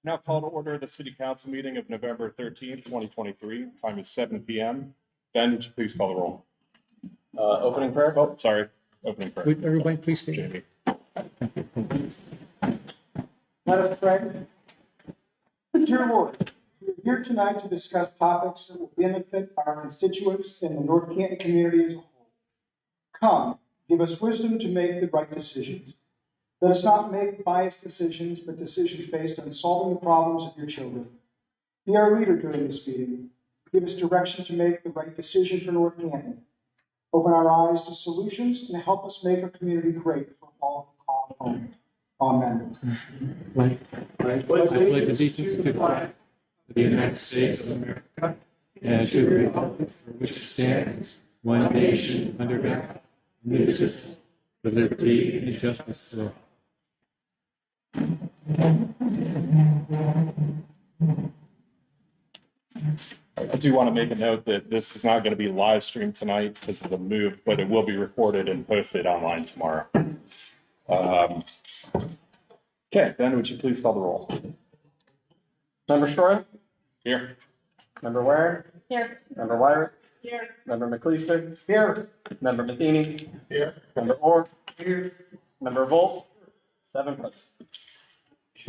Now call to order the City Council meeting of November 13th, 2023. Time is 7 p.m. Ben, would you please call the roll? Opening prayer. Oh, sorry. Opening prayer. Would everybody please stand? Jamie. Let us pray. Dear Lord, we are here tonight to discuss topics that will benefit our constituents in the North Canton community as a whole. Come, give us wisdom to make the right decisions. Let us not make biased decisions, but decisions based on solving the problems of your children. Be our leader during this meeting. Give us direction to make the right decision for North Canton. Open our eyes to solutions and help us make our community great for all who call it home. Amen. I pledge allegiance to the flag of the United States of America and to the republic for which it stands, one nation under God, indivisible, with liberty and justice for all. I do want to make a note that this is not going to be live streamed tonight because of the move, but it will be recorded and posted online tomorrow. Okay, Ben, would you please call the roll? Member Shore. Here. Member Ware. Here. Member Wyrick. Here. Member McLeister. Here. Member Matheny. Here. Member Orr. Here. Member Volt. 7 present.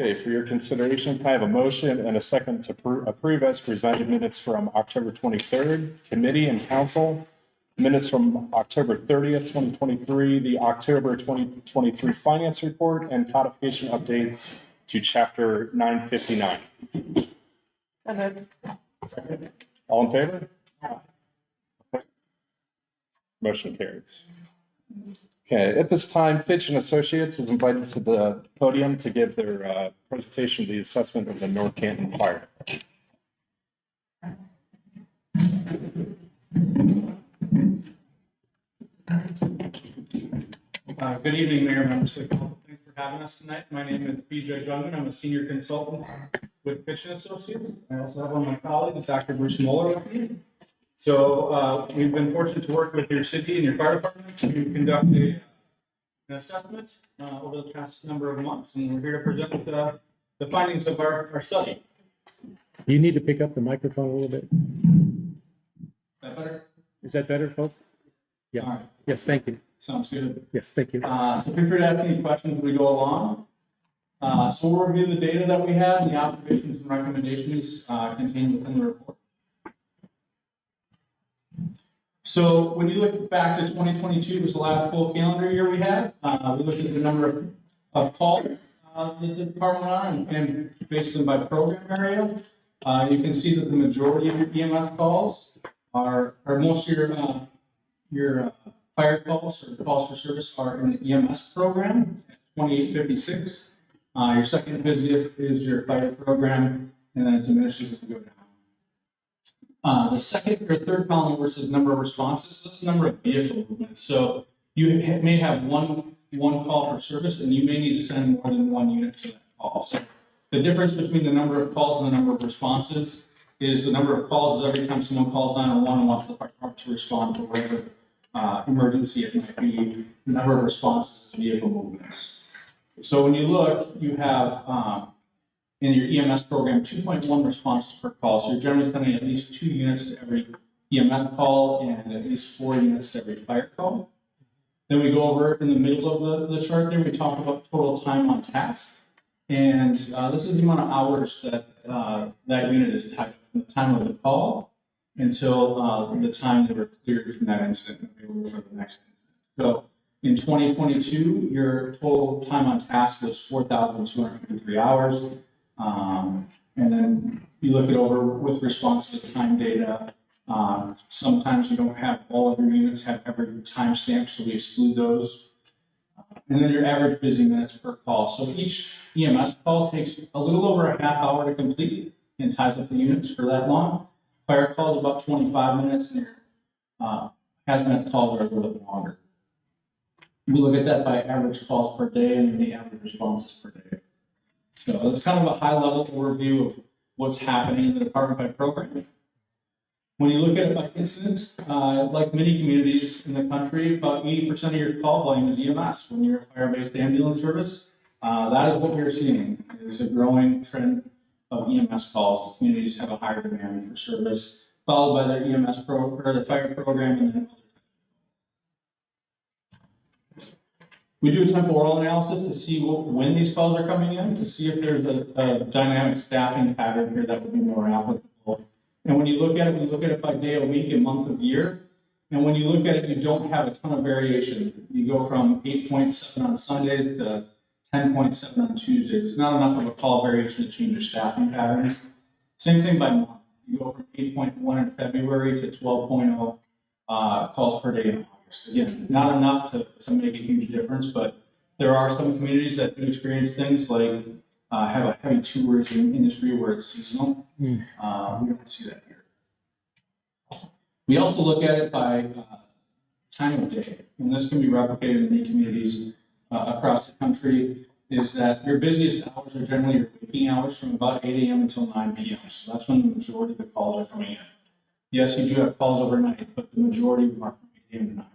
Okay, for your consideration, I have a motion and a second to approve as presented minutes from October 23rd, committee and council, minutes from October 30th, 2023, the October 2023 finance report, and codification updates to chapter 959. All in favor? Okay. Motion carries. Okay, at this time, Fitch and Associates is invited to the podium to give their presentation of the assessment of the North Canton Fire. Good evening, Mayor and members of the council. Thanks for having us tonight. My name is BJ Jungman. I'm a senior consultant with Fitch and Associates. I also have one of my colleagues, Dr. Bruce Moeller, with me. So we've been fortunate to work with your city and your fire department to conduct an assessment over the past number of months, and we're here to present the findings of our study. You need to pick up the microphone a little bit. Is that better? Is that better, folks? Yeah. All right. Yes, thank you. Sounds good. Yes, thank you. So feel free to ask any questions as we go along. So we'll review the data that we have and the observations and recommendations contained within the report. So when you look back to 2022, was the last full calendar year we had. We looked at the number of calls that the department went on and based them by program area. You can see that the majority of your EMS calls are most of your fire calls or calls for service are in the EMS program at 2856. Your second busiest is your fire program, and then it diminishes as you go down. The second or third column versus number of responses, that's the number of vehicle movements. So you may have one call for service, and you may need to send more than one unit to that call. So the difference between the number of calls and the number of responses is the number of calls is every time someone calls 911 and wants the fire department to respond for whatever emergency it might be. The number of responses is vehicle movements. So when you look, you have in your EMS program 2.1 responses per call. So you're generally sending at least 2 units to every EMS call and at least 4 units to every fire call. Then we go over in the middle of the chart there, we talk about total time on task. And this is the amount of hours that that unit is tied up from the time of the call until the time they were cleared from that incident and available for the next incident. So in 2022, your total time on task was 4,253 hours. And then you look it over with response to time data. Sometimes you don't have all of your units have every timestamp, so we exclude those. And then your average busy minutes per call. So each EMS call takes a little over a half hour to complete and ties up the units for that long. Fire calls about 25 minutes, and your hazmat calls are a little bit longer. We look at that by average calls per day and the average responses per day. So it's kind of a high-level overview of what's happening in the department by program. When you look at it by incident, like many communities in the country, about 80% of your call volume is EMS. When you're a fire-based ambulance service, that is what we're seeing. It's a growing trend of EMS calls. Communities have a higher demand for service, followed by their EMS or the fire program, and then we do a temporal analysis to see when these calls are coming in, to see if there's a dynamic staffing pattern here that would be more applicable. And when you look at it, we look at it by day of week and month of year. And when you look at it, you don't have a ton of variation. You go from 8.7 on Sundays to 10.7 on Tuesdays. It's not enough of a call variation to change your staffing patterns. Same thing by month. You go from 8.1 in February to 12.0 calls per day in August. Again, not enough to make a huge difference, but there are some communities that do experience things like have a heavy tourism industry where it's seasonal. We don't see that here. We also look at it by time of day, and this can be replicated in many communities across the country, is that your busiest hours are generally your waking hours from about 8 a.m. until 9 p.m. So that's when the majority of the calls are coming in. Yes, you do have calls overnight, but the majority of them are from 8 a.m. to 9.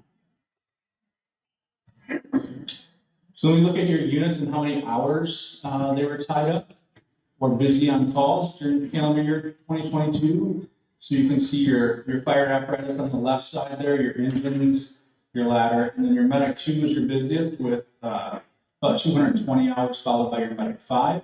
So when we look at your units and how many hours they were tied up or busy on calls during the calendar year 2022, so you can see your fire apparatus on the left side there, your engines, your ladder, and then your medic 2 is your busiest with about 220 hours, followed by your medic 5.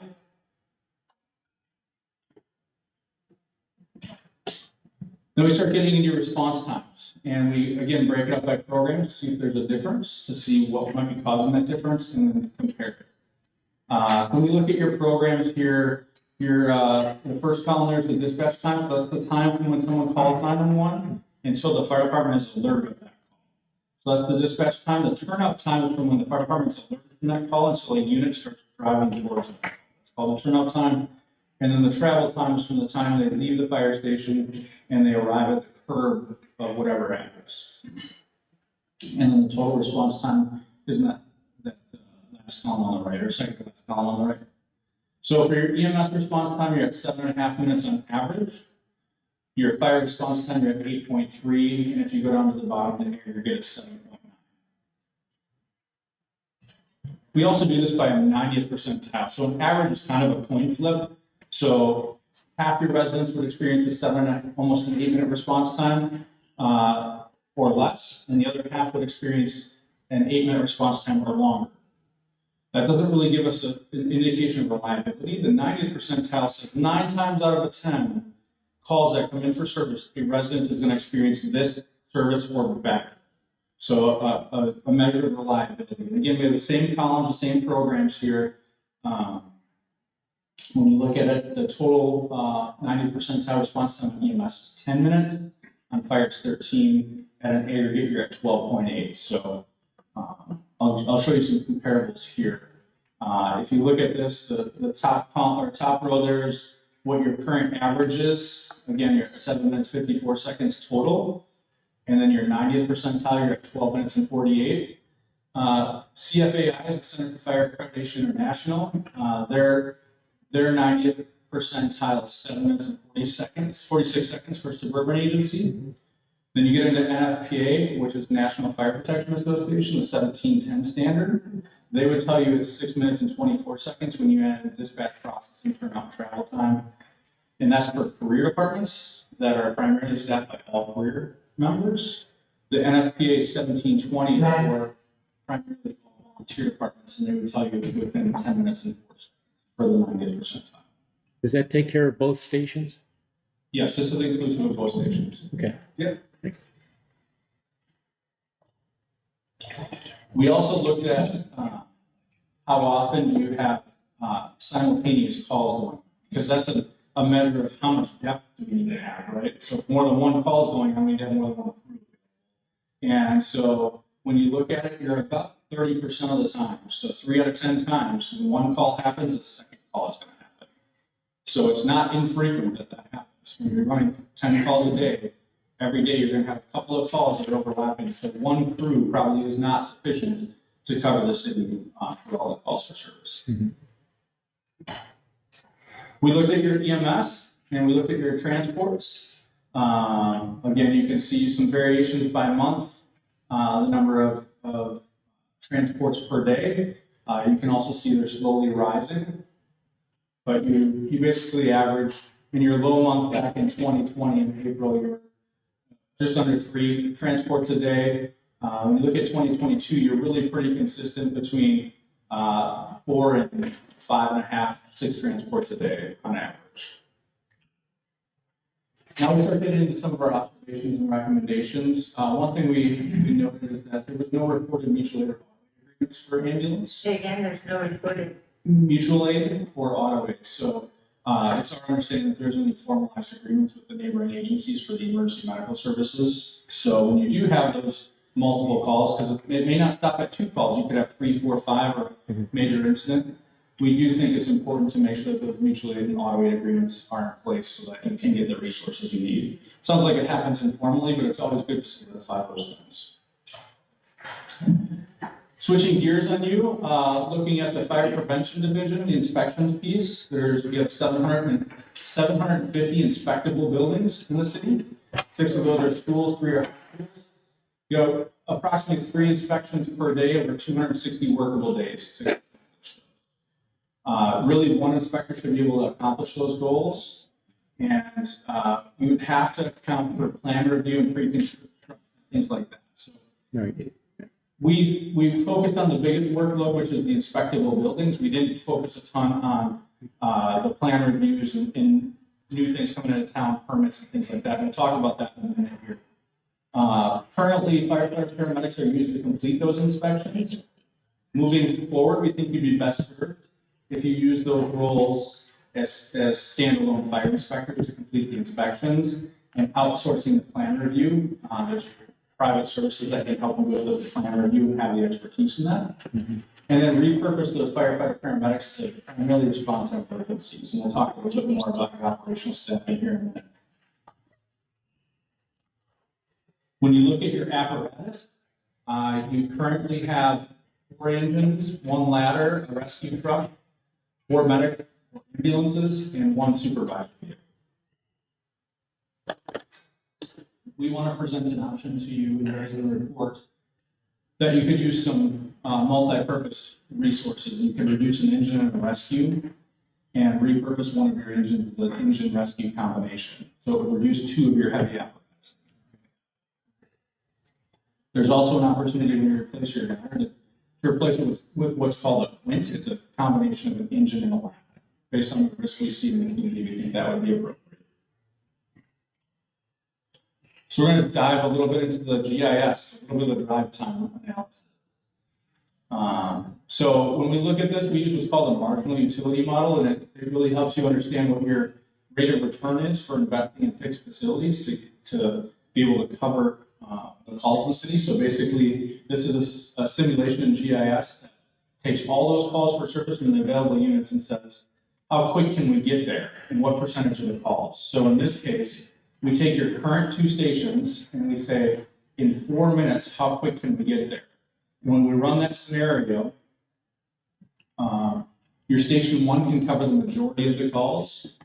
Then we start getting into your response times, and we again break it up by program to see if there's a difference, to see what might be causing that difference, and then compare it. So when we look at your programs here, the first column there is the dispatch time. So that's the time from when someone calls 911 until the fire department is alerted of that call. So that's the dispatch time. The turnout time is from when the fire department is alerted from that call until a unit starts driving towards it. It's called the turnout time. And then the travel time is from the time they leave the fire station and they arrive at the curb of whatever address. And then the total response time is that last column on the right, or second to last column on the right. So for your EMS response time, you're at 7.5 minutes on average. Your fire response time, you're at 8.3, and if you go down to the bottom there, you're at 7.9. We also do this by a 90th percentile. So an average is kind of a coin flip. So half your residents would experience a almost an 8-minute response time or less, and the other half would experience an 8-minute response time or longer. That doesn't really give us an indication of reliability. The 90th percentile says 9 times out of 10 calls that come in for service, a resident is going to experience this service or better. So a measure of reliability. And again, we have the same columns, the same programs here. When you look at it, the total 90th percentile response time on EMS is 10 minutes. On fire, it's 13. At an aggregate, you're at 12.8. So I'll show you some comparables here. If you look at this, the top column or top row, there's what your current average is. Again, you're at 7 minutes, 54 seconds total. And then your 90th percentile, you're at 12 minutes and 48. CFAI is the Center for Fire Accreditation International. Their 90th percentile is 7 minutes and 46 seconds for suburban agency. Then you get into NFPA, which is National Fire Protection Association, the 1710 standard. They would tell you it's 6 minutes and 24 seconds when you add dispatch processing, turnout, travel time. And that's for career departments that are primarily staffed by all career members. The NFPA 1720 is for primarily all volunteer departments, and they would tell you it's within 10 minutes and 4 seconds for the 90th percentile. Does that take care of both stations? Yes, this is inclusive of both stations. Okay. Yep. We also looked at how often do you have simultaneous calls going, because that's a measure of how much depth do we need to have, right? So if more than one call is going on, we need to have more than one crew. And so when you look at it, you're about 30% of the time. So 3 out of 10 times, when one call happens, the second call is going to happen. So it's not infrequent that happens. When you're running 10 calls a day, every day you're going to have a couple of calls that are overlapping. So one crew probably is not sufficient to cover the city for all the calls for service. Mm-hmm. We looked at your EMS and we looked at your transports. Again, you can see some variations by month, the number of transports per day. You can also see they're slowly rising. but you basically average in your low month back in 2020 in April, you're just under 3 transports a day. When you look at 2022, you're really pretty consistent between 4 and 5.5, 6 transports a day on average. Now we start getting into some of our observations and recommendations. One thing we noted is that there was no reported mutual aid agreements for ambulance. Say again, there's no reported. Mutual aid or auto aid. So it's our understanding that there's any formalized agreements with the neighboring agencies for the emergency medical services. So when you do have those multiple calls, because it may not stop at 2 calls, you could have 3, 4, 5 or major incident. We do think it's important to make sure that those mutual aid and auto aid agreements are in place so that you can get the resources you need. Sounds like it happens informally, but it's always good to solidify those things. Switching gears on you, looking at the fire prevention division, the inspections piece, we have 750 inspectable buildings in the city. 6 of those are schools, 3 are hospitals. You have approximately 3 inspections per day over 260 workable days to accomplish those. Really, 1 inspector should be able to accomplish those goals. And you would have to account for plan review and pre-construction, things like that. So we focused on the biggest workload, which is the inspectable buildings. We didn't focus a ton on the plan reviews and new things coming into town, permits and things like that. We'll talk about that in a minute here. Currently, firefighters, paramedics are used to complete those inspections. Moving forward, we think you'd be best served if you use those roles as standalone fire inspectors to complete the inspections and outsourcing the plan review. There's private services that can help you with the plan review and have the expertise in that. And then repurpose those firefighter paramedics to primarily respond to emergencies. And we'll talk a little bit more about the operational staff in here in a minute. When you look at your apparatus, you currently have 4 engines, 1 ladder, a rescue truck, 4 medic ambulances, and 1 supervisor vehicle. We want to present an option to you in the report that you could use some multi-purpose resources. You can reduce an engine and a rescue and repurpose one of your engines as an engine rescue combination. So it would reduce 2 of your heavy apparatus. There's also an opportunity when you replace your ladder to replace it with what's called a quint. It's a combination of an engine and a ladder. Based on the risk we see in the community, we think that would be appropriate. So we're going to dive a little bit into the GIS, a little bit of drive time analysis. So when we look at this, we use what's called a marginal utility model, and it really helps you understand what your rate of return is for investing in fixed facilities to be able to cover the calls in the city. So basically, this is a simulation in GIS that takes all those calls for service from the available units and says, how quick can we get there and what percentage of the calls? So in this case, we take your current 2 stations and we say, in 4 minutes, how quick can we get there? And when we run that scenario, your station 1 can cover the majority of the calls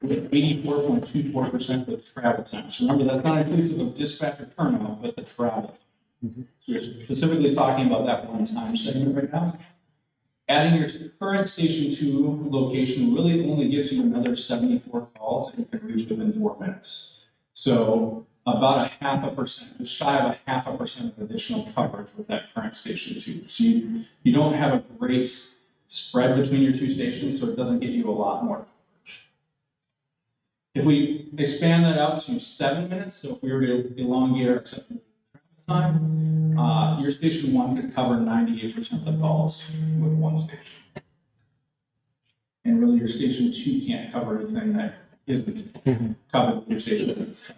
with 84.24% of the travel time. So remember, that's not inclusive of dispatcher turnout, but the travel time. So you're specifically talking about that one-time segment right now. Adding your current station 2 location really only gives you another 74 calls that you can reach within 4 minutes. So about 0.5%, just shy of 0.5% of additional coverage with that current station 2. So you don't have a great spread between your 2 stations, so it doesn't get you a lot more coverage. If we expand that out to 7 minutes, so if we were to elongate our acceptable travel time, your station 1 could cover 98% of the calls with 1 station. And really, your station 2 can't cover anything that isn't covered with your station 7 minutes.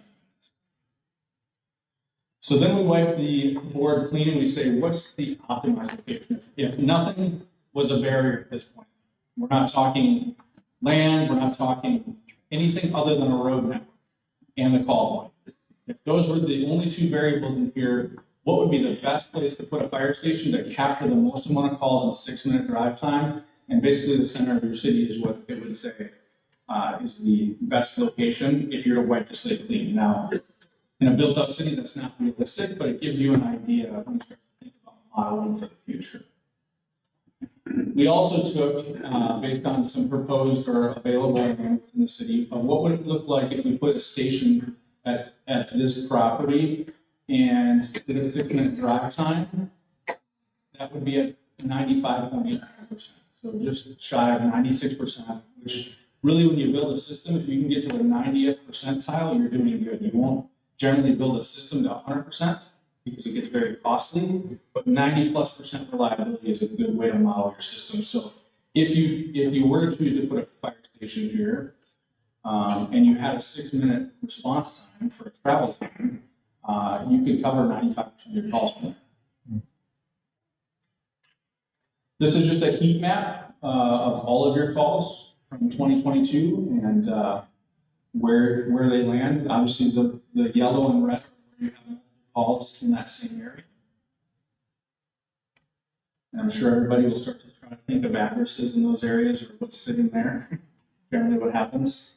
So then we wipe the board clean and we say, what's the optimized location? If nothing was a barrier at this point, we're not talking land, we're not talking anything other than a road network and the call volume. If those were the only 2 variables in here, what would be the best place to put a fire station to capture the most amount of calls in 6-minute drive time? And basically the center of your city is what it would say is the best location if you're to wipe the slate clean. Now, in a built-up city, that's not realistic, but it gives you an idea when you start to think about modeling for the future. We also took, based on some proposed or available land in the city, of what would it look like if we put a station at this property and did a 6-minute drive time? That would be at 95.8%. So just shy of 96%, which really when you build a system, if you can get to the 90th percentile, you're doing good. You won't generally build a system to 100% because it gets very costly, but 90+% reliability is a good way to model your system. So if you were to choose to put a fire station here, and you had a 6-minute response time for a travel time, you could cover 95% of your calls from that. This is just a heat map of all of your calls from 2022 and where they land. Obviously, the yellow and red are where you have calls in that same area. And I'm sure everybody will start to try to think of addresses in those areas or what's sitting there. Generally, what happens.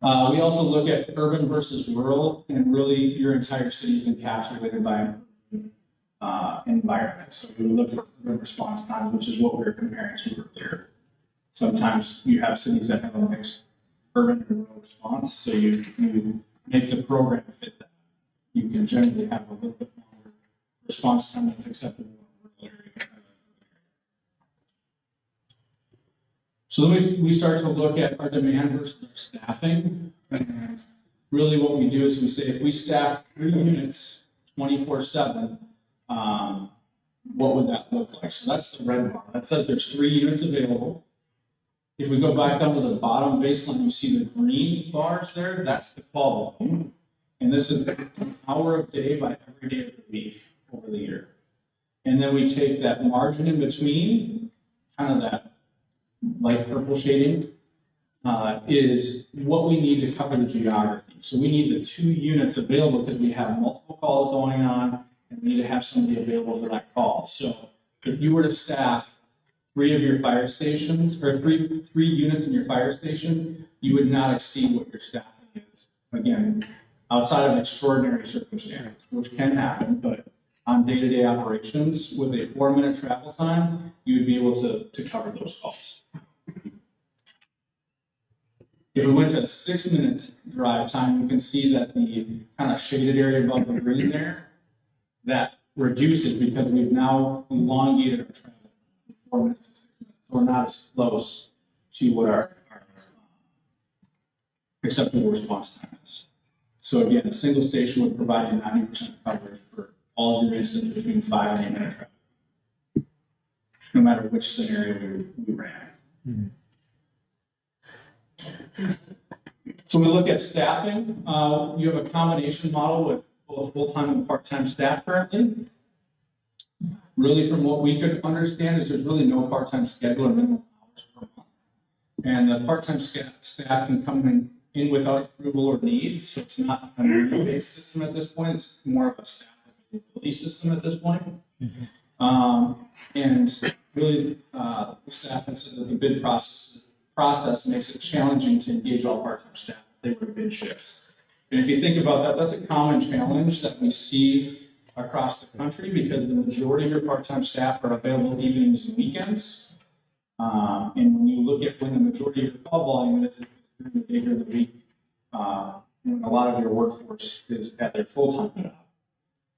We also look at urban versus rural, and really your entire city is encapsulated by environment. So we look for urban response times, which is what we were comparing to earlier. Sometimes you have cities that have a mixed urban and rural response, so you make the program fit that. You can generally have a little bit longer response time that's acceptable in rural areas. So then we start to look at our demand versus our staffing. And really what we do is we say if we staff 3 units 24/7, what would that look like? So that's the red bar. That says there's 3 units available. If we go back down to the bottom baseline, you see the green bars there. That's the call volume. And this is an hour of day by every day of the week over the year. And then we take that margin in between, kind of that light purple shading, is what we need to cover the geography. So we need the 2 units available because we have multiple calls going on and we need to have somebody available for that call. So if you were to staff 3 of your fire stations or three units in your fire station, you would not exceed what your staffing is. Again, outside of extraordinary circumstances, which can happen, but on day-to-day operations with a 4-minute travel time, you would be able to cover those calls. If we went to a 6-minute drive time, you can see that the kind of shaded area above the green there, that reduces because we've now elongated our travel from 4 minutes to 6 minutes. We're not as close to what our acceptable response time is. So again, a single station would provide you 90% coverage for all of your instances between 5 and 8 minute travel, no matter which scenario we ran. Mm-hmm. So we look at staffing. You have a combination model with both full-time and part-time staff currently. Really, from what we could understand, is there's really no part-time schedule or minimum hours per month. And the part-time staff can come in without approval or need, so it's not a need-based system at this point. It's more of a staff availability system at this point. Mm-hmm. And really, the staff had said that the bid process makes it challenging to engage all part-time staff if they were to bid shifts. And if you think about that, that's a common challenge that we see across the country because the majority of your part-time staff are available evenings and weekends. And when you look at when the majority of your call volume is during the day of the week, when a lot of your workforce is at their full-time job.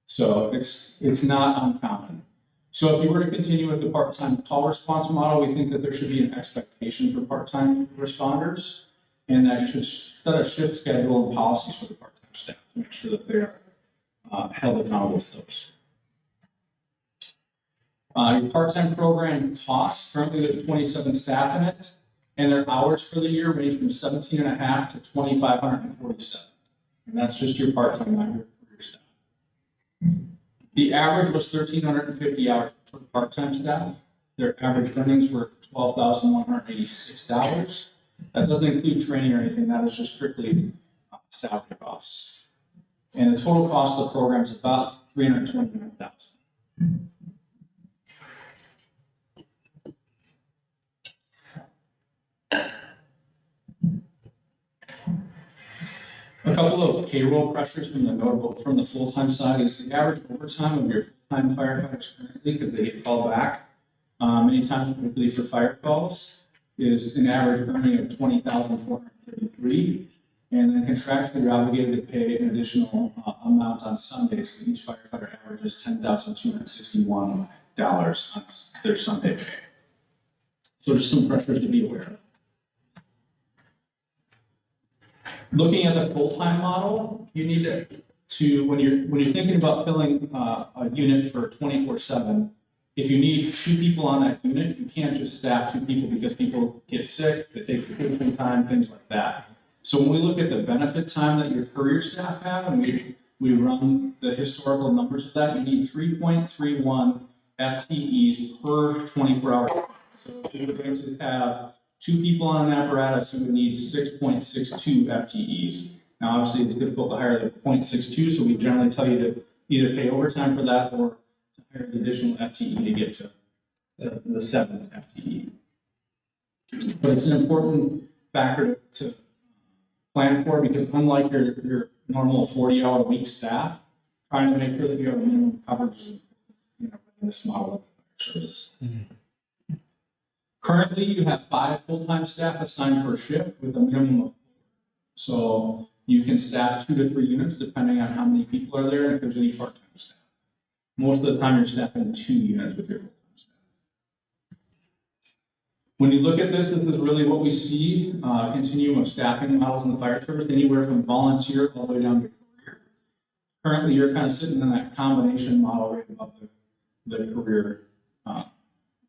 So it's not uncommon. So if you were to continue with the part-time call response model, we think that there should be an expectation for part-time responders and that you should set a shift schedule and policies for the part-time staff to make sure that they're held accountable to those. Your part-time program costs, currently there's 27 staff in it, and their hours for the year range from 17.5 to 2,547. And that's just your part-time career staff. The average was 1,350 hours for part-time staff. Their average earnings were $12,186. That doesn't include training or anything. That is just strictly salary costs. And the total cost of the program is about $329,000. A couple of payroll pressures from the full-time side is the average overtime of your full-time firefighters currently, because they get called back, many times particularly for fire calls, is an average earning of $20,433. And then contractually, you're obligated to pay an additional amount on Sundays. Each firefighter averages $10,261 on their Sunday pay. So just some pressures to be aware of. Looking at the full-time model, you need to when you're thinking about filling a unit for 24/7, if you need 2 people on that unit, you can't just staff 2 people because people get sick, they take vacation time, things like that. So when we look at the benefit time that your courier staff have, and we run the historical numbers of that, you need 3.31 FTEs per 24-hour. So if you're going to have 2 people on an apparatus, you would need 6.62 FTEs. Now, obviously, it's difficult to hire the 0.62, so we generally tell you to either pay overtime for that or to hire the additional FTE to get to the 7th FTE. But it's an important factor to plan for, because unlike your normal 40-hour-a-week staff, trying to make sure that you have minimum coverage, in this model of the fire service. Currently, you have 5 full-time staff assigned per shift with a minimum of 4. So you can staff 2 to 3 units depending on how many people are there and if there's any part-time staff. Most of the time, you're staffing 2 units with your full-time staff. When you look at this is really what we see, continuum of staffing models in the fire service, anywhere from volunteer all the way down to career. Currently, you're kind of sitting in that combination model right above the career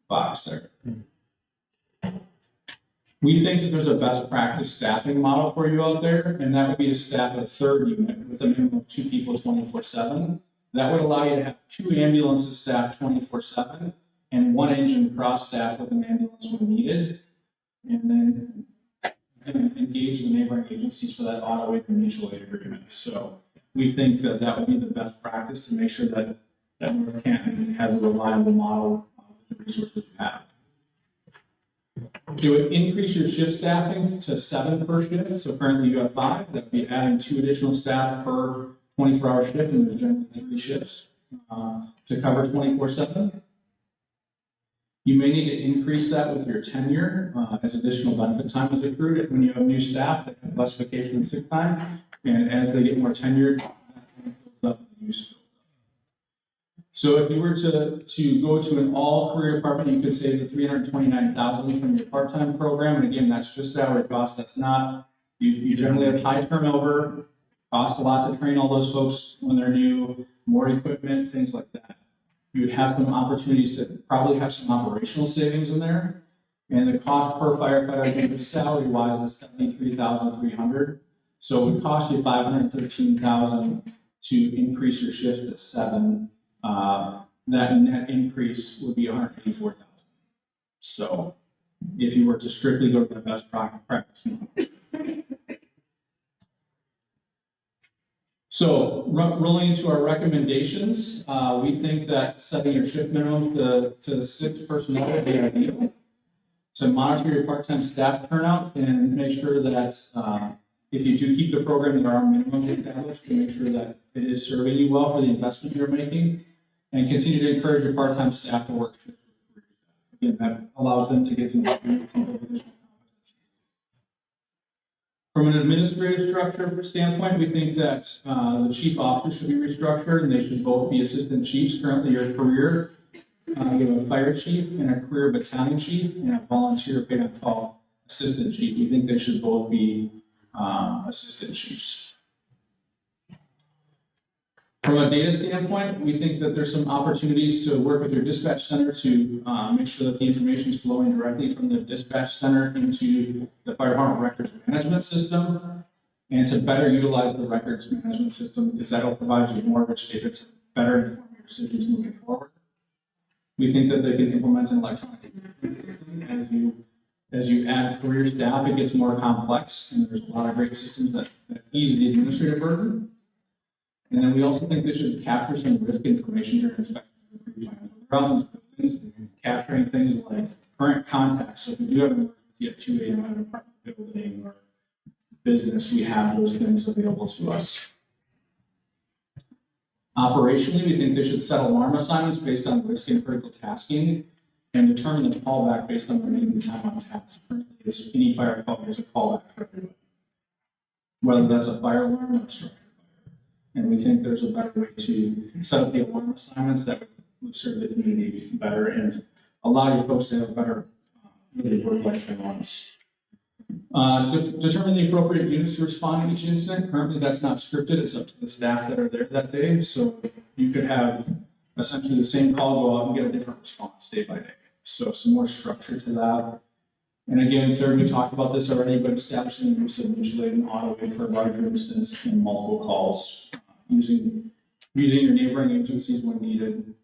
box there. We think that there's a best practice staffing model for you out there, and that would be to staff a 3rd unit with a minimum of 2 people 24/7. That would allow you to have 2 ambulances staffed 24/7 and 1 engine cross-staff with an ambulance when needed, and then engage the neighboring agencies for that auto aid and mutual aid agreement. So we think that that would be the best practice to make sure that North Canton has a reliable model with the resources you have. It would increase your shift staffing to 7 per shift. So currently you have 5. That would be adding 2 additional staff per 24-hour shift, and there's generally 3 shifts to cover 24/7. You may need to increase that with your tenure as additional benefit time is accrued. When you have new staff that have less vacation and sick time, and as they get more tenured, that builds up the use. So if you were to go to an all-career department, you could save the $329,000 from your part-time program. And again, that's just salary cost. That's not, you generally have high turnover, costs a lot to train all those folks when they're new, more equipment, things like that. You would have some opportunities to probably have some operational savings in there. And the cost per firefighter, salary-wise, is $73,300. So it would cost you $513,000 to increase your shift to 7. That net increase would be $184,000. So if you were to strictly go to the best practice model. So rolling into our recommendations, we think that setting your shift minimum to 6 personnel would be ideal. To monitor your part-time staff turnout and make sure that if you do keep the program, there are minimums established to make sure that it is serving you well for the investment you're making. And continue to encourage your part-time staff to work shifts. Again, that allows them to get some additional competency. From an administrative structure standpoint, we think that the chief officers should be restructured, and they should both be assistant chiefs. Currently, your career, you have a fire chief and a career battalion chief, and a volunteer paid-on-call assistant chief. We think they should both be assistant chiefs. From a data standpoint, we think that there's some opportunities to work with your dispatch center to make sure that the information is flowing directly from the dispatch center into the fire department records management system, and to better utilize the records management system, because that'll provide you more rich data to better inform your decisions moving forward. We think that they can implement an electronic system as you add career staff, it gets more complex, and there's a lot of great systems that ease the administrative burden. And then we also think they should capture some risk information during inspections. Capturing things like current contacts. So if you do have an emergency at 2 a.m. at an apartment building or business, we have those things available to us. Operationally, we think they should set alarm assignments based on risk and critical tasking and determine the callback based on remaining time on task. Currently, it's any fire call is a callback for everybody, whether that's a fire alarm or a structure fire. And we think there's a better way to set up the alarm assignments that would serve the community better and allow your folks to have a better really work-life balance. Determine the appropriate units to respond to each incident. Currently, that's not scripted. It's up to the staff that are there that day. So you could have essentially the same call go out and get a different response day by day. So some more structure to that. And again, third, we talked about this already, but establishing the use of mutual aid and auto aid for larger incidents and multiple calls, using your neighboring agencies when needed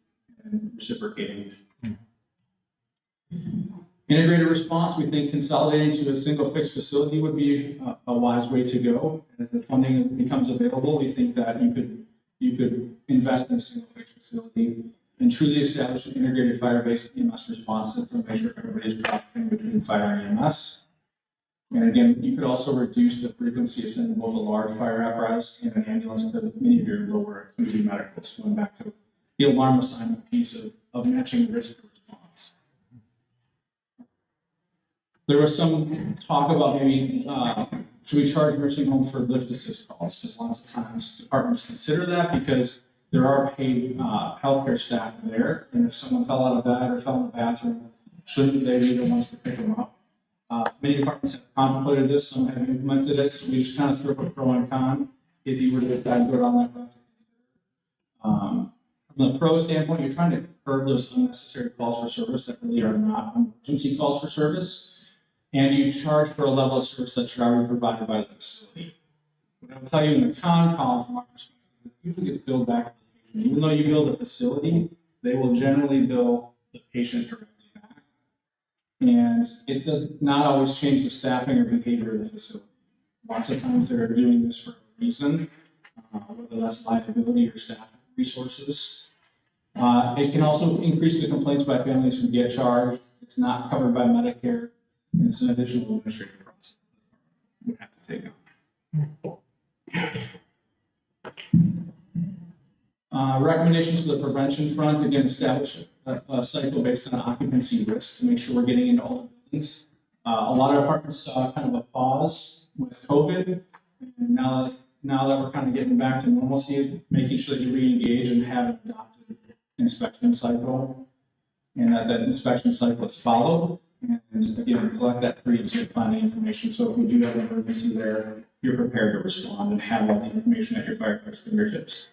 and reciprocating. Integrated response, we think consolidating to a single fixed facility would be a wise way to go. As the funding becomes available, we think that you could invest in a single fixed facility and truly establish an integrated fire-based EMS response system to make sure everybody's cross-trained between fire and EMS. And again, you could also reduce the frequency of sending both a large fire apparatus and an ambulance to many of your lower acuity medicals, going back to the alarm assignment piece of matching risk response. There was some talk about maybe, should we charge nursing home for lift assist calls? Because lots of times departments consider that because there are paid healthcare staff there. And if someone fell out of bed or fell in the bathroom, shouldn't they be the ones to pick them up? Many departments have contemplated this, some have implemented it, so we just kind of threw up a pro and con if you were to decide to go down that route. From the pro standpoint, you're trying to curb those unnecessary calls for service that really are not emergency calls for service. And you charge for a level of service that should already be provided by the facility. What I will tell you in the con column from our perspective, it usually gets billed back to the patient. Even though you bill the facility, they will generally bill the patient directly back. And it does not always change the staffing or behavior of the facility. Lots of times they're doing this for a reason, whether that's liability or staff resources. It can also increase the complaints by families who get charged. It's not covered by Medicare. And it's an additional administrative process we have to take on. Recommendations for the prevention front, again, establish a cycle based on occupancy risk to make sure we're getting into all the buildings. A lot of departments saw kind of a pause with COVID, and now that we're kind of getting back to normalcy, making sure that you re-engage and have an adopted inspection cycle, and that inspection cycle is followed. And again, collect that pre-incident planning information. So if we do have an emergency there, you're prepared to respond and have all the information at your firefighter's fingertips.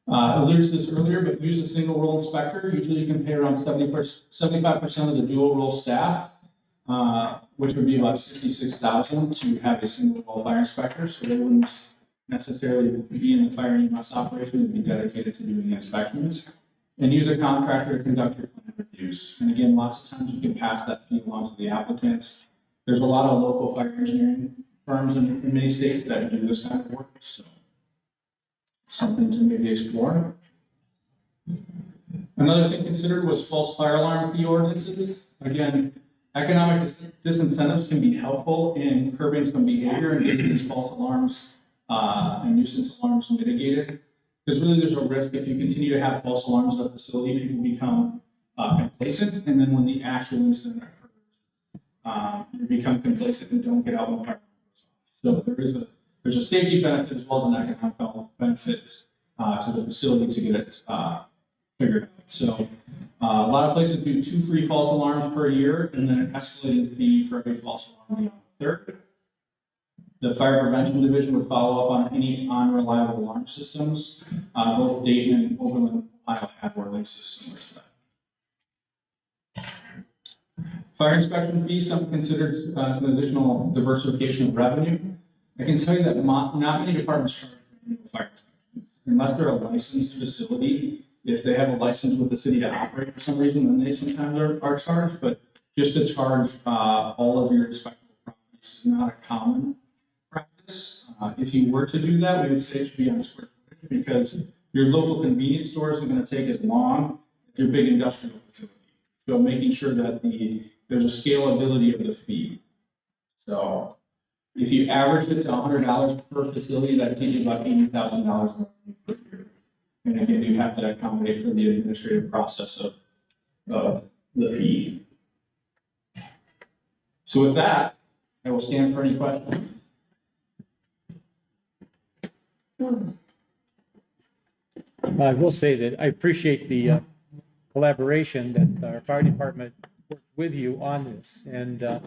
Alluded to this earlier, but use a single role inspector. Usually you can pay around 75% of the dual role staff, which would be about $66,000 to have a single role fire inspector. So they wouldn't necessarily be in the fire and EMS operation, they'd be dedicated to doing the inspections. And use a contractor to conduct your plan reviews. And again, lots of times you can pass that fee along to the applicants. There's a lot of local fire engineering firms in many states that do this kind of work, so something to maybe explore. Another thing considered was false fire alarm fee ordinances. Again, economic disincentives can be helpful in curbing some behavior and getting these false alarms and nuisance alarms mitigated. Because really there's a risk if you continue to have false alarms at the facility, people become complacent, and then when the actual incident occurs, you become complacent and don't get out when the fire goes off. So there's a safety benefit as well as an economic benefit to the facility to get it figured out. So a lot of places do 2 free false alarms per year, and then an escalated fee for every false alarm beyond the 3rd. The Fire Prevention Division would follow up on any unreliable alarm systems. Both Dayton and Oberlin, Ohio have ordinances similar to that. Fire inspection fees, some considered as an additional diversification of revenue. I can tell you that not many departments charge for fire inspections. Unless they're a licensed facility, if they have a license with the city to operate for some reason, then they sometimes are charged. But just to charge all of your inspectable properties is not a common practice. If you were to do that, we would say it should be on square footage because your local convenience store isn't going to take as long as your big industrial facility. So making sure that there's a scalability of the fee. So If you average it to $100 per facility, that gives you about $80,000 per year. And again, you have to accommodate for the administrative process of the fee. So with that, I will stand for any questions. I will say that I appreciate the collaboration that our fire department worked with you on this. And I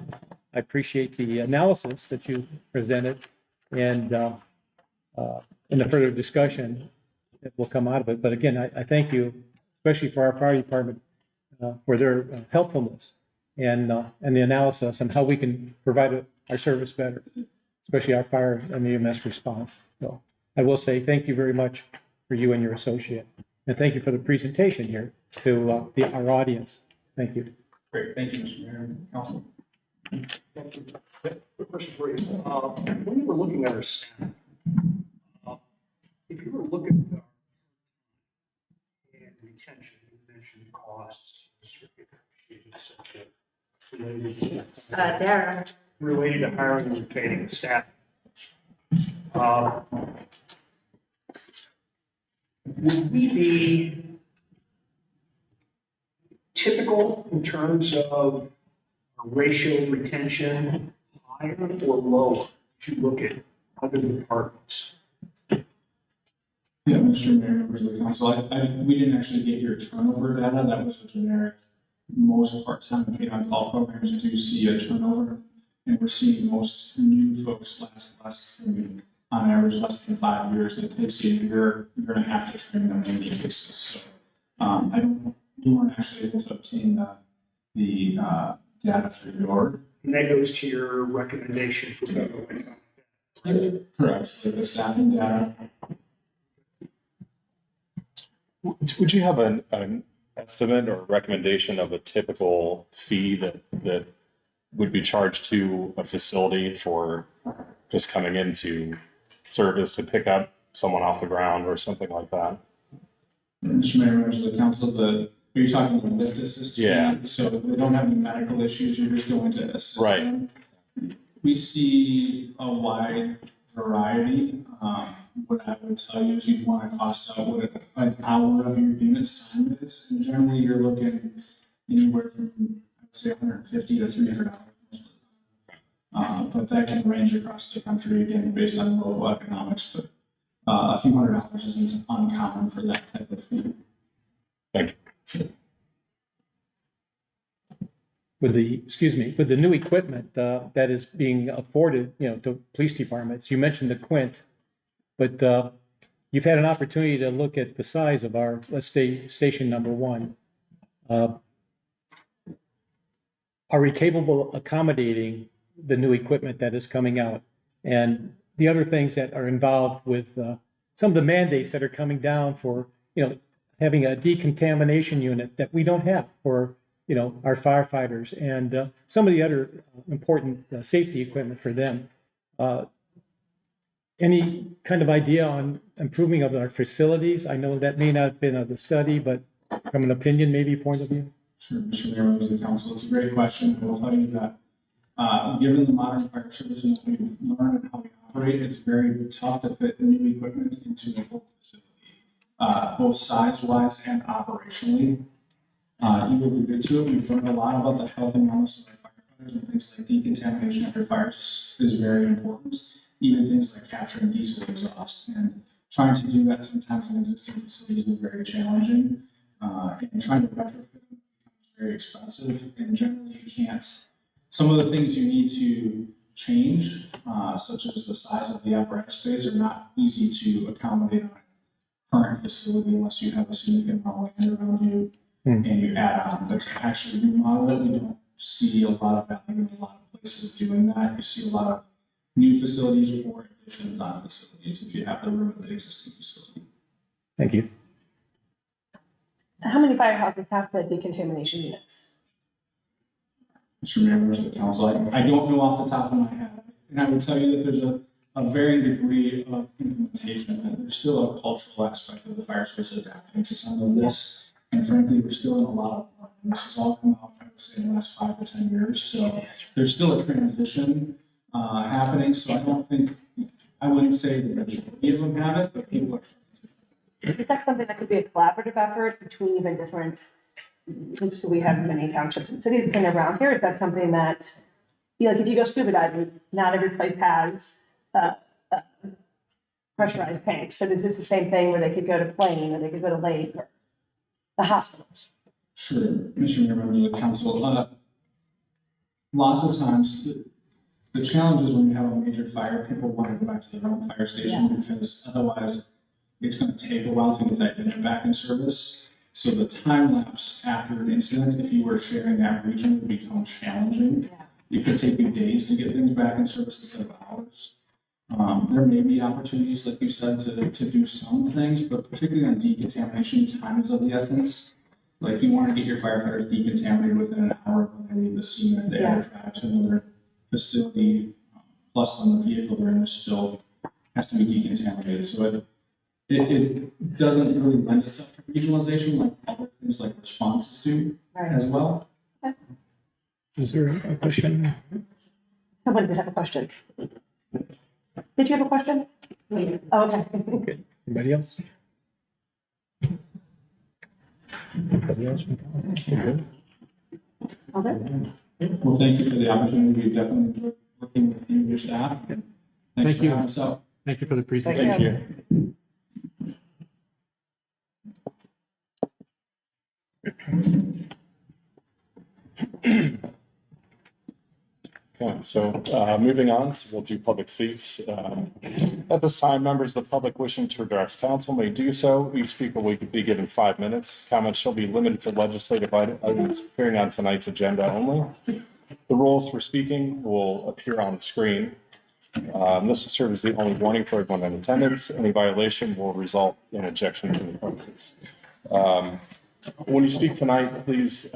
appreciate the analysis that you presented and the further discussion that will come out of it. But again, I thank you, especially for our fire department, for their helpfulness and the analysis on how we can provide our service better, especially our fire and EMS response. So I will say thank you very much for you and your associate. And thank you for the presentation here to our audience. Thank you. Great, thank you, Mr. Mayor and Council. Thank you. Quick question for you. When you were looking at our staff, if you were looking at our and retention, you mentioned costs, Dara. related to hiring and retaining staff. Would we be typical in terms of ratio retention, higher or lower? If you look at other departments. Yeah, Mr. Mayor, members of the council, we didn't actually get your turnover data. That was a generic. Most part-time paid on call programs do see a turnover, and we're seeing most new folks last than, on average, less than 5 years. It takes you a year and a half to train them on a daily basis. So, we weren't actually able to obtain the data for your. And that goes to your recommendation for Correct, the staffing data. Would you have an estimate or recommendation of a typical fee that would be charged to a facility for just coming into service to pick up someone off the ground or something like that? Mr. Mayor, members of the council, are you talking about lift assist? Yeah. So they don't have any medical issues, you're just going to assist Right. them. We see a wide variety. What I would tell you is you'd want to cost out what an hour of your unit's time is. And generally, you're looking anywhere from, I would say, $150 to $300. But that can range across the country, again, based on local economics. But a few $100 isn't uncommon for that type of fee. Thank you. With the new equipment that is being afforded, to police departments, you mentioned the Quint, but you've had an opportunity to look at the size of our, let's say, station number 1. Are we capable of accommodating the new equipment that is coming out and the other things that are involved with some of the mandates that are coming down for, having a decontamination unit that we don't have for our firefighters and some of the other important safety equipment for them. Any kind of idea on improving of our facilities? I know that may not have been of the study, but from an opinion, maybe point of view. Sure, Mr. Mayor, members of the council, it's a great question. I will tell you that given the modern fire service and what we've learned and how we operate, it's very tough to fit new equipment into a whole facility, both size-wise and operationally. You alluded to it. We've learned a lot about the health and wellness of our firefighters, and things like decontamination after fires is very important. Even things like capturing diesel exhaust, and trying to do that sometimes in existing facilities is very challenging. And trying to retrofit them becomes very expensive, and generally you can't. Some of the things you need to change, such as the size of the apparatus bays, are not easy to accommodate on a current facility unless you have a significant amount of land around you. And you add on, but to actually remodel it, we don't see a lot of value in a lot of places doing that. You see a lot of new facilities or additions on facilities if you have the room of the existing facility. Thank you. How many firehouses have the decontamination units? Mr. Mayor, members of the council, I don't know off the top of my head. And I would tell you that there's a varying degree of implementation, and there's still a cultural aspect of the fire service adapting to some of this. And frankly, we're still in a lot of, this has all come out, I would say, in the last 5 to 10 years. So there's still a transition happening, so I don't think, I wouldn't say that the majority of them have it, but people are. Is that something that could be a collaborative effort between even different, so we have many townships and cities in around here, is that something that, you know, like if you go scuba diving, not every place has a pressurized tank, so is this the same thing where they could go to Plain, or they could go to Lake, or the hospitals? Sure, Mr. Mayor, members of the council, lots of times, the challenge is when you have a major fire, people want to go back to their own fire station because otherwise it's going to take a while to get that unit back in service. So the time lapse after an incident, if you were sharing that region, would become challenging. It could take you days to get things back in service instead of hours. There may be opportunities, like you said, to do some things, but particularly on decontamination, time is of the essence. Like you want to get your firefighters decontaminated within an hour when they leave the scene. If they have to drive to another facility, plus on the vehicle they're in, still has to be decontaminated. So it doesn't really lend itself to regionalization like other things like responses do as well. Is there a question? Someone did have a question. Did you have a question? Oh, okay. Okay. Anybody else? Anybody else? Okay. Okay. Well, thank you for the opportunity. We've definitely enjoyed working with you and your staff. And thanks Thank for you. having us out. Thank you for the Thank presentation. Thank you. Okay, so moving on, so we'll do public speaks. At this time, members of the public wishing to address council may do so. Each speaker will be given 5 minutes. Comments shall be limited to legislative items appearing on tonight's agenda only. The rules for speaking will appear on the screen. This will serve as the only warning for everyone in attendance. Any violation will result in ejection from the premises. When you speak tonight, please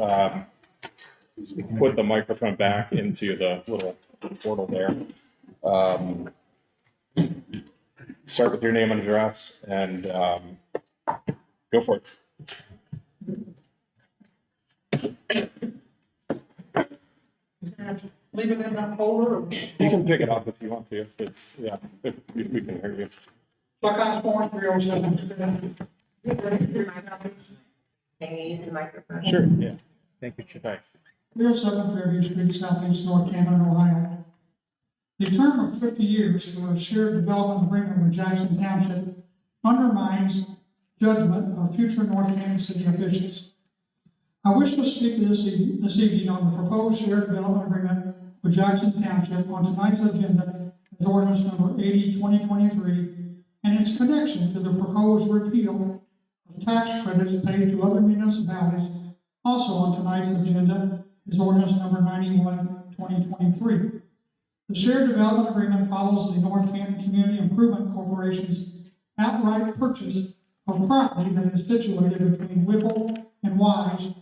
put the microphone back into the little portal there. Start with your name and address and go for it. Leave it in that folder, or You can pick it up if you want to. It's, yeah, if we can hear you. Chuck Osborne, 307. Maybe use the microphone. Sure, yeah. Thank you, Chip. Thanks. 307 Fairview Street, Southeast North Canton, Ohio. The term of 50 years for a shared development agreement with Jackson Township undermines judgment of future North Canton city officials. I wish to speak this evening on the proposed shared development agreement with Jackson Township on tonight's agenda as ordinance number 80/2023 and its connection to the proposed repeal of tax credits paid to other municipalities. Also on tonight's agenda is ordinance number 91/2023. The shared development agreement follows the North Canton Community Improvement Corporation's outright purchase of property that is situated between Whipple and Wise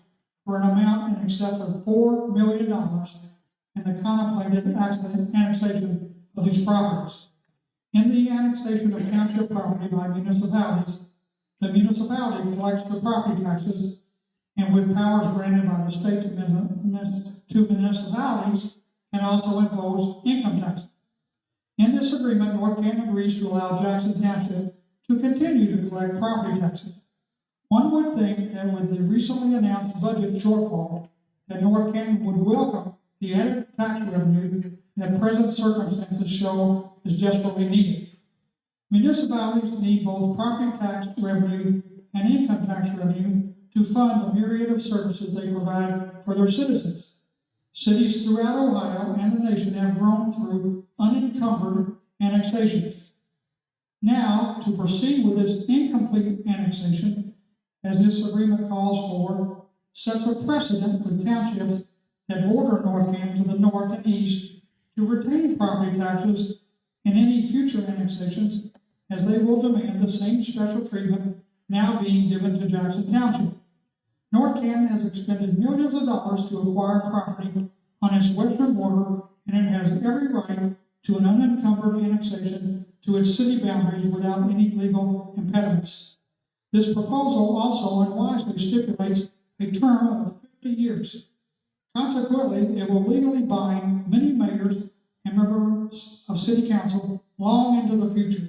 for an amount in excess of $4 million and the contemplated annexation of these properties. In the annexation of township property by municipalities, the municipality collects the property taxes and with powers granted by the state to municipalities can also impose income taxes. In this agreement, North Canton agrees to allow Jackson Township to continue to collect property taxes. One would think that with the recently announced budget shortfall, that North Canton would welcome the added tax revenue that present circumstances show is desperately needed. Municipalities need both property tax revenue and income tax revenue to fund the myriad of services they provide for their citizens. Cities throughout Ohio and the nation have grown through unencumbered annexations. Now, to proceed with this incomplete annexation, as this agreement calls for, sets a precedent with townships that border North Canton to the north and east to retain property taxes in any future annexations, as they will demand the same special treatment now being given to Jackson Township. North Canton has expended millions of dollars to acquire property on its western border, and it has every right to an unencumbered annexation to its city boundaries without any legal impediments. This proposal also unwisely stipulates a term of 50 years. Consequently, it will legally bind many mayors and members of City Council long into the future.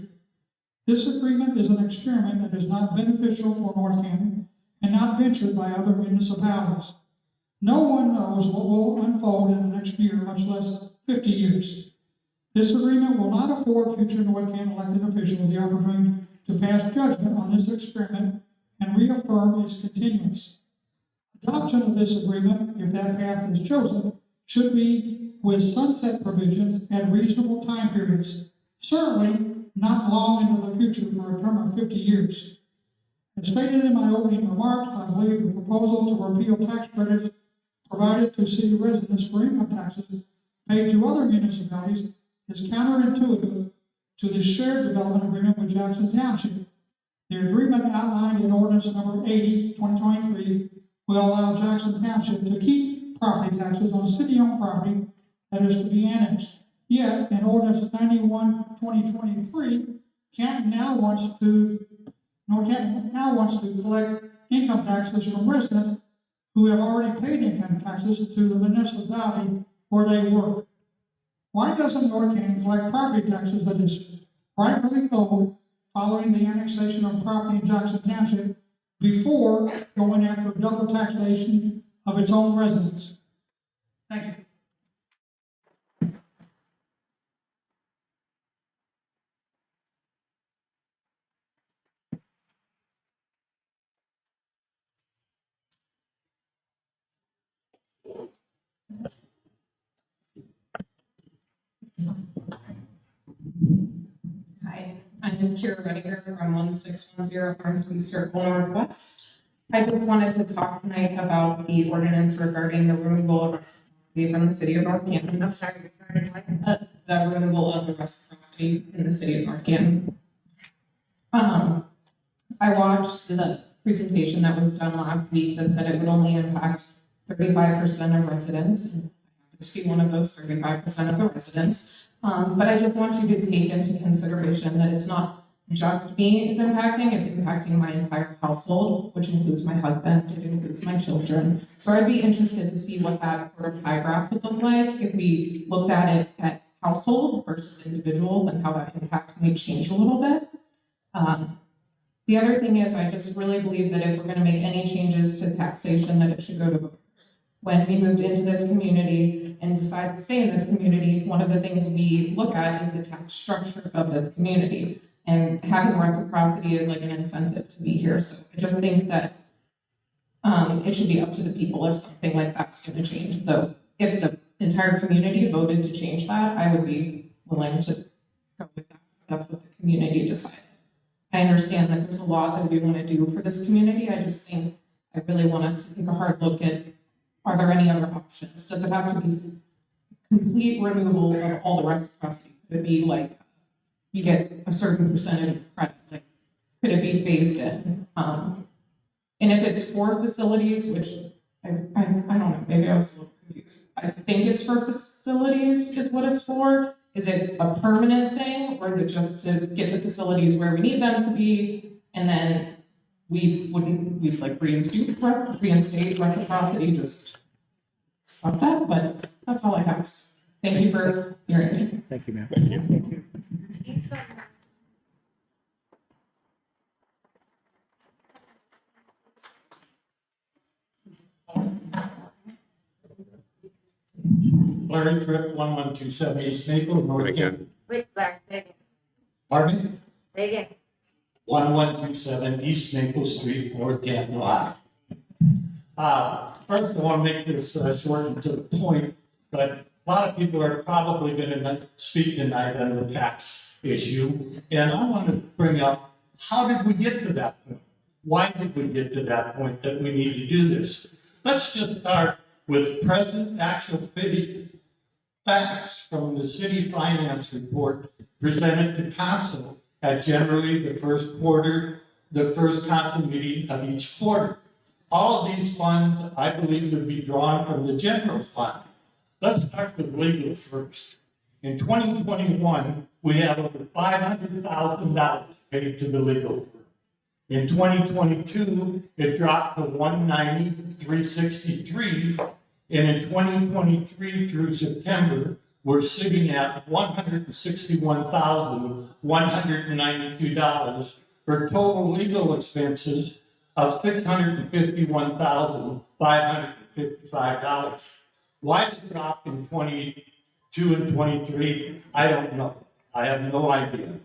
This agreement is an experiment that is not beneficial for North Canton and not ventured by other municipalities. No one knows what will unfold in the next year, much less 50 years. This agreement will not afford future North Canton elected officials the opportunity to pass judgment on this experiment and reaffirm its continuance. Adoption of this agreement, if that path is chosen, should be with sunset provisions at reasonable time periods, certainly not long into the future for a term of 50 years. As stated in my opening remarks, I believe the proposal to repeal tax credits provided to city residents for income taxes paid to other municipalities is counterintuitive to the shared development agreement with Jackson Township. The agreement outlined in ordinance number 80, 2023 will allow Jackson Township to keep property taxes on city-owned property that is to be annexed. Yet, in ordinance 91, 2023, North Canton now wants to collect income taxes from residents who have already paid income taxes to the municipality where they work. Why doesn't North Canton collect property taxes that is rightfully owed following the annexation of property in Jackson Township before going after double taxation of its own residents? Thank you. Hi, I'm Kira Rediger from 1610 Barnsley Circle Northwest. I just wanted to talk tonight about the ordinance regarding the removal of reciprocity from the city of North Canton. I'm sorry, regarding what? The removal of the reciprocity in the city of North Canton. I watched the presentation that was done last week that said it would only impact 35% of residents. I happen to be one of those 35% of the residents. But I just want you to take into consideration that it's not just me it's impacting my entire household, which includes my husband, it includes my children. So I'd be interested to see what that sort of pie graph would look like if we looked at it at households versus individuals and how that impact may change a little bit. The other thing is, I just really believe that if we're gonna make any changes to taxation, that it should go to voters. When we moved into this community and decided to stay in this community, one of the things we look at is the tax structure of this community. And having reciprocity is like an incentive to be here. So I just think that it should be up to the people if something like that's gonna change. So if the entire community voted to change that, I would be willing to go with that. That's what the community decided. I understand that there's a lot that we want to do for this community. I just think I really want us to take a hard look at, are there any other options? Does it have to be complete removal of all the reciprocity? Could it be like, you get a certain percentage of credit? Like, could it be phased in? And if it's for facilities, which I don't know, maybe I was a little confused. I think it's for facilities is what it's for. Is it a permanent thing, or is it just to get the facilities where we need them to be, and then we'd like reinstate reciprocity, just stop that? But that's all I have. Thank you for hearing me. Thank you, ma'am. Larry Tripp, 1127 East Maple, North Canton. Wait, Larry, say again. Pardon me? Say again. 1127 East Maple Street, North Canton, Ohio. First, I want to make this short and to the point, but a lot of people are probably going to speak tonight on the tax issue. And I want to bring up, how did we get to that point? Why did we get to that point that we need to do this? Let's just start with present actual facts from the city finance report presented to council at generally the first council meeting of each quarter. All of these funds, I believe, would be drawn from the general fund. Let's start with legal first. In 2021, we have over $500,000 paid to the legal firm. In 2022, it dropped to $190,363, and in 2023 through September, we're sitting at $161,192 for total legal expenses of $651,555. Why the drop in 22 and 23? I don't know. I have no idea.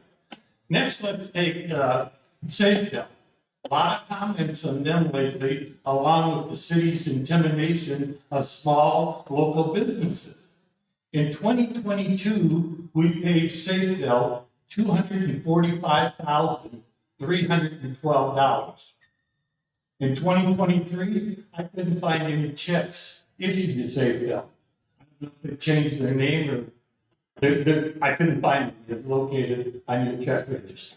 Next, let's take Safeco. A lot of comments on them lately, along with the city's intimidation of small local businesses. In 2022, we paid Safeco $245,312. In 2023, I couldn't find any checks issued to Safeco. I don't know if they changed their name or I couldn't find it. It's located on your check register.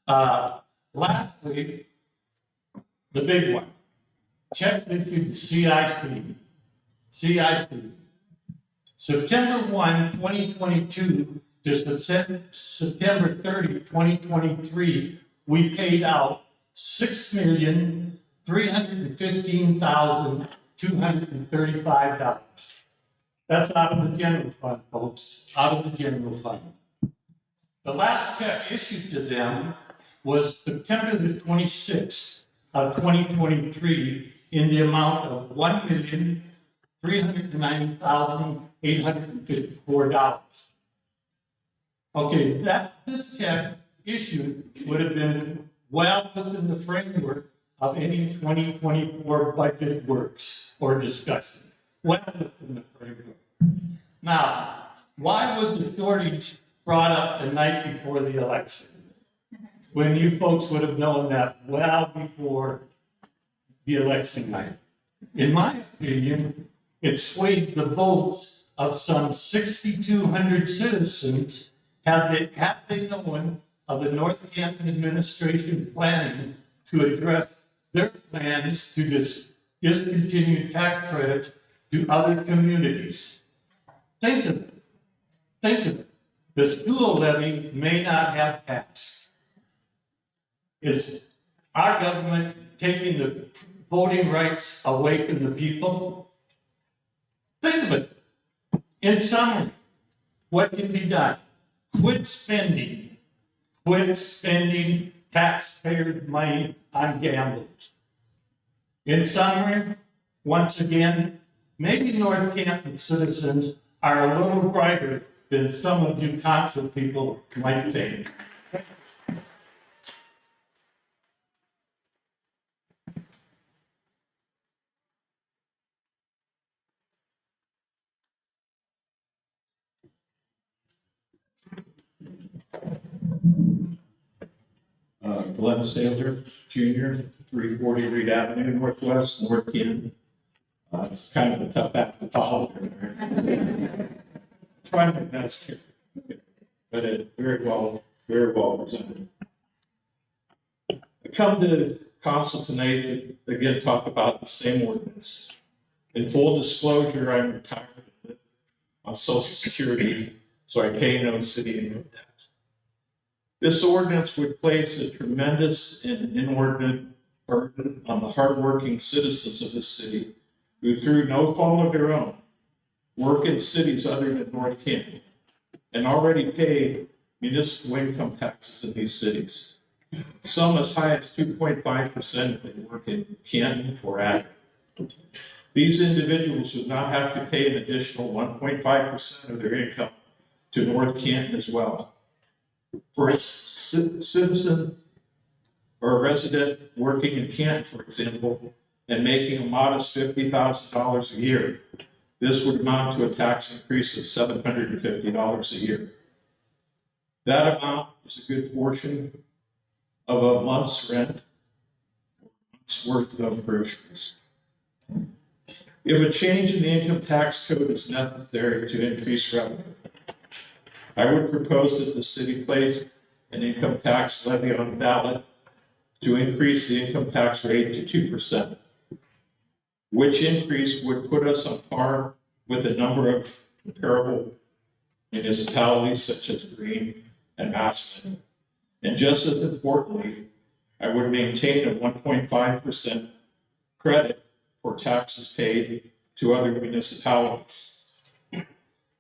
Lastly, the big one. Checks issued to CIC. September 1, 2022 to September 30, 2023, we paid out $6,315,235. That's out of the general fund, folks, out of the general fund. The last check issued to them was September the 26th of 2023 in the amount of $1,390,854. Okay, this check issued would have been well within the framework of any 2024 budget works or discussion. Well within the framework. Now, why was the shortage brought up the night before the election? When you folks would have known that well before the election night. In my opinion, it swayed the votes of some 6,200 citizens had they known of the North Canton administration planning to address their plans to discontinue tax credits to other communities. Think of it. Think of it. The school levy may not have passed. Is our government taking the voting rights away from the people? Think of it. In summary, what can be done? Quit spending taxpayer money on gamblers. In summary, once again, maybe North Canton citizens are a little brighter than some of you council people might think. Glenn Saylor Jr., 340 Reed Avenue, Northwest, North Canton. It's kind of a tough act to follow. Trying my best here, but it very well presented. I come to council tonight to again talk about the same ordinance. In full disclosure, I'm retired on Social Security, so I pay no city income tax. This ordinance would place a tremendous and inordinate burden on the hardworking citizens of the city who, through no fault of their own, work in cities other than North Canton and already pay municipal income taxes in these cities. Some as high as 2.5% if they work in Canton or Akron. These individuals would not have to pay an additional 1.5% of their income to North Canton as well. For a citizen or a resident working in Canton, for example, and making a modest $50,000 a year, this would amount to a tax increase of $750 a year. That amount is a good portion of a month's rent, a month's worth of groceries. If a change in the income tax code is necessary to increase revenue, I would propose that the city place an income tax levy on the ballot to increase the income tax rate to 2%, which increase would put us on par with a number of comparable municipalities such as Greene and Massillon. And just as importantly, I would maintain a 1.5% credit for taxes paid to other municipalities.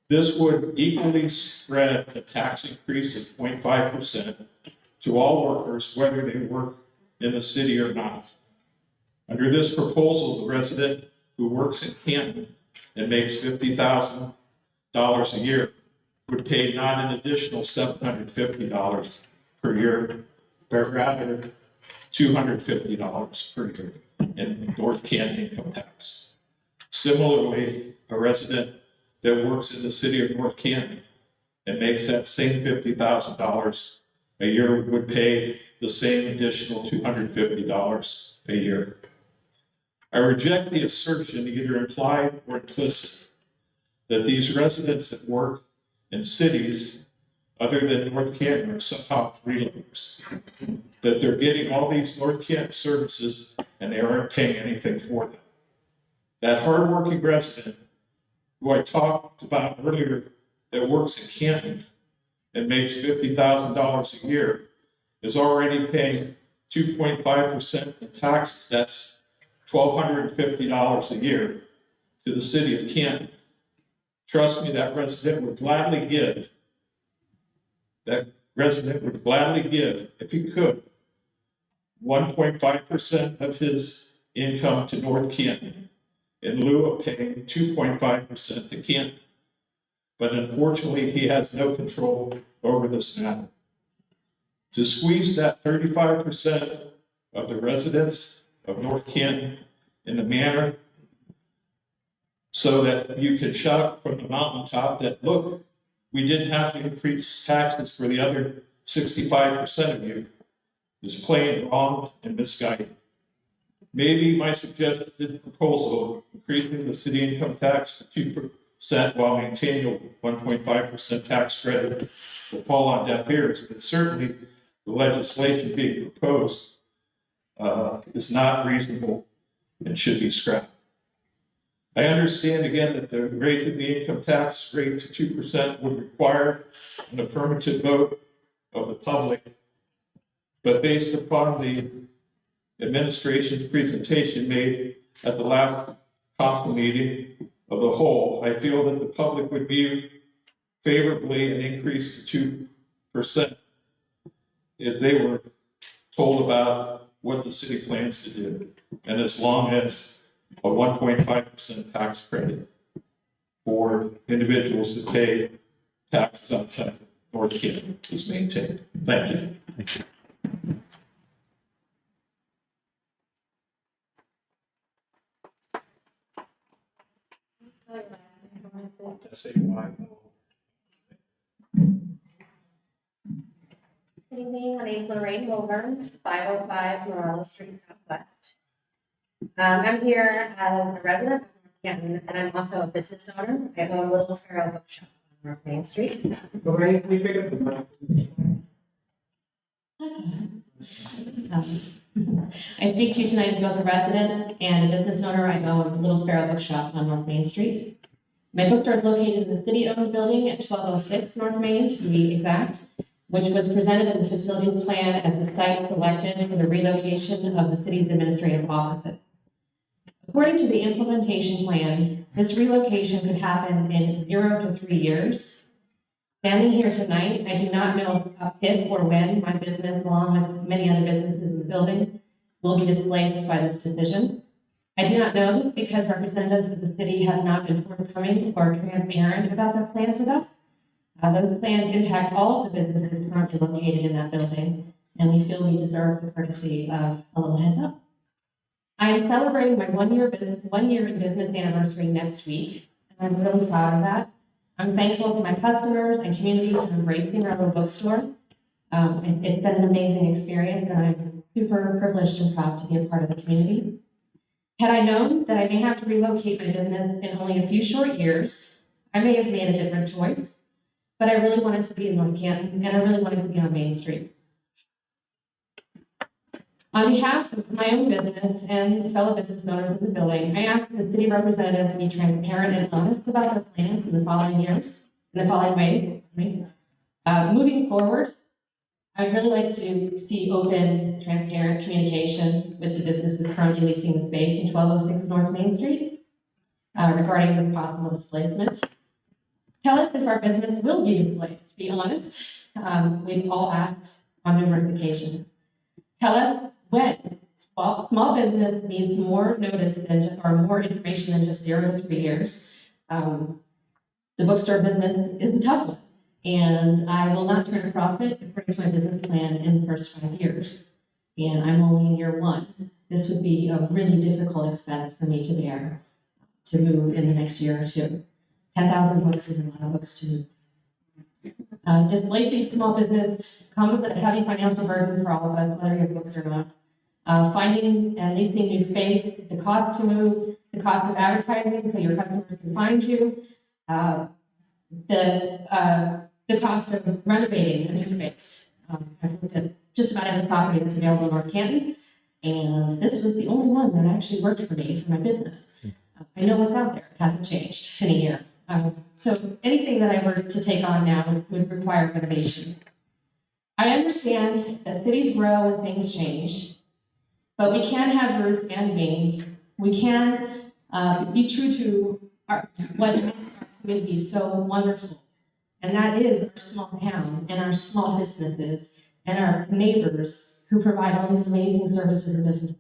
This would equally spread a tax increase of 0.5% to all workers, whether they work in the city or not. Under this proposal, the resident who works in Canton and makes $50,000 a year would pay not an additional $750 per year, but rather $250 per year in North Canton income tax. Similarly, a resident that works in the city of North Canton and makes that same $50,000 a year would pay the same additional $250 a year. I reject the assertion, either implied or implicit, that these residents that work in cities other than North Canton are somehow freeloaders, that they're getting all these North Canton services and they aren't paying anything for them. That hardworking resident who I talked about earlier that works in Canton and makes $50,000 a year is already paying 2.5% in taxes. That's $1,250 a year to the city of Canton. Trust me, that resident would gladly give, if he could, 1.5% of his income to North Canton in lieu of paying 2.5% to Canton. But unfortunately, he has no control over this matter. To squeeze that 35% of the residents of North Canton in the manner so that you can shout from the mountaintop that, look, we didn't have to increase taxes for the other 65% of you, is plain wrong and misguided. Maybe my suggested proposal, increasing the city income tax to 2% while maintaining a 1.5% tax credit, will fall on deaf ears, but certainly the legislation being proposed is not reasonable and should be scrapped. I understand again that the raising the income tax rate to 2% would require an affirmative vote of the public, but based upon the administration's presentation made at the last council meeting of the whole, I feel that the public would view favorably an increase to 2% if they were told about what the city plans to do, and as long as a 1.5% tax credit for individuals that pay taxes outside North Canton is maintained. Thank you. Thank you. Good evening, my name is Lorraine Wilburn, 505 Morales Street Southwest. I'm here as a resident of North Canton, and I'm also a business owner. I own a Little Sparrow bookshop on North Main Street. Lorraine, can you pick up the mic? I speak to you tonight as both a resident and a business owner. I own a Little Sparrow bookshop on North Main Street. My bookstore is located in the city-owned building at 1206 North Main, to be exact, which was presented in the facilities plan as the site selected for the relocation of the city's administrative offices. According to the implementation plan, this relocation could happen in 0 to 3 years. Standing here tonight, I do not know if or when my business, along with many other businesses in the building, will be displaced by this decision. I do not know this because representatives of the city have not been forthcoming or transparent about their plans with us. Those plans impact all of the businesses currently located in that building, and we feel we deserve the courtesy of a little heads up. I am celebrating my one year in business anniversary next week, and I'm really proud of that. I'm thankful to my customers and community for embracing our little bookstore. It's been an amazing experience, and I'm super privileged and proud to be a part of the community. Had I known that I may have to relocate my business in only a few short years, I may have made a different choice, but I really wanted to be in North Canton, and I really wanted to be on Main Street. On behalf of my own business and fellow business owners in the building, I ask the city representatives to be transparent and honest about their plans in the following ways. Moving forward, I'd really like to see open, transparent communication with the businesses currently leasing the space in 1206 North Main Street regarding this possible displacement. Tell us if our business will be displaced, to be honest. We've all asked on numerous occasions. Tell us when small business needs more notice than, or more information than just 0 to 3 years. The bookstore business is the tough one, and I will not turn a profit according to my business plan in the first 5 years. And I'm only in year 1. This would be a really difficult expense for me to bear to move in the next year or 2. 10,000 books is a lot of books to move. Displacing small business comes at a heavy financial burden for all of us, whether you have books or not. Finding and leasing new space, the cost to move, the cost of advertising so your customers can find you, the cost of renovating a new space. I've looked at just about every property that's available in North Canton, and this was the only one that actually worked for me for my business. I know what's out there. It hasn't changed in a year. So anything that I were to take on now would require renovation. I understand that cities grow and things change, but we can have roots and wings. We can be true to what makes our community so wonderful. And that is our small town and our small businesses and our neighbors who provide all these amazing services and businesses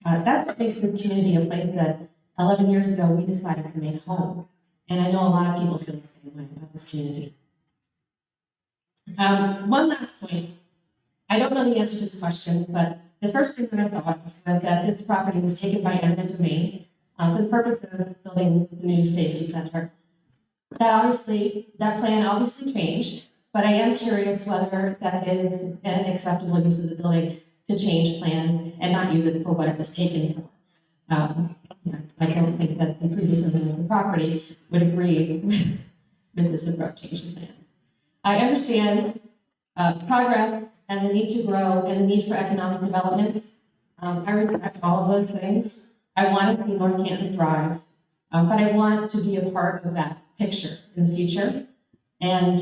for us. That's what makes this community a place that 11 years ago we decided to make home. And I know a lot of people feel the same way about this community. One last point. I don't know the answer to this question, but the first thing that I thought was that this property was taken by eminent domain for the purpose of building the new safety center. That plan obviously changed, but I am curious whether that is an acceptable use of the building to change plans and not use it for what it was taken for. I don't think that the previous owner of the property would agree with this abrupt change in plans. I understand progress and the need to grow and the need for economic development. I respect all of those things. I want to see North Canton thrive, but I want to be a part of that picture in the future. And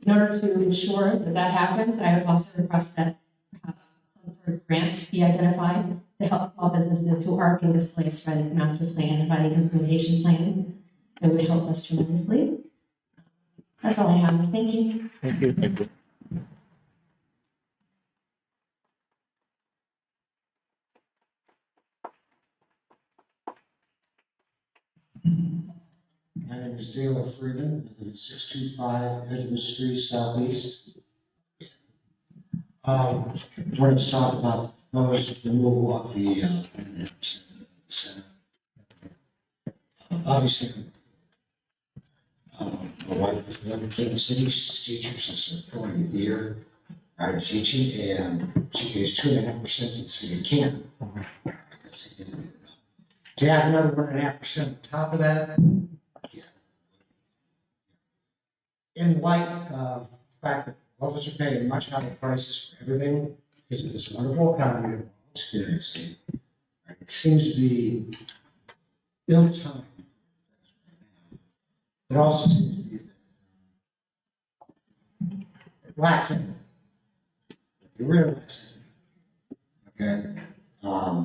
in order to ensure that that happens, I would also request that perhaps some sort of grant be identified to help small businesses who are being displaced by this master plan and by the implementation plans. It would help us tremendously. That's all I have. Thank you. Thank you. Thank you. My name is Dale Freeman. I live at 625 Edgewood Street Southeast. Wanted to talk about the proposed removal of the center. Obviously, my wife is living in Canton City. She's a teacher since her 40th year. I'm teaching, and she pays 2.5% to the city of Canton. That's significant enough. To have another 1.5% on top of that, in light of the fact that all of us are paying much higher prices for everything because of this wonderful economy that we're experiencing, it seems to be ill-timed. It also seems to be it lacks empathy. It really lacks empathy. Okay?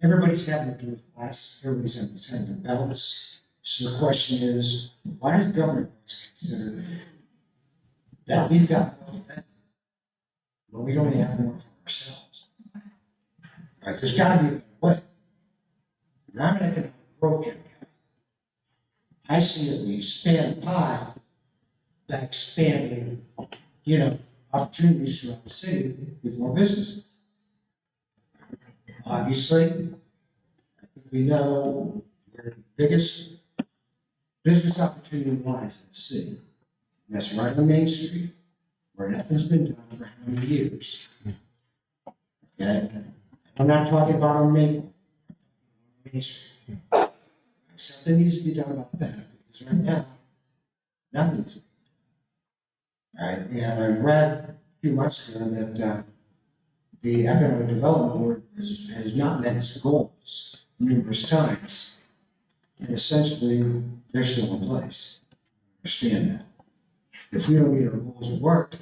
Everybody's having to do with less. Everybody's having to balance. So the question is, why does government always consider that we've got more for them when we only have more for ourselves? Right, there's got to be a better way. And I'm an economic growth kind of guy. I see that we expand the pie by expanding, opportunities throughout the city with more businesses. Obviously, I think we know where the biggest business opportunity lies in the city. And that's right on Main Street, where nothing's been done for how many years? Okay? I'm not talking about on Maple. Main Street. Something needs to be done about that, because right now, nothing is being done. Right? And I read a few months ago that the Economic Development Board has not met its goals numerous times. And essentially, they're still in place. Understand that. If we don't meet our goals at work,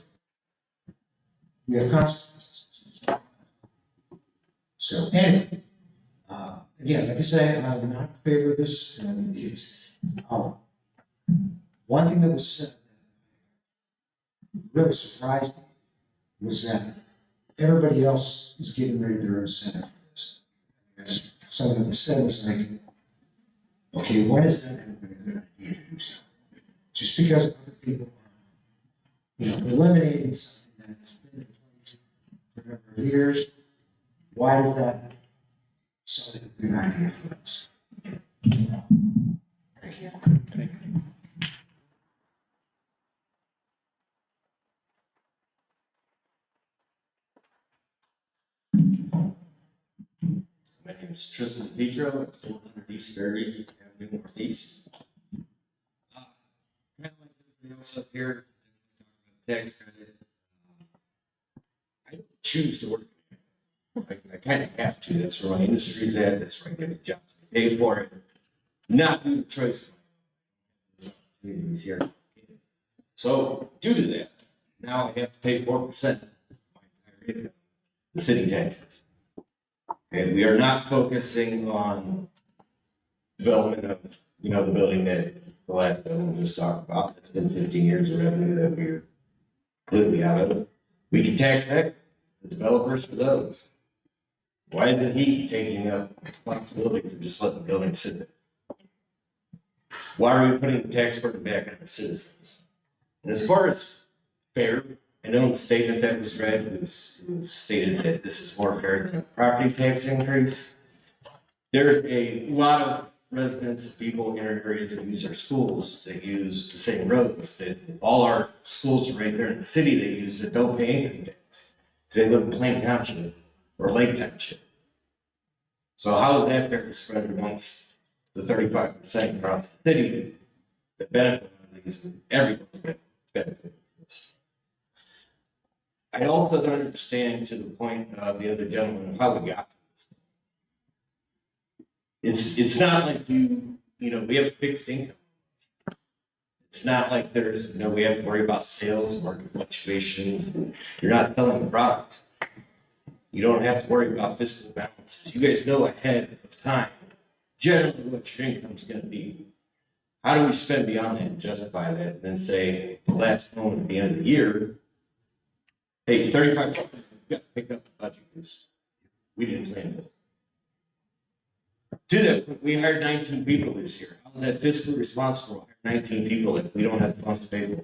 we have consequences. So anyway, again, like I say, I'm not in favor of this. One thing that was said that really surprised me was that everybody else is getting rid of their incentive for this. That's something that was said was like, okay, when is that going to be a good idea to do something? Just because other people are, eliminating something that has been in place for a number of years, why is that such a good idea for us? Thank you. My name is Tristan Petro, 400 East Fairview Avenue Northeast. Kind of like everybody else up here, tax credit. I don't choose to work. I kind of have to. That's where my industry's at. That's where I get the jobs. I pay for it. Not due to choice. Opportunities here. So due to that, now I have to pay 4% of my entire income, the city taxes. Okay, we are not focusing on development of, the building that the last building we just talked about. It's been 15 years of revenue that we're completely out of. We can tax that, the developers for those. Why isn't he taking up responsibility for just letting the building sit there? Why are we putting the tax burden back on our citizens? And as far as fair, I know in the statement that was read, it was stated that this is more fair than a property tax increase. There's a lot of residents, people in our areas that use our schools, that use the same roads, that all our schools are right there in the city they use that don't pay income tax. Because they live in Plain Township or Lake Township. So how is that fair to spread amongst the 35% across the city that benefit from these, everyone's benefit from this? I also don't understand, to the point of the other gentleman, of how we got to this. It's not like we have a fixed income. It's not like there's, we have to worry about sales, market fluctuations. You're not selling the product. You don't have to worry about fiscal balances. You guys know ahead of time generally what your income is going to be. How do we spend beyond that and justify that and then say the last moment at the end of the year, hey, 35%, we've got to pick up the budget because we didn't plan for it. To that, we hired 19 people this year. How is that fiscally responsible to hire 19 people if we don't have the funds to pay for?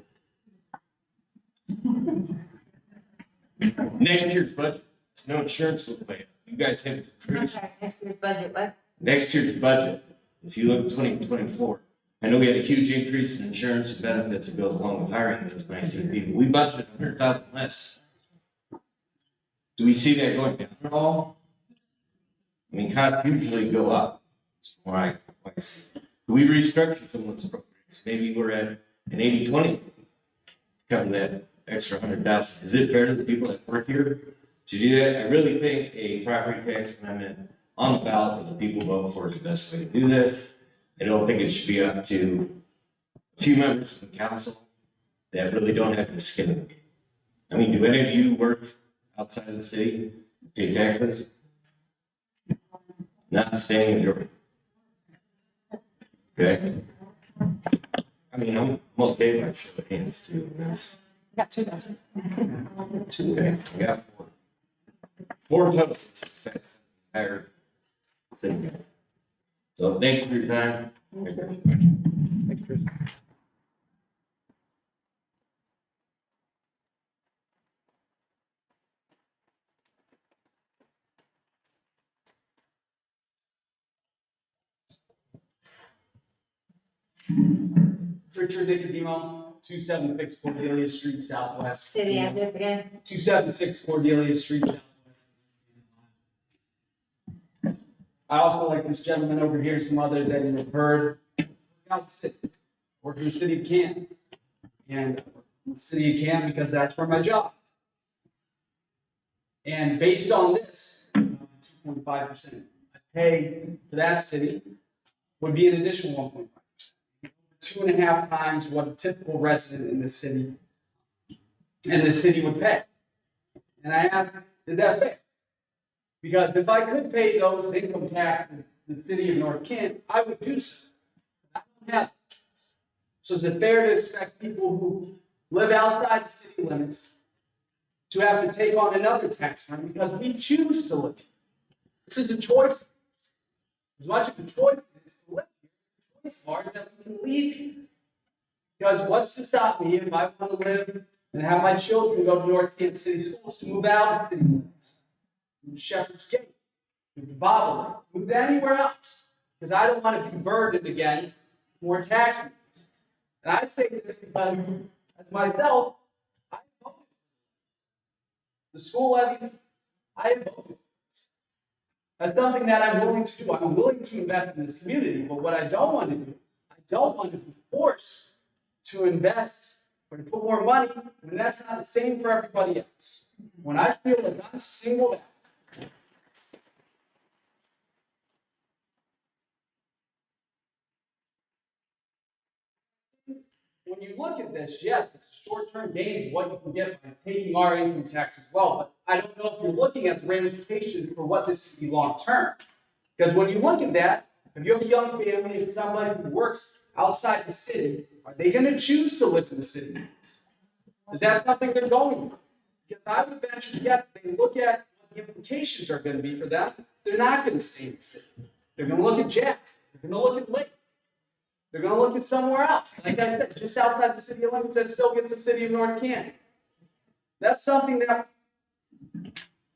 Next year's budget, there's no insurance will pay it. You guys have increased. Next year's budget, what? Next year's budget, if you look at 2024, I know we had a huge increase in insurance and benefits that goes along with hiring those 19 people. We budgeted 100,000 less. Do we see that going down at all? I mean, costs usually go up. That's why I see. Do we restructure someone's programs? Maybe we're at an 80-20, covering that extra 100,000. Is it fair to the people that work here to do that? I really think a property tax amendment on the ballot that the people vote for is the best way to do this. I don't think it should be up to a few members of the council that really don't have any skin in the game. I mean, do any of you work outside of the city, pay taxes? Not the standing majority. Okay. I mean, I'm okay by show of hands too. Got 2,000. Okay, I got four total. That's the entire city. So thank you for your time. Thanks, Chris. Richard Nicodemo, 276 Cordelia Street Southwest. Say the address again. 276 Cordelia Street Southwest. I also like this gentleman over here, some others that you have heard. Out the city, work in the city of Canton. And the city of Canton because that's where my job is. And based on this, 2.5% I pay for that city would be an additional 1.5%. 2.5 times what a typical resident in this city would pay. And I ask, is that fair? Because if I could pay those income taxes in the city of North Canton, I would do so. I don't have choice. So is it fair to expect people who live outside the city limits to have to take on another tax run because we choose to live here? This is a choice. As much of a choice it is to live here, the choice part is that we can leave here. Because what's to stop me if I want to live and have my children go to North Canton City Schools to move out of city limits, move to Shepherd's Gate, move to Bobolink, move to anywhere else? Because I don't want to be burdened again with more taxes. And I say this because, as myself, I voted. The school levies, I voted. That's something that I'm willing to do. I'm willing to invest in this community, but what I don't want to do, I don't want to be forced to invest or to put more money, and that's not the same for everybody else. When I feel like I'm singled out, when you look at this, yes, it's a short-term gain is what you can get by taking our income tax as well, but I don't know if you're looking at the ramifications for what this could be long-term. Because when you look at that, if you have a young family and somebody who works outside the city, are they going to choose to live in the city limits? Is that something they're going for? Because I would venture to guess if they look at what the implications are going to be for them, they're not going to stay in the city. They're going to look at Jackson. They're going to look at Lake. They're going to look at somewhere else. Like I said, just outside the city limits, that still gets the city of North Canton. That's something that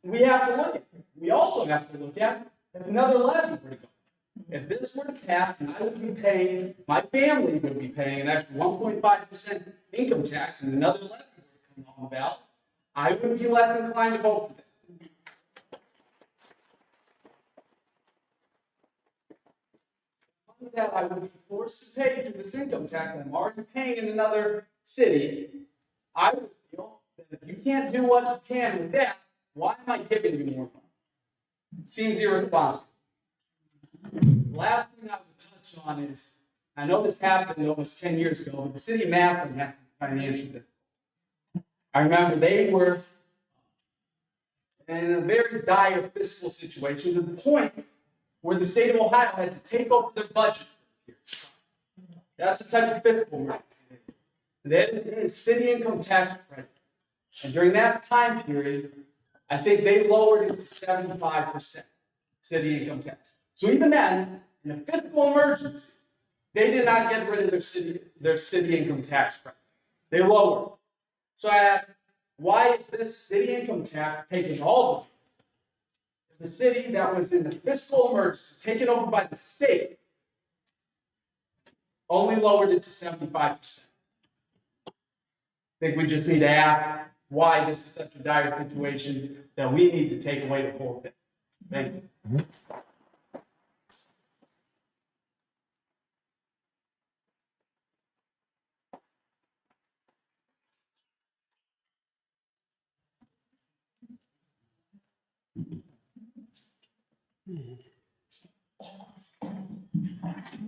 we have to look at. We also have to look at if another levy were to go. If this were to pass, and I would be paying, my family would be paying an extra 1.5% income tax, and another levy would come on the ballot, I would be less inclined to vote for that. That I would be forced to pay through this income tax that I'm already paying in another city, I would feel that if you can't do what you can with that, why am I giving you more money? Seems irresponsible. The last thing I would touch on is, I know this happened almost 10 years ago, but the city of Massillon had some financial difficulties. I remember they were in a very dire fiscal situation to the point where the state of Ohio had to take over their budget. That's the type of fiscal emergency. They had a city income tax credit. And during that time period, I think they lowered it to 75% city income tax. So even then, in a fiscal emergency, they did not get rid of their city income tax credit. They lowered it. So I asked, why is this city income tax taking all of it? The city that was in the fiscal emergency, taken over by the state, only lowered it to 75%. I think we just need to ask why this is such a dire situation that we need to take away the whole thing. Thank you.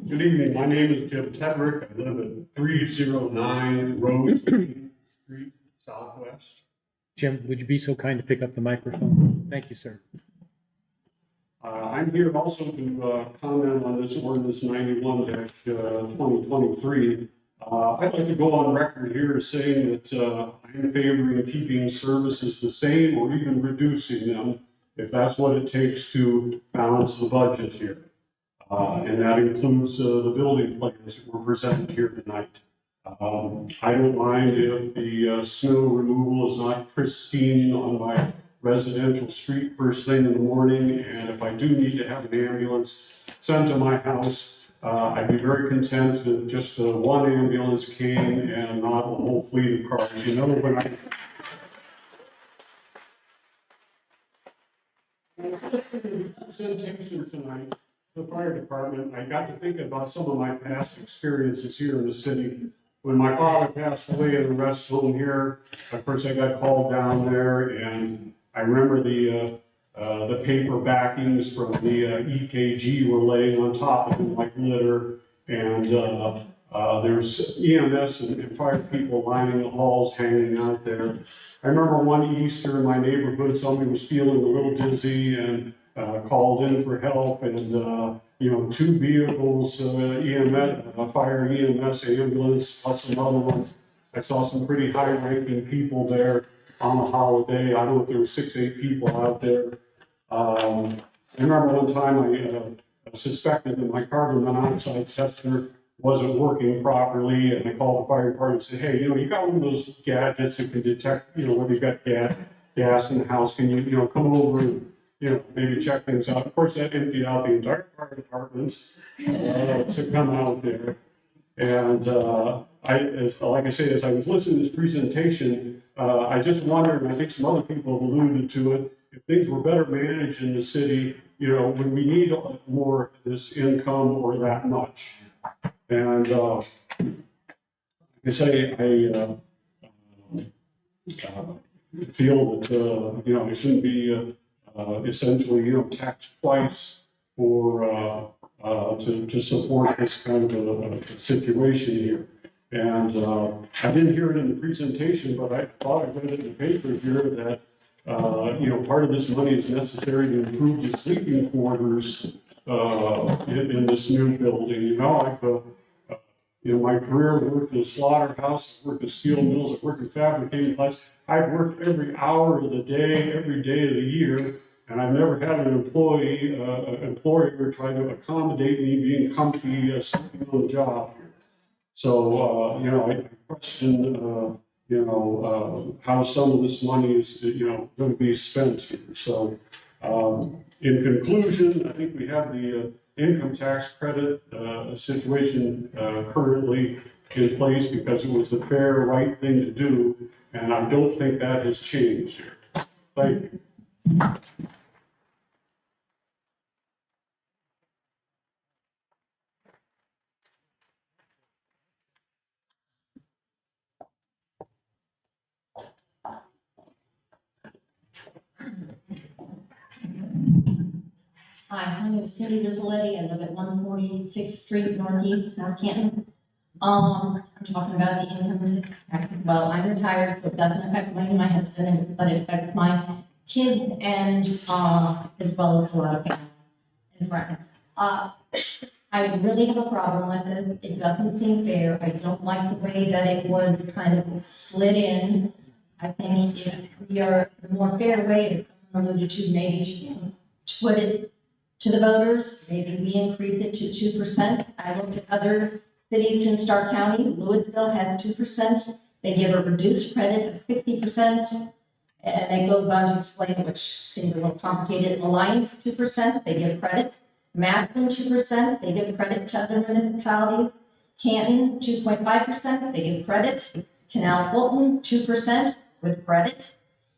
Good evening. My name is Jim Tedrick. I live at 309 Rose Street, Southwest. Jim, would you be so kind to pick up the microphone? Thank you, sir. I'm here also to comment on this ordinance 91-2023. I'd like to go on record here saying that I'm favoring keeping services the same or even reducing them if that's what it takes to balance the budget here. And that includes the building plans that were presented here tonight. I don't mind if the snow removal is not pristine on my residential street first thing in the morning, and if I do need to have an ambulance sent to my house, I'd be very content if just one ambulance came and not a whole fleet of cars. You know, when I presentation tonight, the fire department, I got to think about some of my past experiences here in the city. When my father passed away in a rest home here, of course I got called down there, and I remember the paper backings from the EKG were laying on top of him like litter, and there's EMS and fire people lining the halls, hanging out there. I remember one Easter in my neighborhood, somebody was feeling a little dizzy, and called in for help and, 2 vehicles, EMS, fire EMS, ambulance, plus some other ones. I saw some pretty high-ranking people there on the holiday. I don't know if there were 6, 8 people out there. I remember one time I suspected that my carbon monoxide tester wasn't working properly, and I called the fire department and said, hey, you got one of those gadgets that can detect, whether you got gas in the house, can you, come over and, maybe check things out. Of course, that emptied out the entire fire department to come out there. And like I say, as I was listening to this presentation, I just wondered, and I think some other people have alluded to it, if things were better managed in the city, would we need more of this income or that much? And like I say, I feel that, it shouldn't be essentially, taxed twice for to support this kind of a situation here. And I didn't hear it in the presentation, but I thought I read it in the paper here that, part of this money is necessary to improve the sleeping quarters in this new building. My career, I worked in a slaughterhouse, I worked at steel mills, I worked in fabricating plants. I've worked every hour of the day, every day of the year, and I've never had an employer try to accommodate me being comfy, sleeping on the job here. So, I question, how some of this money is, going to be spent here. So, in conclusion, I think we have the income tax credit situation currently in place because it was the fair, right thing to do, and I don't think that has changed here. Thank you. Hi, my name is Cindy Rizzoletti. I live at 146th Street Northeast, North Canton. I'm talking about the income tax. Well, I'm retired, so it doesn't affect my husband, but it affects my kids and as well as a lot of family and friends. I really have a problem with this. It doesn't seem fair. I don't like the way that it was kind of slid in. I think if we are, the more fair way is alluded to, maybe to put it to the voters, maybe we increase it to 2%. I looked at other cities in Stark County. Louisville has 2%. They give a reduced credit of 60%. And it goes on to explain, which seems a little complicated. Alliance, 2%, they give credit. Maston, 2%, they give credit to other municipalities. Canton, 2.5%, they give credit. Canal Fulton, 2% with credit.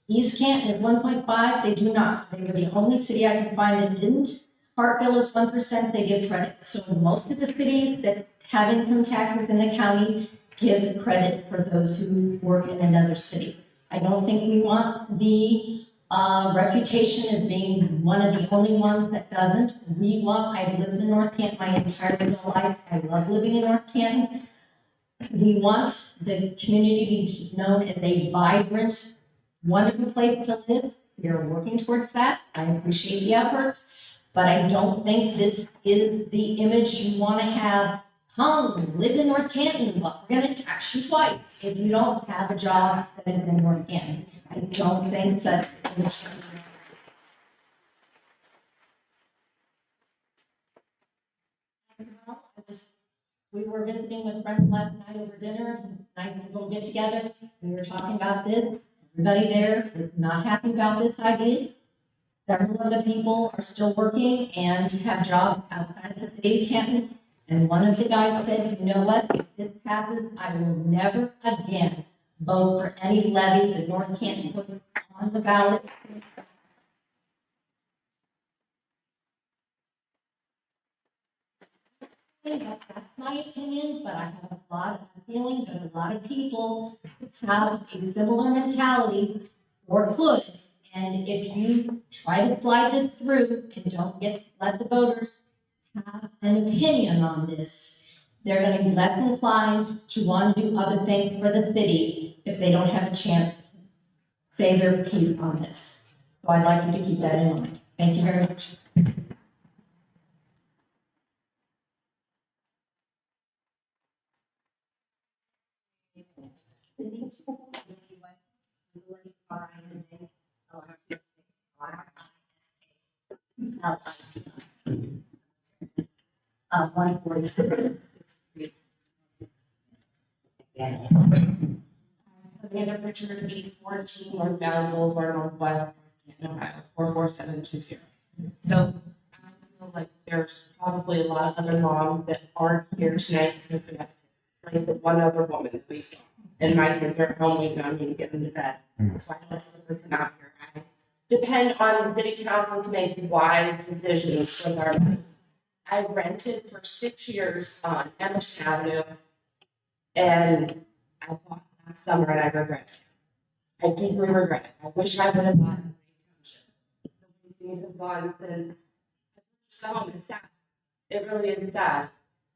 East Canton is 1.5, they do not. They were the only city I could find that didn't. Hartville is 1%, they give credit. So most of the cities that have income taxes in the county give credit for those who work in another city. I don't think we want the reputation as being one of the only ones that doesn't. I've lived in North Canton my entire adult life. I love living in North Canton. We want the community to be known as a vibrant, wonderful place to live. We are working towards that. I appreciate the efforts, but I don't think this is the image you want to have. Come, live in North Canton, but we're going to tax you twice if you don't have a job that is in North Canton. I don't think that's the image. We were visiting with friends last night over dinner, nice little get together. We were talking about this. Everybody there was not happy about this idea. Several of the people are still working and have jobs outside the city of Canton. And one of the guys said, you know what, if this passes, I will never again vote for any levy that North Canton puts on the ballot. That's my opinion, but I have a feeling that a lot of people have a similar mentality or could. And if you try to slide this through and don't let the voters have an opinion on this, they're going to be less inclined to want to do other things for the city if they don't have a chance to say their piece on this. So I'd like you to keep that in mind. Thank you very much. One forty. Amanda Pritchard, 814 North Valley Boulevard, Northwest, Ohio, 44720. So I feel like there's probably a lot of other moms that aren't here tonight because they have, like the one other woman that we saw. And my kids are at home waiting on me to get them to bed. So I don't typically come out here. I depend on the city council to make wise decisions with our money. I rented for 6 years on Emerson Avenue, and I bought last summer and I regret it. I deeply regret it. I wish I would have bought in the way things have gone since I purchased the home. It's sad. It really is sad.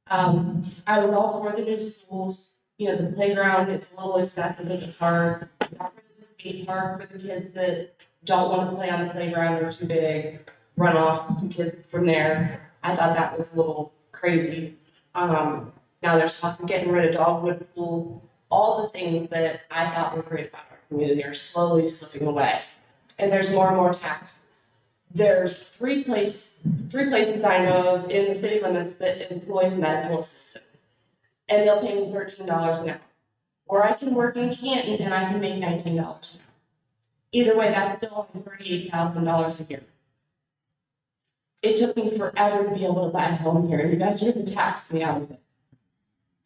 I was all for the new schools. You know, the playground, it's a little excessive at the park. Got rid of the skate park for the kids that don't want to play on the playground, they're too big, run off the kids from there. I thought that was a little crazy. Now there's talk of getting rid of Dogwood Pool. All the things that I thought were great about our community are slowly slipping away. And there's more and more taxes. There's three places I know of in the city limits that employs medical assistants. And they'll pay me $13 an hour. Or I can work in Canton and I can make $19 an hour. Either way, that's still $38,000 a year. It took me forever to be able to buy a home here, and you guys are going to tax me out of it.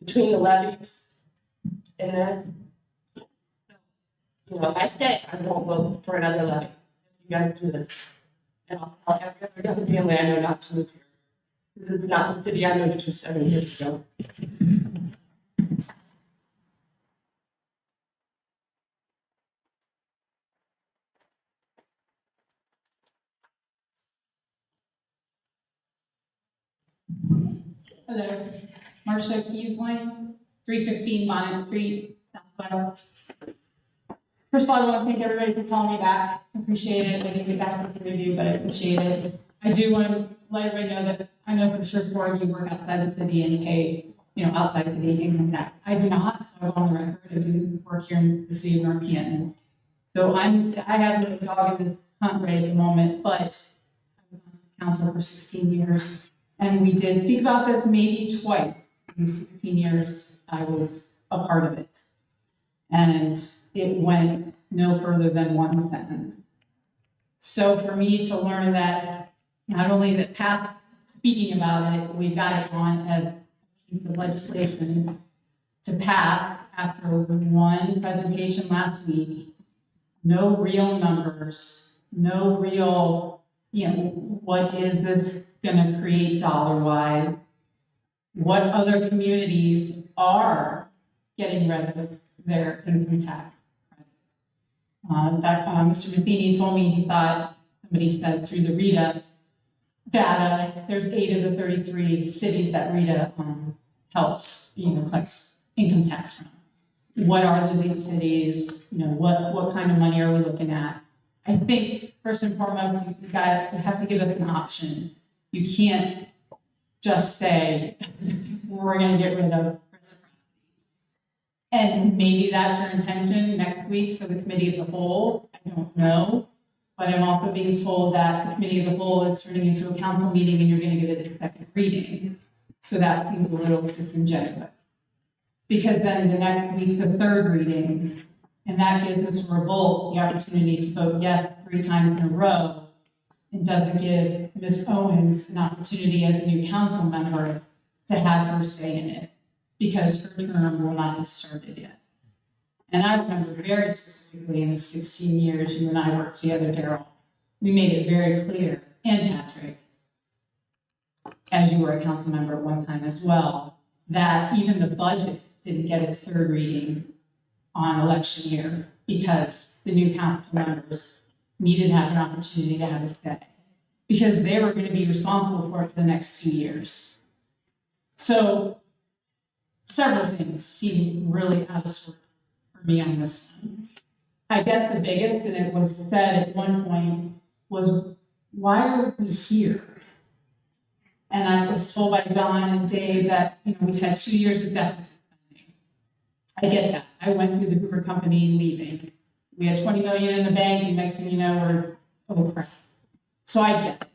Between the levies and this, you know, if I stay, I won't vote for another levy. If you guys do this, and I'll tell every other young family I know not to move here, because it's not the city I moved to 7 years ago. Hello, Marcia Keesling, 315 Bonnet Street, Southwest. First of all, I want to thank everybody for calling me back. Appreciate it. I didn't get back with the review, but I appreciate it. I do want to let everybody know that I know for sure 4 of you work outside the city and pay, you know, outside city income tax. I do not, so I go on the record. I do work here in the city of North Canton. So I have no dog in this hunt right at the moment, but I was on the council for 16 years. And we did speak about this maybe twice in the 16 years I was a part of it. And it went no further than one sentence. So for me to learn that not only is it past speaking about it, we've got it on as a piece of legislation to pass after one presentation last week, no real numbers, no real, you know, what is this going to create dollar-wise? What other communities are getting rid of their income tax credit? In fact, Mr. Matheny told me he thought, somebody said through the RETA data, there's 8 of the 33 cities that RETA helps, you know, collects income tax from. What are those 8 cities? You know, what kind of money are we looking at? I think first and foremost, you have to give us an option. You can't just say, we're going to get rid of reciprocity. And maybe that's your intention next week for the committee of the whole. I don't know. But I'm also being told that the committee of the whole is turning into a council meeting and you're going to get it a second reading. So that seems a little disingenuous. Because then the next week, the third reading, and that gives Mr. Revolt the opportunity to vote yes 3 times in a row. It doesn't give Ms. Owens an opportunity as a new council member to have her say in it, because her term will not have started yet. And I remember very specifically in the 16 years you and I worked together, Daryl, we made it very clear, and Patrick, as you were a council member at one time as well, that even the budget didn't get its third reading on election year because the new council members needed to have an opportunity to have a say, because they were going to be responsible for it for the next 2 years. So several things seem really out of sort for me on this one. I guess the biggest, and it was said at one point, was why are we here? And I was told by John and Dave that, we've had 2 years of deficit spending. I get that. I went through the Hoover Company leaving. We had 20 million in the bank, and next thing you know, we're, oh crap. So I get it.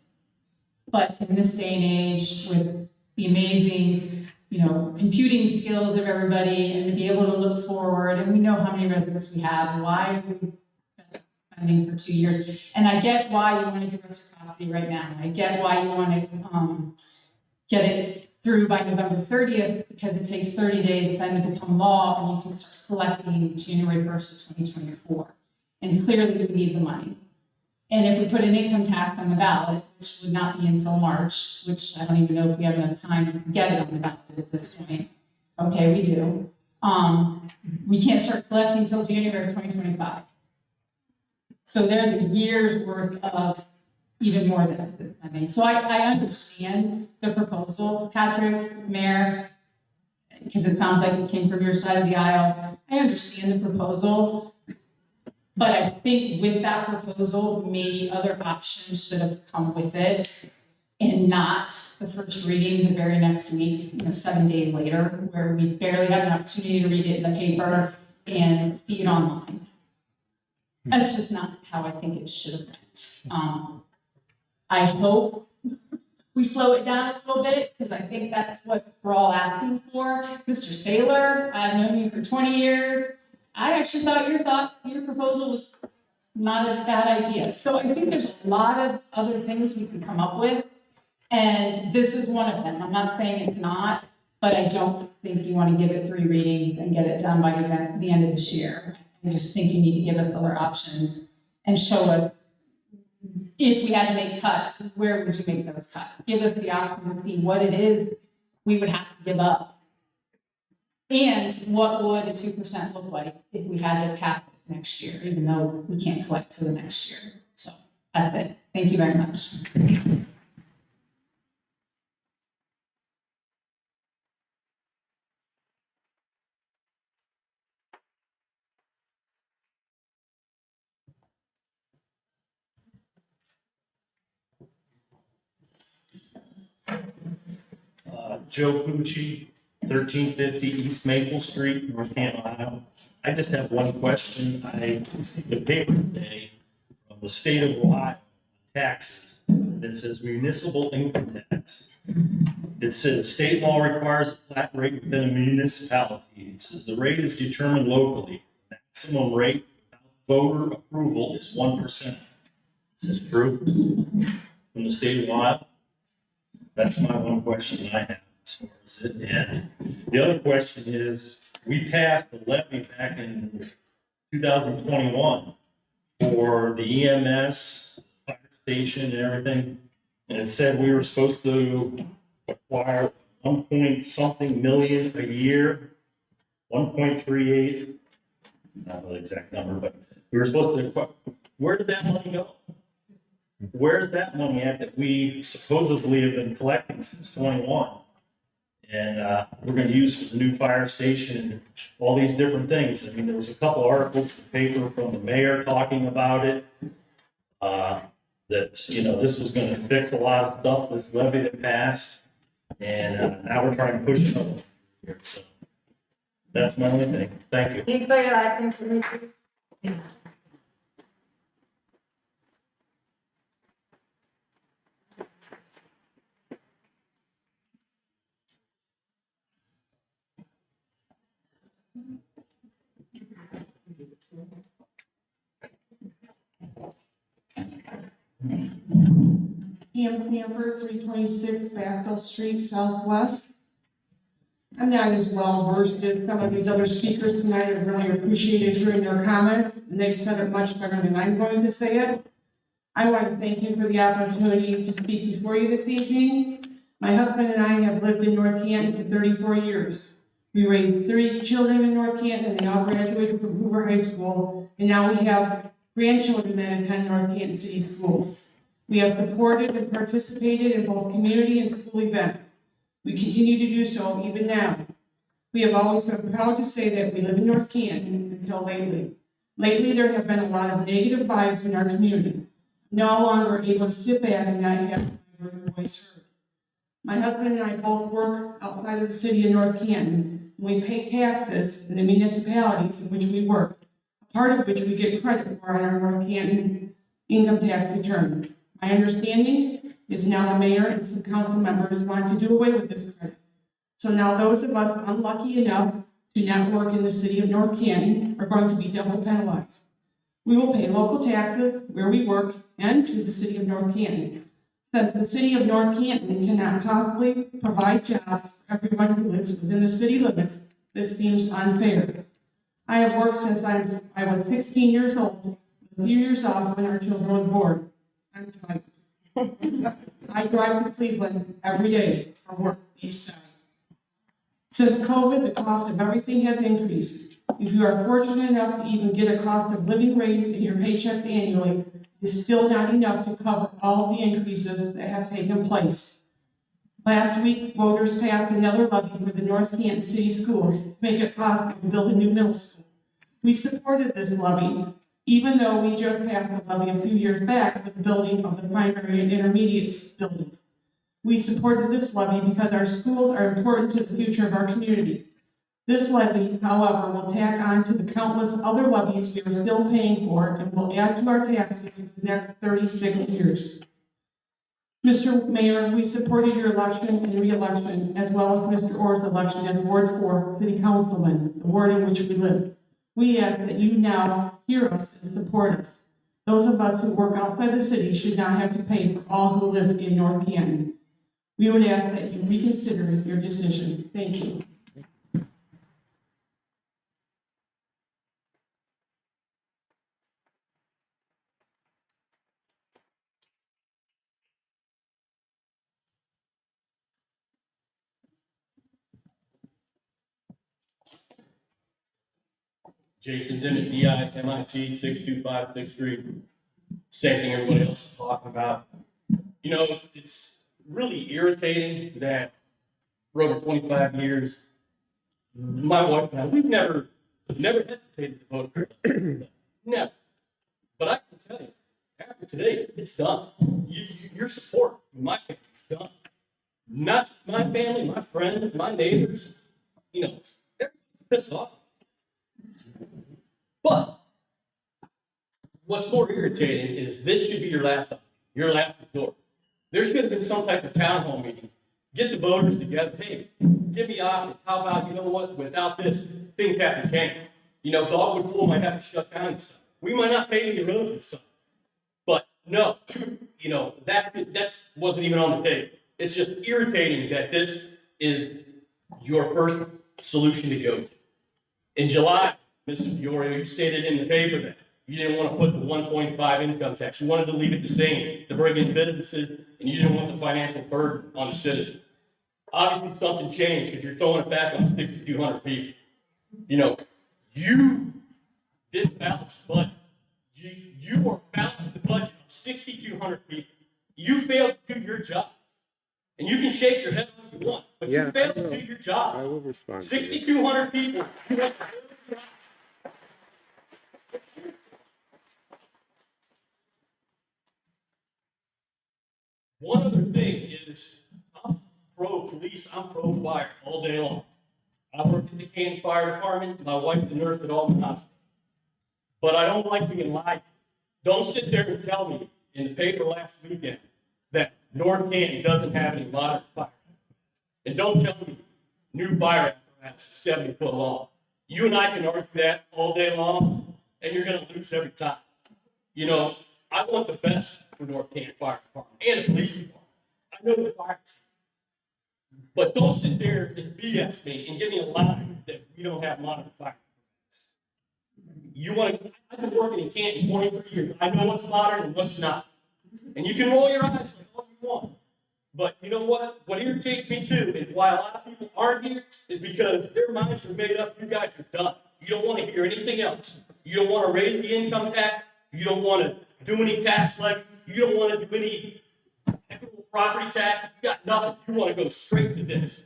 But in this day and age, with the amazing, computing skills of everybody, and to be able to look forward, and we know how many residents we have, why are we spending for 2 years? And I get why you want to do reciprocity right now. I get why you want to get it through by November 30th, because it takes 30 days then to become law, and you can start collecting January 1st of 2024. And clearly we need the money. And if we put an income tax on the ballot, which would not be until March, which I don't even know if we have enough time to get it on the ballot at this point. Okay, we do. We can't start collecting until January of 2025. So there's a year's worth of even more deficit spending. So I understand the proposal, Patrick, Mayor, because it sounds like it came from your side of the aisle. I understand the proposal. But I think with that proposal, maybe other options should have come with it, and not the first reading the very next week, 7 days later, where we barely had an opportunity to read it in the paper and see it online. That's just not how I think it should have went. I hope we slow it down a little bit, because I think that's what we're all asking for. Mr. Saylor, I've known you for 20 years. I actually thought your proposal was not a bad idea. So I think there's a lot of other things we can come up with, and this is one of them. I'm not saying it's not, but I don't think you want to give it 3 readings and get it done by the end of this year. I just think you need to give us other options and show us, if we had to make cuts, where would you make those cuts? Give us the option to see what it is we would have to give up. And what would a 2% look like if we had to pass it next year, even though we can't collect to the next year? So that's it. Thank you very much. Joe Pucci, 1350 East Maple Street, North Canton, Ohio. I just have one question. I received a paper today from the state of Ohio taxes that says municipal income tax. It says state law requires a flat rate within a municipality. It says the rate is determined locally. Maximum rate without voter approval is 1%. Is this true from the state of Ohio? That's my one question I have as far as it. And the other question is, we passed the levy back in 2021 for the EMS, fire station and everything. And it said we were supposed to acquire 1 point something million a year, 1.38, not the exact number, but we were supposed to acquire. Where did that money go? Where's that money at that we supposedly have been collecting since 21? And we're going to use for the new fire station and all these different things. I mean, there was a couple articles in the paper from the mayor talking about it. That, this was going to fix a lot of stuff, this levy that passed. And now we're trying to push it up here. So that's my only thing. Thank you. Please spell your last name for me, please. Pam Sanford, 326 Backville Street Southwest. I'm not as well versed as some of these other speakers tonight. I really appreciated hearing their comments, and they've said it much better than I'm going to say it. I want to thank you for the opportunity to speak before you this evening. My husband and I have lived in North Canton for 34 years. We raised 3 children in North Canton, and they all graduated from Hoover High School, and now we have grandchildren that attend North Canton City Schools. We have supported and participated in both community and school events. We continue to do so even now. We have always been proud to say that we live in North Canton until lately. Lately, there have been a lot of negative vibes in our community. no longer able to sit back and not have my voice heard. My husband and I both work outside of the city of North Canton. We pay taxes in the municipalities in which we work, part of which we get credit for on our North Canton income tax return. My understanding is now the mayor and some council members want to do away with this credit. So now those of us unlucky enough to not work in the city of North Canton are going to be double penalized. We will pay local taxes where we work and to the city of North Canton. Since the city of North Canton cannot possibly provide jobs for everyone who lives within the city limits, this seems unfair. I have worked since I was 16 years old, with a few years off when our children were born. I'm tired. I drive to Cleveland every day for work east side. Since COVID, the cost of everything has increased. If you are fortunate enough to even get a cost of living raise in your paychecks annually, it's still not enough to cover all of the increases that have taken place. Last week, voters passed another levy for the North Canton City Schools to make it possible to build a new middle school. We supported this levy, even though we just passed a levy a few years back for the building of the primary and intermediate buildings. We supported this levy because our schools are important to the future of our community. This levy, however, will tack on to the countless other levies we are still paying for and will add to our taxes for the next 36 years. Mr. Mayor, we supported your election and re-election, as well as Mr. Orr's election as Ward 4 City Councilman, the ward in which we live. We ask that you now hear us and support us. Those of us who work outside the city should not have to pay for all who live in North Canton. We would ask that you reconsider your decision. Thank you. Jason Dimmitt, DI-MIT, 625 6th Street. Same thing everybody else is talking about. You know, it's really irritating that for over 25 years, my wife and I, we've never hesitated to vote for it. Never. But I can tell you, after today, it's done. Your support in my family is done. Not just my family, my friends, my neighbors, you know, everybody's pissed off. But what's more irritating is this should be your last resort. There should have been some type of town hall meeting. Get the voters together. Hey, give me options. How about, you know what, without this, things have to change. You know, Dogwood Pool might have to shut down this summer. We might not pay any roads this summer. But no, you know, that wasn't even on the table. It's just irritating that this is your first solution to go to. In July, Mr. Diorio, you stated in the paper that you didn't want to put the 1.5 income tax. You wanted to leave it the same to bring in businesses, and you didn't want the financial burden on the citizens. Obviously, something changed because you're throwing it back on 6,200 people. You know, you didn't balance the budget. You are balancing the budget on 6,200 people. You failed to do your job. And you can shake your head all you want, but you failed to do your job. I will respond. 6,200 people. One other thing is, I'm pro-police, I'm pro-fire all day long. I work at the Canton Fire Department, my wife's a nurse at Alton Hospital. But I don't like being lied to. Don't sit there and tell me in the paper last weekend that North Canton doesn't have any modern fire. And don't tell me new fire apparatus is 70 foot long. You and I can argue that all day long, and you're going to lose every time. You know, I want the best for North Canton Fire Department and the police department. I know the fire chief. But don't sit there and BS me and give me a line that we don't have modern fire. You want to, I've been working in Canton 23 years. I know what's modern and what's not. And you can roll your eyes like all you want. But you know what? What irritates me too, and why a lot of people aren't here, is because their minds are made up. You guys are done. You don't want to hear anything else. You don't want to raise the income tax. You don't want to do any tax levy. You don't want to do any equitable property tax. You got nothing. You want to go straight to this.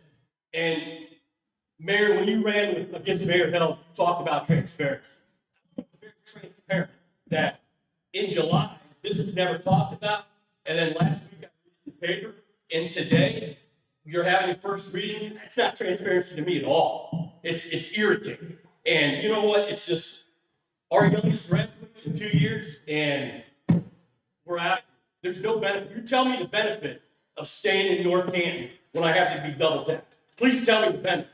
And Mayor, when you ran against Mayor Hill, you talked about transparency. It's very transparent that in July, This was never talked about. And then last week I read in the paper, and today you're having a first reading. It's not transparency to me at all. It's irritating. And you know what? It's just our youngest graduates in 2 years, and we're out. There's no benefit. You tell me the benefit of staying in North Canton when I have to be double taxed. Please tell me the benefit.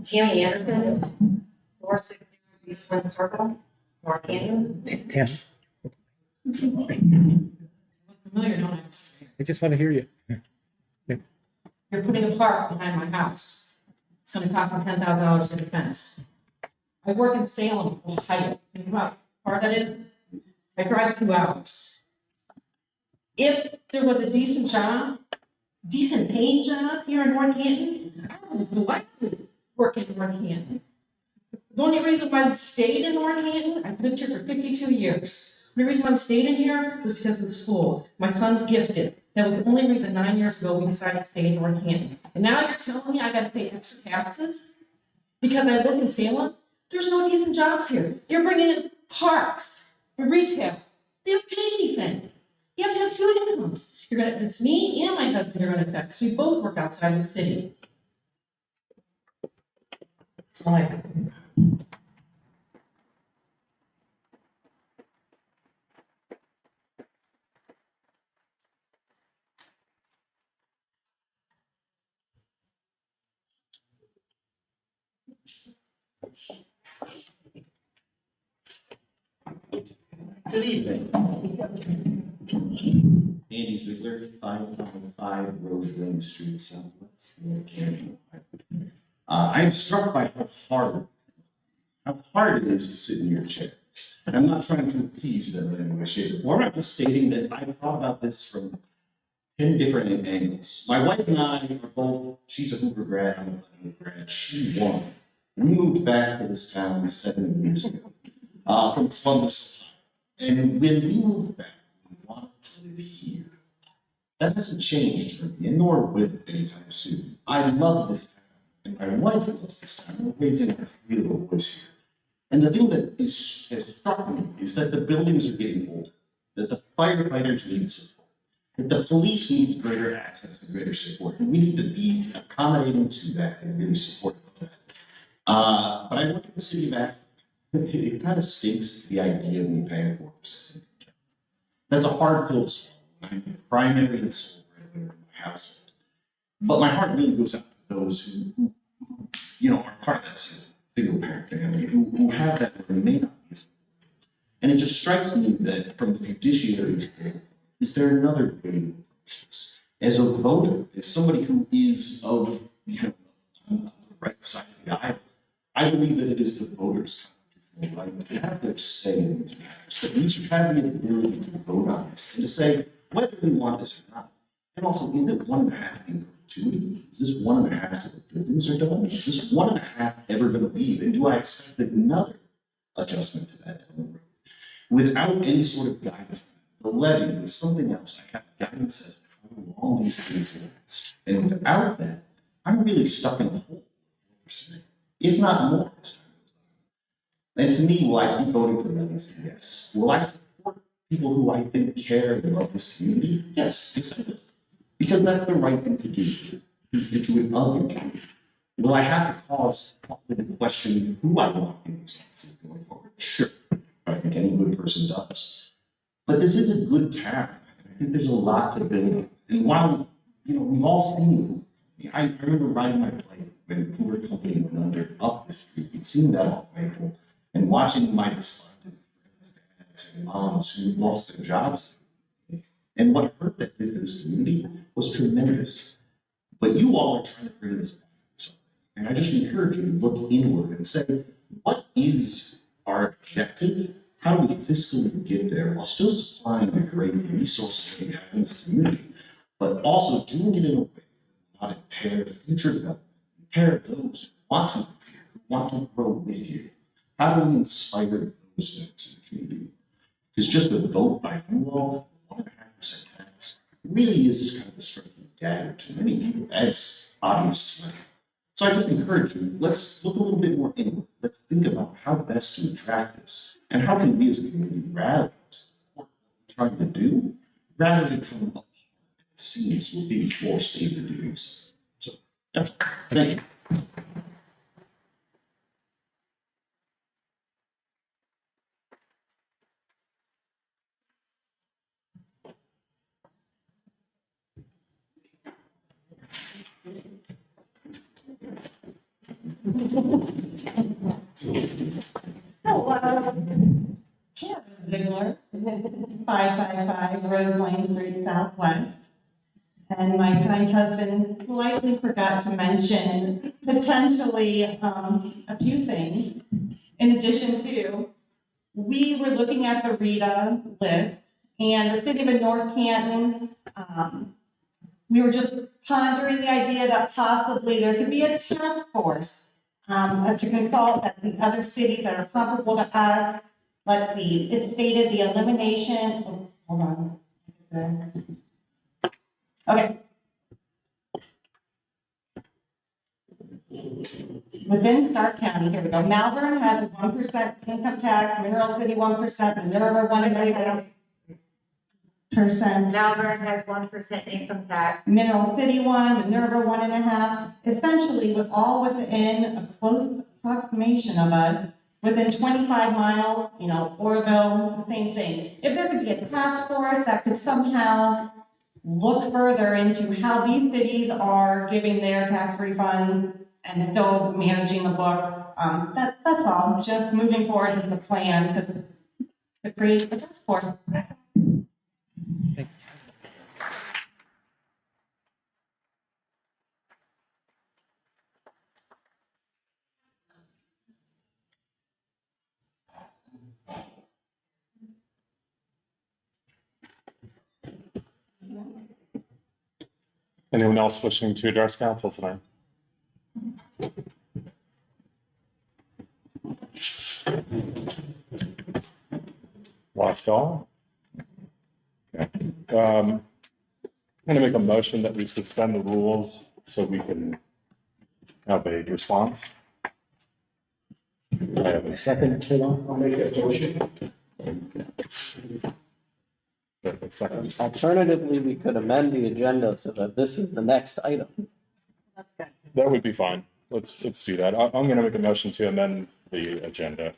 Tammy Anderson, 460 East Twin Circle, North Canton. Tam, Familiar, don't I? I just want to hear you. You're putting a park behind my house. It's gonna cost me $10,000 to fence. I work in Salem, Ohio. Think about how far that is. I drive 2 hours. If there was a decent job, decent paying job here in North Canton, I would gladly work in North Canton. The only reason why I stayed in North Canton, I've lived here for 52 years. The only reason why I stayed in here was because of the schools. My son's gifted. That was the only reason 9 years ago we decided to stay in North Canton. And now you're telling me I gotta pay extra taxes because I live in Salem? There's no decent jobs here. You're bringing in parks, retail. They don't pay anything. You have to have 2 incomes. It's me and my husband you're gonna affect, because we both work outside the city. That's all I have. Good evening. Andy Ziegler, 555 Rose Lane Street, Southwest, North Canton. I'm struck by how hard it is to sit in your chairs. And I'm not trying to appease them in any way, shape, or form. I'm just stating that I've thought about this from 10 different angles. My wife and I are both, she's a Hoover grad, I'm a Hoover grad, she won. We moved back to this town 7 years ago from Columbus. And when we moved back, we wanted to live here. That hasn't changed for me, and nor will it anytime soon. I love this town, and my wife loves this town. We're raising a 3 little boys here. And the thing that has struck me is that the buildings are getting older, that the firefighters need support, that the police needs greater access and greater support, and we need to be accommodating to that and really supportive of that. But I work in the city of Akron. It kind of stinks to the idea of me paying 4%. That's a hard pill to swallow. I'm the primary and sole breadwinner in my household. But my heart really goes out to those who are part of that single parent family, who have that but may not be supported. And it just strikes me that from the fiduciary standpoint, is there another way to approach this? As a voter, as somebody who is of on the right side of the aisle, I believe that it is the voters' right to have their say in these matters, that we should have the ability to vote on this and to say whether we want this or not. And also, is it 1.5 in perpetuity? Is this 1.5 till the buildings are done? Is this 1.5 ever going to leave? And do I expect another adjustment to that down the road? Without any sort of guidance, the levy is something else. I have guidance as to how long these things last. And without that, I'm really stuck in a hole, if not more. And to me, will I keep voting for levies? Yes. Will I support people who I think care and love this community? Yes, I will. Because that's the right thing to do as a constituent of your community. Will I have to cause public to question who I want in these offices going forward? Sure. I think any good person does. But this is a good town. I think there's a lot to build on. And while, we've all seen, I remember riding my bike when the Hoover Company went under up the street. We'd seen that all Maple. And watching my despondent friends, dads, and moms who lost their jobs. And what hurt that did for this community was tremendous. But you all are trying to bring this back. And I just encourage you to look inward and say, what is our objective how do we fiscally get there while still supplying the great resources that we have in this community, but also doing it in a way that will not impair future development, impair those who want to live here, who want to grow with you? How do we inspire those folks in the community? Because just a vote by you all, 1.5% tax, really is kind of a striking dagger to many people, as obvious tonight. So I just encourage you, let's look a little bit more inward. Let's think about how best to attract this, and how can we as a community rally to support what we're trying to do, rather than come up here at the seams we're being forced into doing so. So that's all. Thank you. Hello. Tim Ziegler, 555 Rose Lane Street Southwest. And my kind husband slightly forgot to mention potentially a few things. In addition to, we were looking at the RETA list, and the city of North Canton, we were just pondering the idea that possibly there could be a task force to consult at the other cities that are comparable to us. Let's see, it stated the elimination, oh, hold on. Okay. Within Stark County, here we go. Malvern has a 1% income tax, Mineral City 1%, Mineral 1.5%. Malvern has 1% income tax. Mineral City 1, Minerva 1.5. Essentially, with all within a close approximation of us, within 25 miles, Orville, same thing. If there could be a task force that could somehow look further into how these cities are giving their tax refunds and still managing the book, that's all. Just moving forward with the plan to create a task force. Anyone else wishing to address council tonight? Last call? Okay. I'm going to make a motion that we suspend the rules so we can have a response. I have a second. I'll make that motion. Second. Alternatively, we could amend the agenda so that this is the next item. That's good. That would be fine. Let's do that. I'm going to make a motion to amend the agenda.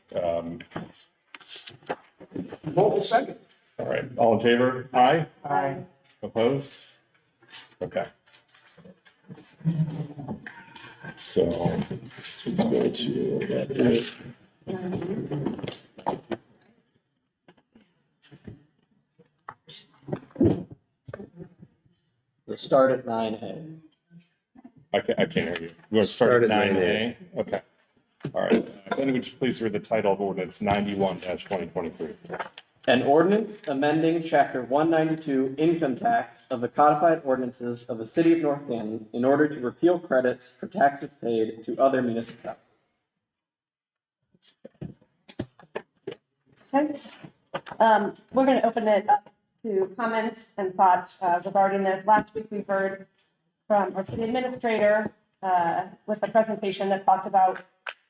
Second. All right. All in favor? Aye. Aye. Opposed? Okay. So let's go to that. So start at 9A. I can't hear you. We're going to start at 9A. Okay. All right. Then would you please read the title of ordinance 91-2023? An ordinance amending chapter 192 income tax of the codified ordinances of the city of North Canton in order to repeal credits for taxes paid to other municipalities. Okay. We're going to open it up to comments and thoughts regarding this. Last week, we heard from our city administrator with a presentation that talked about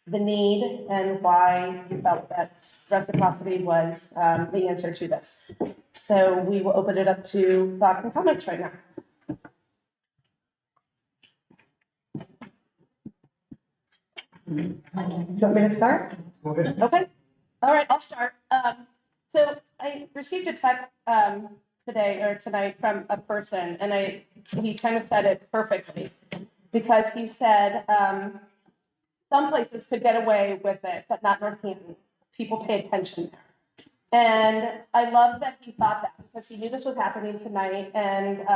the need and why we felt that reciprocity was the answer to this. So we will open it up to thoughts and comments right now. Do you want me to start? Okay. All right, I'll start. So I received a text today or tonight from a person, and he kind of said it perfectly, because he said some places could get away with it, but not North Canton. People pay attention there. And I love that he thought that, because he knew this was happening tonight, and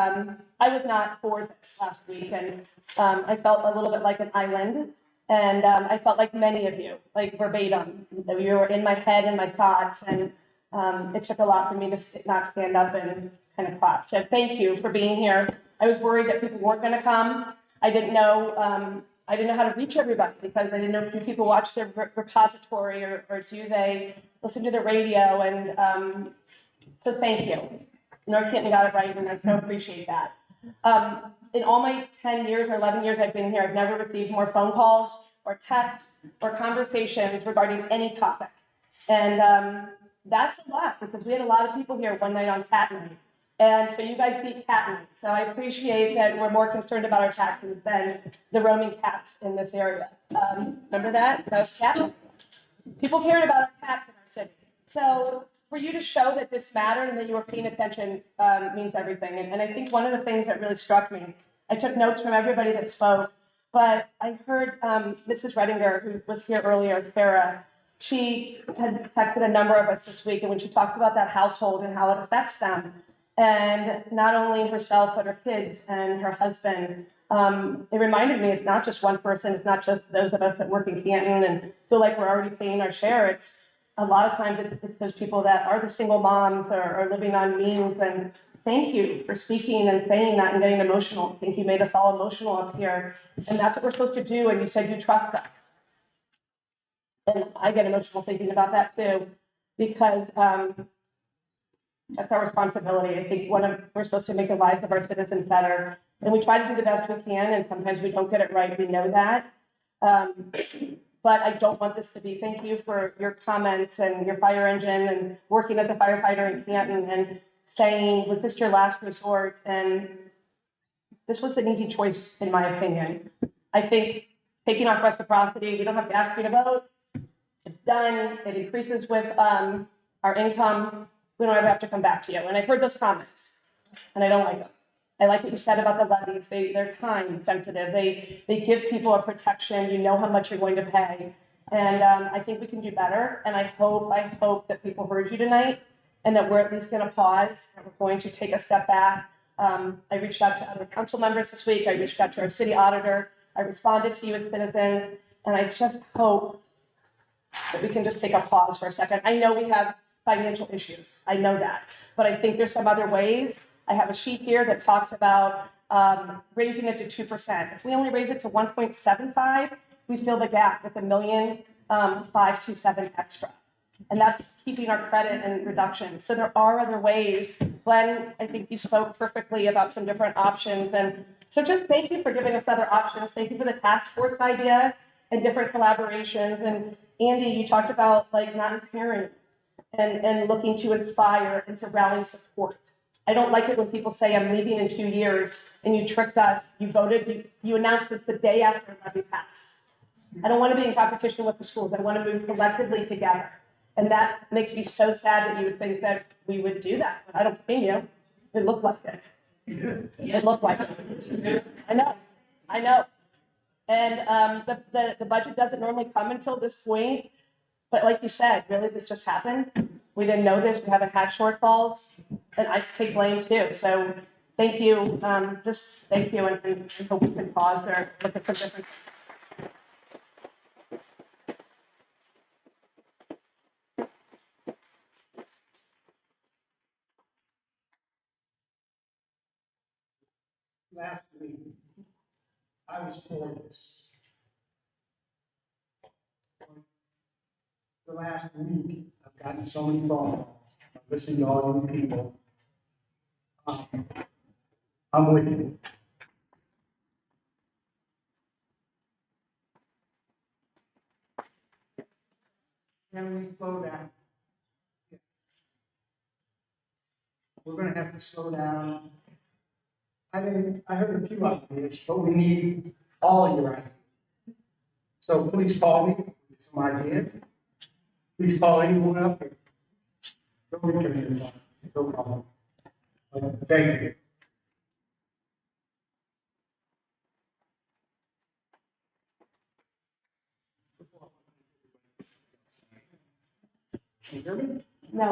I was not for this last week, and I felt a little bit like an island. And I felt like many of you, like verbatim, that you were in my head and my thoughts, and it took a lot for me to not stand up and kind of clap. So thank you for being here. I was worried that people weren't going to come. I didn't know how to reach everybody because I didn't know if people watch their repository or do they listen to the radio. And so thank you. North Canton got it right, and I so appreciate that. In all my 10 years or 11 years I've been here, I've never received more phone calls or texts or conversations regarding any topic. And that's a lot because we had a lot of people here one night on cat night. And so you guys beat cat night. So I appreciate that we're more concerned about our taxes than the roaming cats in this area. Remember that? That was cat night. People cared about our cats in our city. So for you to show that this mattered and that you were paying attention means everything. And I think one of the things that really struck me, I took notes from everybody that spoke, but I heard Mrs. Redinger, who was here earlier, Farah, she had texted a number of us this week, and when she talks about that household and how it affects them, and not only herself, but her kids and her husband, it reminded me it's not just one person, it's not just those of us that work in Canton and feel like we're already paying our share. It's a lot of times it's those people that are the single moms or are living on means. And thank you for speaking and saying that and getting emotional. I think you made us all emotional up here. And that's what we're supposed to do. And you said you trust us. And I get emotional thinking about that too, because that's our responsibility. I think we're supposed to make the lives of our citizens better. And we try to do the best we can, and sometimes we don't get it right. We know that. But I don't want this to be, thank you for your comments and your fire engine and working as a firefighter in Canton and saying, was this your last resort? And this was an easy choice, in my opinion. I think taking off reciprocity, we don't have to ask you to vote. It's done. It increases with our income. We don't ever have to come back to you. And I've heard those comments, and I don't like them. I like what you said about the levies. They're time sensitive. They give people a protection. You know how much you're going to pay. And I think we can do better. And I hope that people heard you tonight and that we're at least going to pause, that we're going to take a step back. I reached out to other council members this week. I reached out to our city auditor. I responded to you as citizens. And I just hope that we can just take a pause for a second. I know we have financial issues. I know that. But I think there's some other ways. I have a sheet here that talks about raising it to 2%. If we only raise it to 1.75, we fill the gap with $1,527,000 extra. And that's keeping our credit and reduction. So there are other ways. Glenn, I think you spoke perfectly about some different options. And so just thank you for giving us other options. Thank you for the task force idea and different collaborations. And Andy, you talked about like not impairing and looking to inspire and to rally support. I don't like it when people say I'm leaving in 2 years and you tricked us, you voted, you announced it the day after levy passed. I don't want to be in competition with the schools. I want to move collectively together. And that makes me so sad that you would think that we would do that. But I don't blame you. It looked like it. It looked like it. I know. And the budget doesn't normally come until this point. But like you said, really, this just happened. We didn't know this. We haven't had shortfalls, and I take blame too. So thank you. Just thank you, and hope we can pause or look at some different. Last week, I was for this. The last week, I've gotten so many phone calls. I'm listening to all you people. I'm with you. Can we slow down? We're gonna have to slow down. I heard a few ideas, but we need all of your ideas. So please call me with some ideas. Please call anyone up. No problem. Thank you. Can you hear me? No.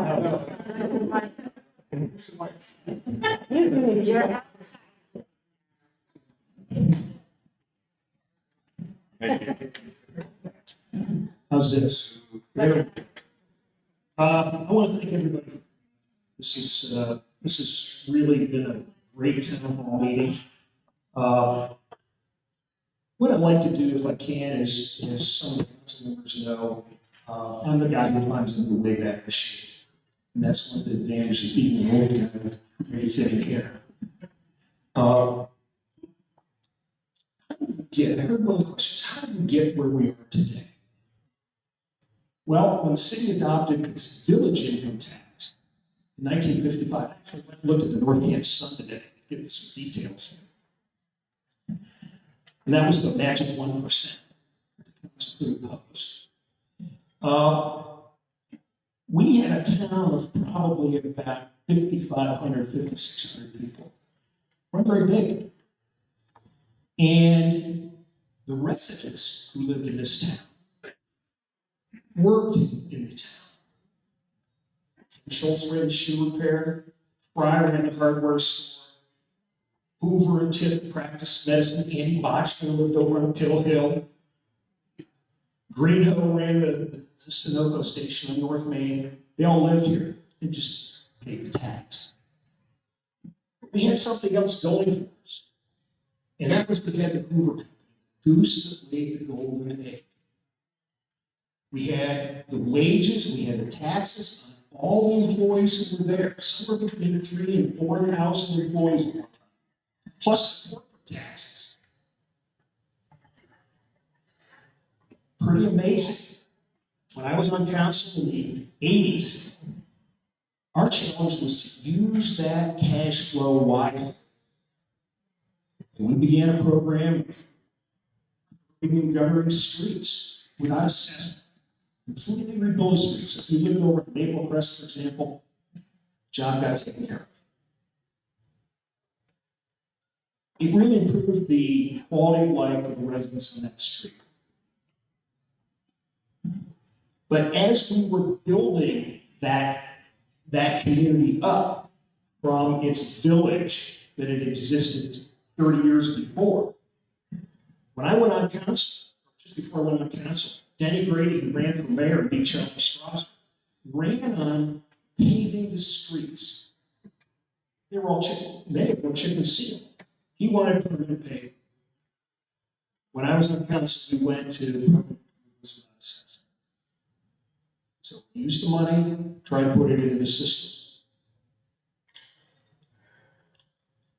Thank you. How's this? I want to thank everybody. This has really been a great town hall meeting. What I'd like to do, if I can, is some of the council members know, I'm the guy who climbs into the Wayback Machine. And that's one of the advantages of being an old guy with very thin hair. How did we get, I heard one of the questions, how did we get where we are today? Well, when the city adopted its village income tax in 1955, I actually went and looked at the North Canton Sun today, to give it some details. And that was the magic 1% that the council could impose. We had a town of probably about 5,500, 5,600 people. We're very big. And the residents who lived in this town worked in the town. Schultz ran the shoe repair, Fryer ran the hardware store, Hoover and Tiff practiced medicine, Andy Botchman lived over on Pill Hill, Greenhill ran the Sunoco station on North Main. They all lived here and just paid the tax. We had something else going for us, and that was we had the Hoover Company, goose that laid the golden egg. We had the wages, we had the taxes on all the employees who were there, somewhere between 3,000 and 4,000 employees, plus corporate taxes. Pretty amazing. When I was on council in the 80s, our challenge was to use that cash flow wisely. And we began a program of guttering streets without assessment. Completely rebuild streets. So if you lived over at Maple Crest, for example, job got taken care of. It really improved the quality of life of the residents on that street. But as we were building that community up from its village that had existed 30 years before, when I went on council, just before I went on council, Denny Grady, who ran for mayor and beat Charlie Strauss, ran on paving the streets. They were all many of them were chip and seal. He wanted permanent paving. When I was on council, we went to permanent improvements without assessment. So we used the money, tried to put it into the system.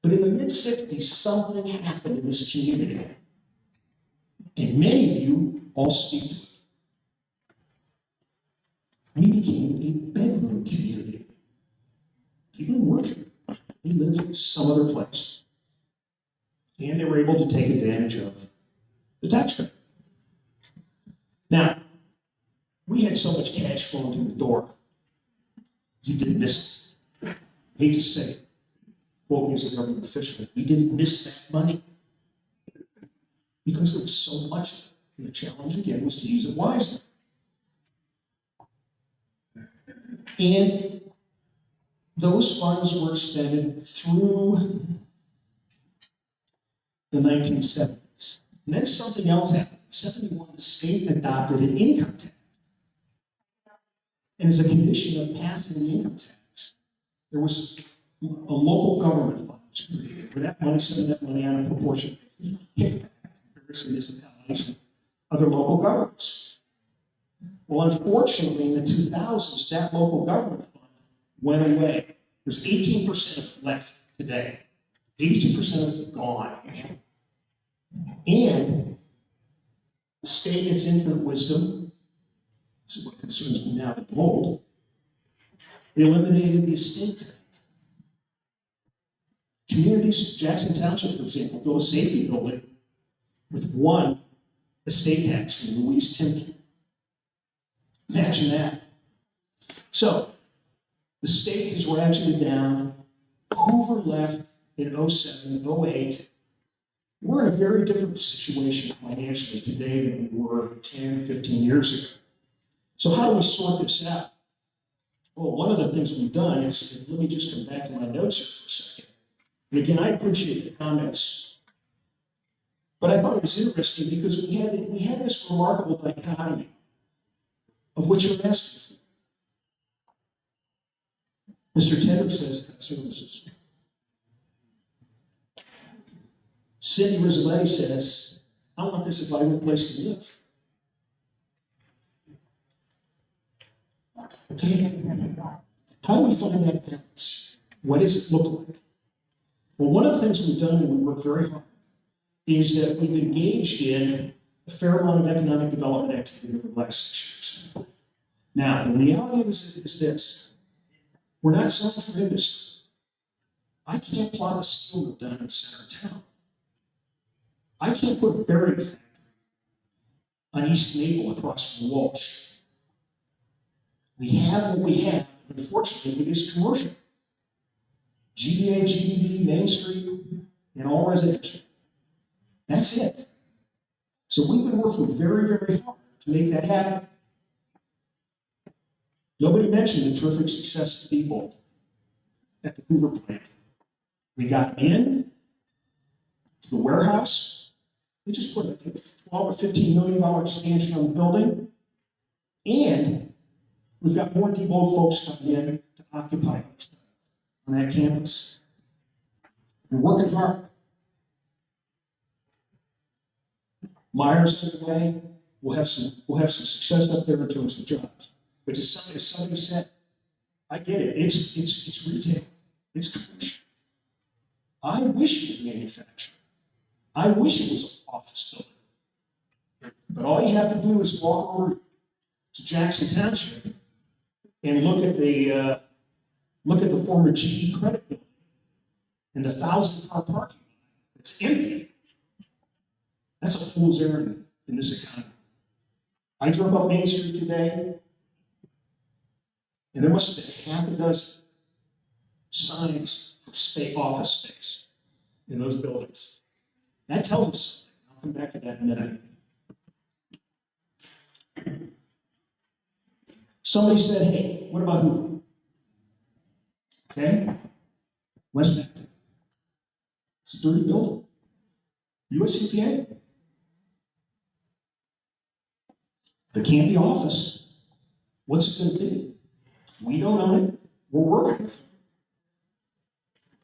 But in the mid-60s, something happened in this community. And many of you all speak to it. We became a bedroom community. People didn't work here. They lived some other place. And they were able to take advantage of the tax credit. Now, we had so much cash flowing through the door, you didn't miss it. I hate to say it, quote me as a government official, we didn't miss that money because there was so much of it. And the challenge again was to use it wisely. And those funds were expended through the 1970s. And then something else happened. In 71, the state adopted an income tax. And as a condition of passing the income tax, there was a local government fund created where that money, some of that money on a proportion kicked back to various municipalities and other local governments. Well, unfortunately, in the 2000s, that local government fund went away. There's 18% of it left today. 82% of it's gone. And the state, in its infinite wisdom, this is what concerns me now, the mold, they eliminated the estate tax. Communities, Jackson Township, for example, built a safety building with one estate tax from Louise Timken. Imagine that. So, the state has ratcheted down. Hoover left in 07, 08. We're in a very different situation financially today than we were 10, 15 years ago. So how do we sort this out? Well, one of the things we've done is, let me just come back to my notes here for a second. And again, I appreciate the comments But I thought it was interesting because we had this remarkable dichotomy of what you're asking for. Mr. Tedder says cut services. Cindy Rizzoletti says, I want this a vibrant place to live. Okay? How do we find that balance? What does it look like? Well, one of the things we've done, and we work very hard, is that we've engaged in a fair amount of economic development activity over the last 6 years. Now, the reality is this. We're not selling for industry. I can't plot a steel mill down in the center of town. I can't put a berry factory on East Maple across from Walsh. We have what we have. Unfortunately, it is commercial. GDA, GDB, Main Street, and all residential. That's it. So we've been working very, very hard to make that happen. Nobody mentioned the terrific success of people at the Hoover plant. We got in to the warehouse. We just put a $12 or $15 million expansion on the building. And we've got more Diebold folks coming in to occupy on that campus. We're working hard. Myers underway. We'll have some success up there in terms of jobs. But as somebody said, I get it. It's retail. It's commercial. I wish it was manufacturing. I wish it was an office building. But all you have to do is walk over to Jackson Township and look at the former GE credit building and the 1,000-car parking lot. It's empty. That's a fool's errand in this economy. I drove up Main Street today, and there must have been half a dozen signs for office space in those buildings. That tells us something. I'll come back to that in a minute. Somebody said, hey, what about Hoover? Okay, West Hampton. It's a dirty building. US EPA. If it can't be office, what's it going to be? We don't own it. We're working with it.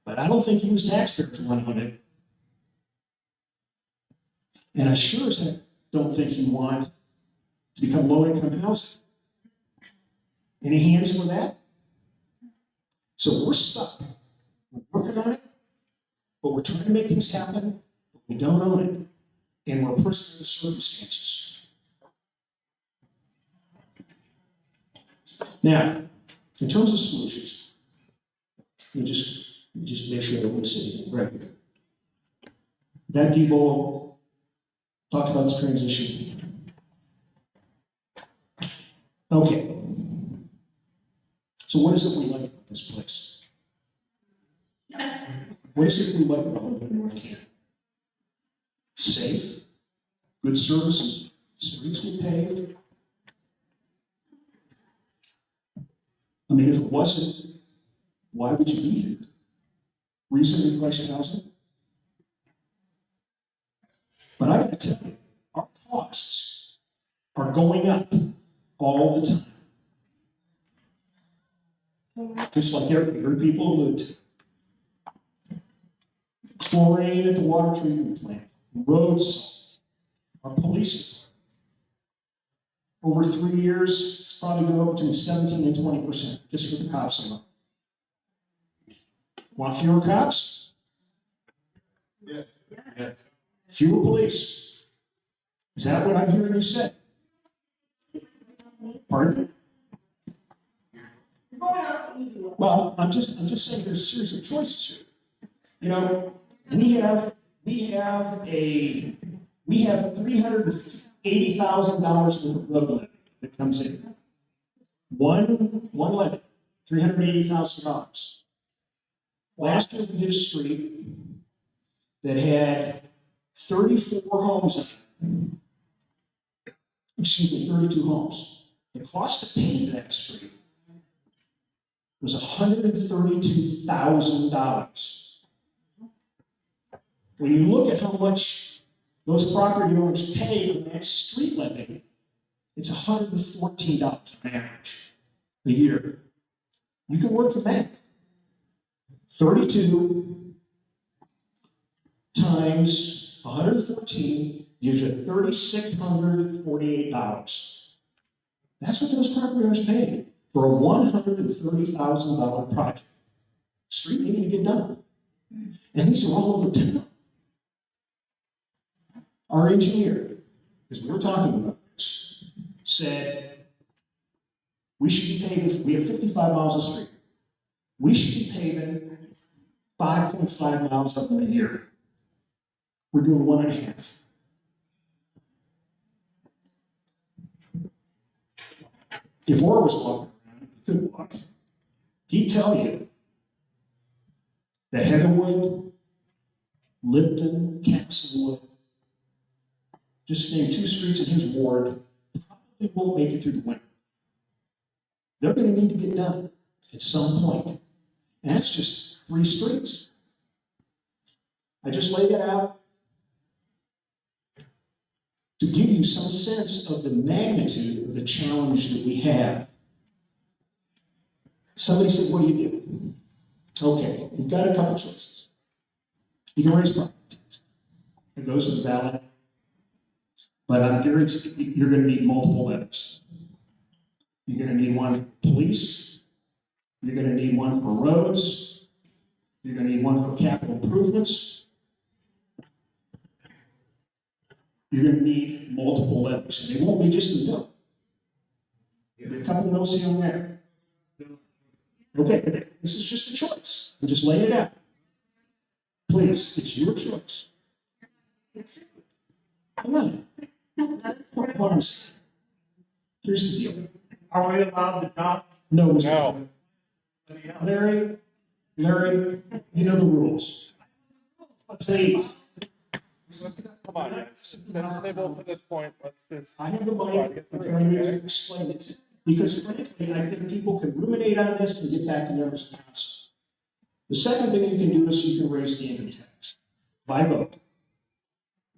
But I don't think you as taxpayers want to own it. And I sure as heck don't think you want to become low-income housing. Any hands for that? So we're stuck. We're working on it, but we're trying to make things happen, but we don't own it. And we're a prisoner of the circumstances. Now, in terms of solutions, let me just make sure everyone's sitting right here. That Diebold talked about this transition. Okay. So what is it we like about this place? What is it we like about living in North Canton? Safe, good services, streets we paved. I mean, if it wasn't, why would you be here? Reasonably priced housing? But I gotta tell you, our costs are going up all the time. Just like every people allude to. Chlorine at the water treatment plant, road salt, our police department. Over 3 years, it's probably going to go between 17 and 20% just for the cops alone. Want fewer cops? Yes. Yes. Fewer police. Is that what I'm hearing you say? Pardon? Well, I'm just saying there's a series of choices here. You know, we have $380,000 worth of road levy that comes in. One levy, $380,000. Last year we did a street that had 34 homes in it. Excuse me, 32 homes. The cost to pave that street was $132,000. When you look at how much those property owners pay on that street levy, it's $114 on average a year. You can work the math. 32 times 114 gives you $3,648. That's what those property owners pay for a $130,000 project. Street needing to get done. And these are all over town. Our engineer, because we were talking about this, said we should be paving, we have 55 miles of street. We should be paving 5.5 miles of them a year. We're doing 1.5. If Orr was walking around, he could walk, he'd tell you that Heatherwood, Lipton, Castlewood, just name 2 streets in his ward, probably won't make it through the winter. They're going to need to get done at some point. And that's just 3 streets. I just laid it out to give you some sense of the magnitude of the challenge that we have. Somebody said, what do you do? Okay, you've got a couple choices. You can raise property tax. It goes to the ballot. But I'm guaranteed you're going to need multiple levies. You're going to need one for police. You're going to need one for roads. You're going to need one for capital improvements. You're going to need multiple levies. And they won't be just a mill. There'll be a couple mills here and there. Okay, this is just a choice. I'm just laying it out. Please, it's your choice. Come on. Hold on a second. Here's the deal. Are we allowed to not? No, Mr. Larry, you know the rules. Please. Come on, guys. Let's table to this point. Let's just. I have the mic, I'm trying to explain it. Because frankly, I think people can ruminate on this and get back to members of council. The second thing you can do is you can raise the income tax by vote.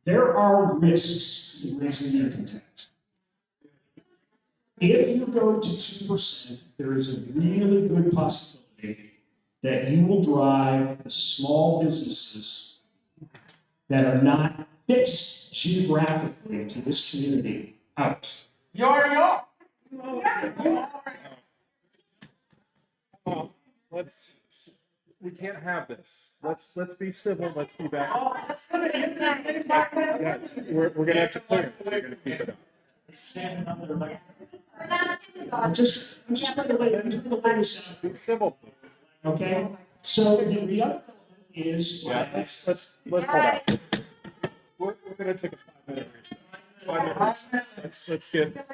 There are risks in raising the income tax. If you go to 2%, there is a really good possibility that you will drive the small businesses that are not fixed geographically to this community out. You already are. We can't have this. Let's be civil. Let's be back. Yes, we're going to have to clear it. We're going to keep it up. I'm just trying to lay this out. Be civil, please. Okay? So the other is. Yeah, let's hold on. We're going to take a 5-minute recess. 5-minute recess.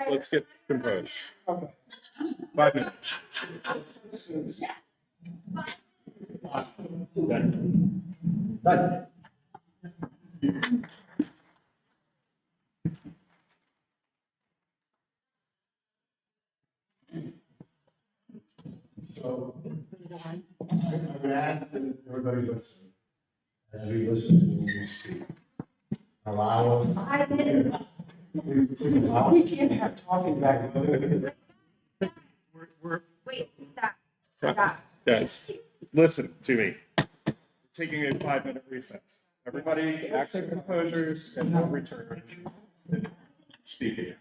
Let's get composed. Okay. 5 minutes. Done. So, I'm glad that everybody listens. As we listen to you speak. Allow us. I did. We can't have talking back. Wait, stop. Guys, listen to me. We're taking a 5-minute recess. Everybody, active composures and then return. Speaking.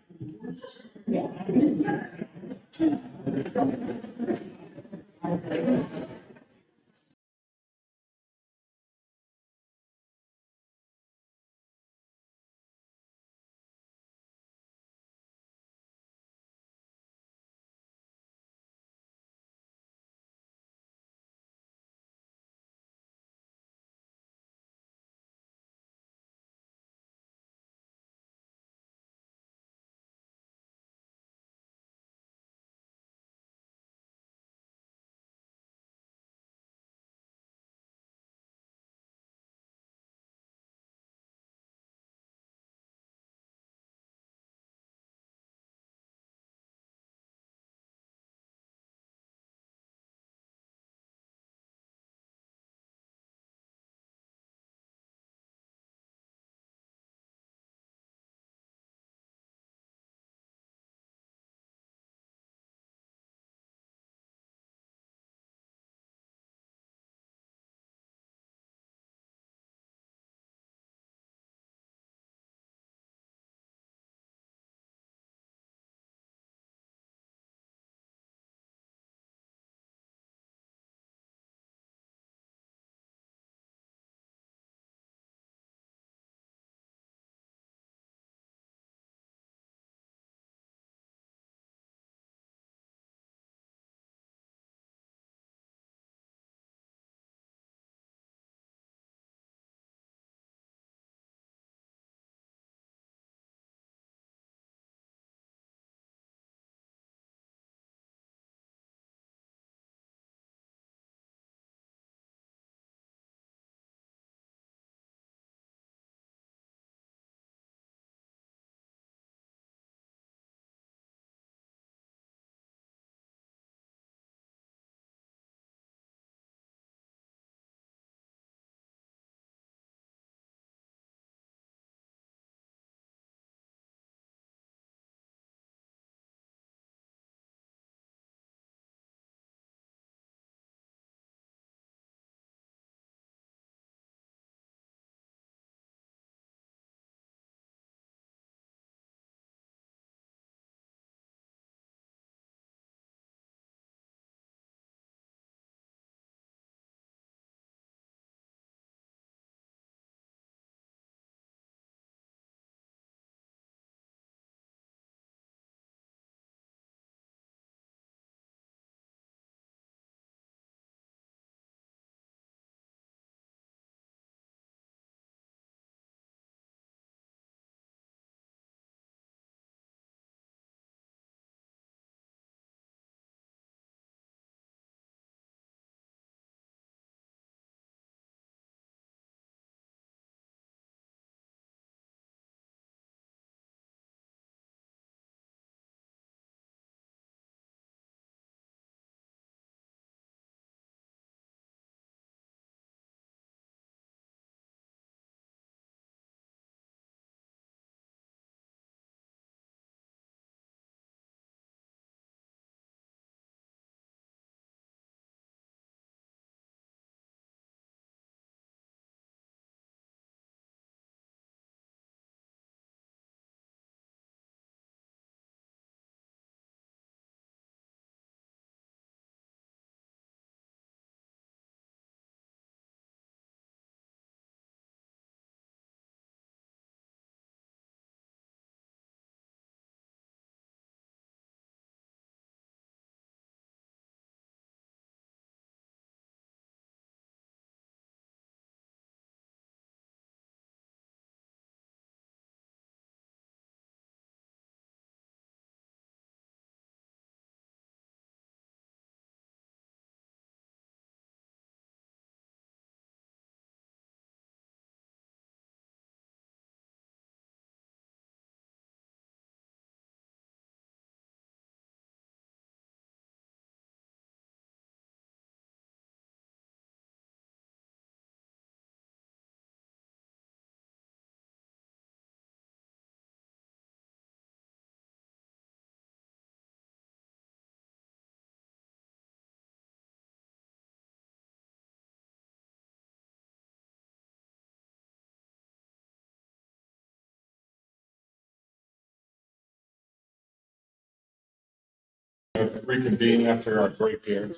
reconvene after our break here.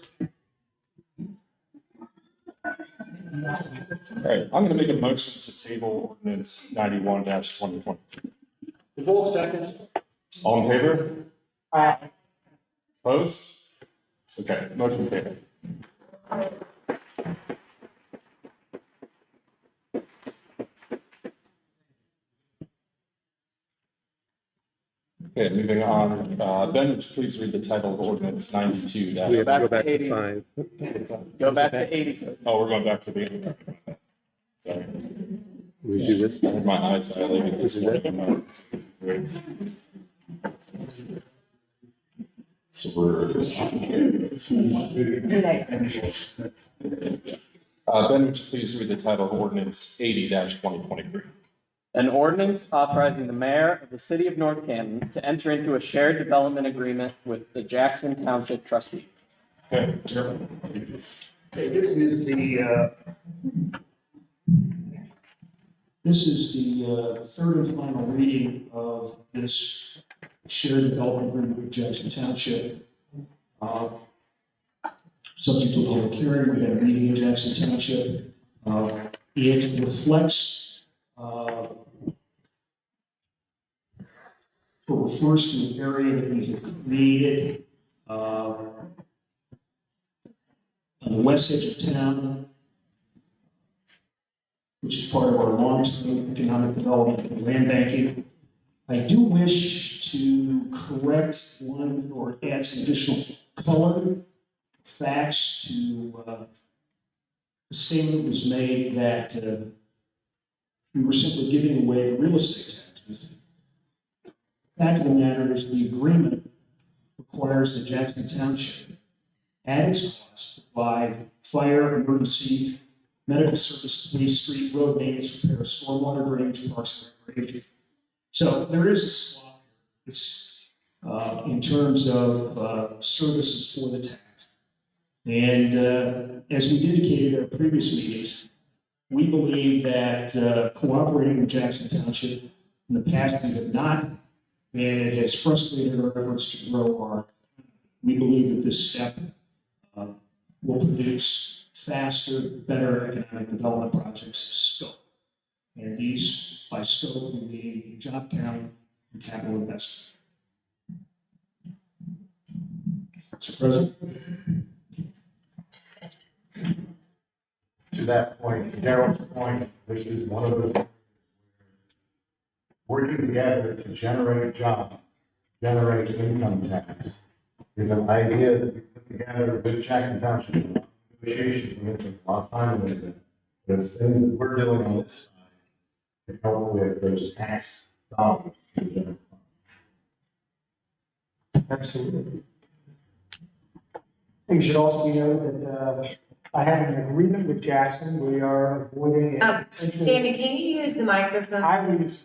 All right, I'm gonna make a motion to table ordinance 91-2020. All in favor? Aye. Opposed? Okay, motion tabled. Okay, moving on. Ben, would you please read the title of ordinance 92 Go back to 80. Go back to 80. Oh, we're going back to the 80. Sorry. We do this. I had my eyes dilated this morning. So we're. Ben, would you please read the title of ordinance 80-2023? An ordinance authorizing the mayor of the city of North Canton to enter into a shared development agreement with the Jackson Township trustees. Okay, sure. This is the third and final reading of this shared development agreement with Jackson Township. Subject to a public hearing, we had a meeting in Jackson Township. It reflects, or refers to an area that we have created on the west edge of town, which is part of our long-term economic development and land banking. I do wish to correct one or add some additional color, facts to the statement was made that we were simply giving away the real estate taxes. The fact of the matter is the agreement requires that Jackson Township, at its cost, provide fire, emergency, medical service, police, street, road maintenance, repair, stormwater drainage, parks and recreation. So there is a slot here. It's in terms of services for the town. And as we indicated at previous meetings, we believe that cooperating with Jackson Township in the past we have not, and it has frustrated our efforts to grow our. We believe that this step will produce faster, better economic development projects of scope. And these, by scope, we mean job count and capital investment. Mr. President. To that point, to Darrell's point, this is one of the working together to generate jobs, generate income tax is an idea that we put together with Jackson Township. Negotiations, we have a lot of time with it. There's things that we're doing on this side to help with those tax dollars. Absolutely. I think it should also be noted that I have an agreement with Jackson. We are avoiding a potential. Jamie, can you use the microphone? I will use.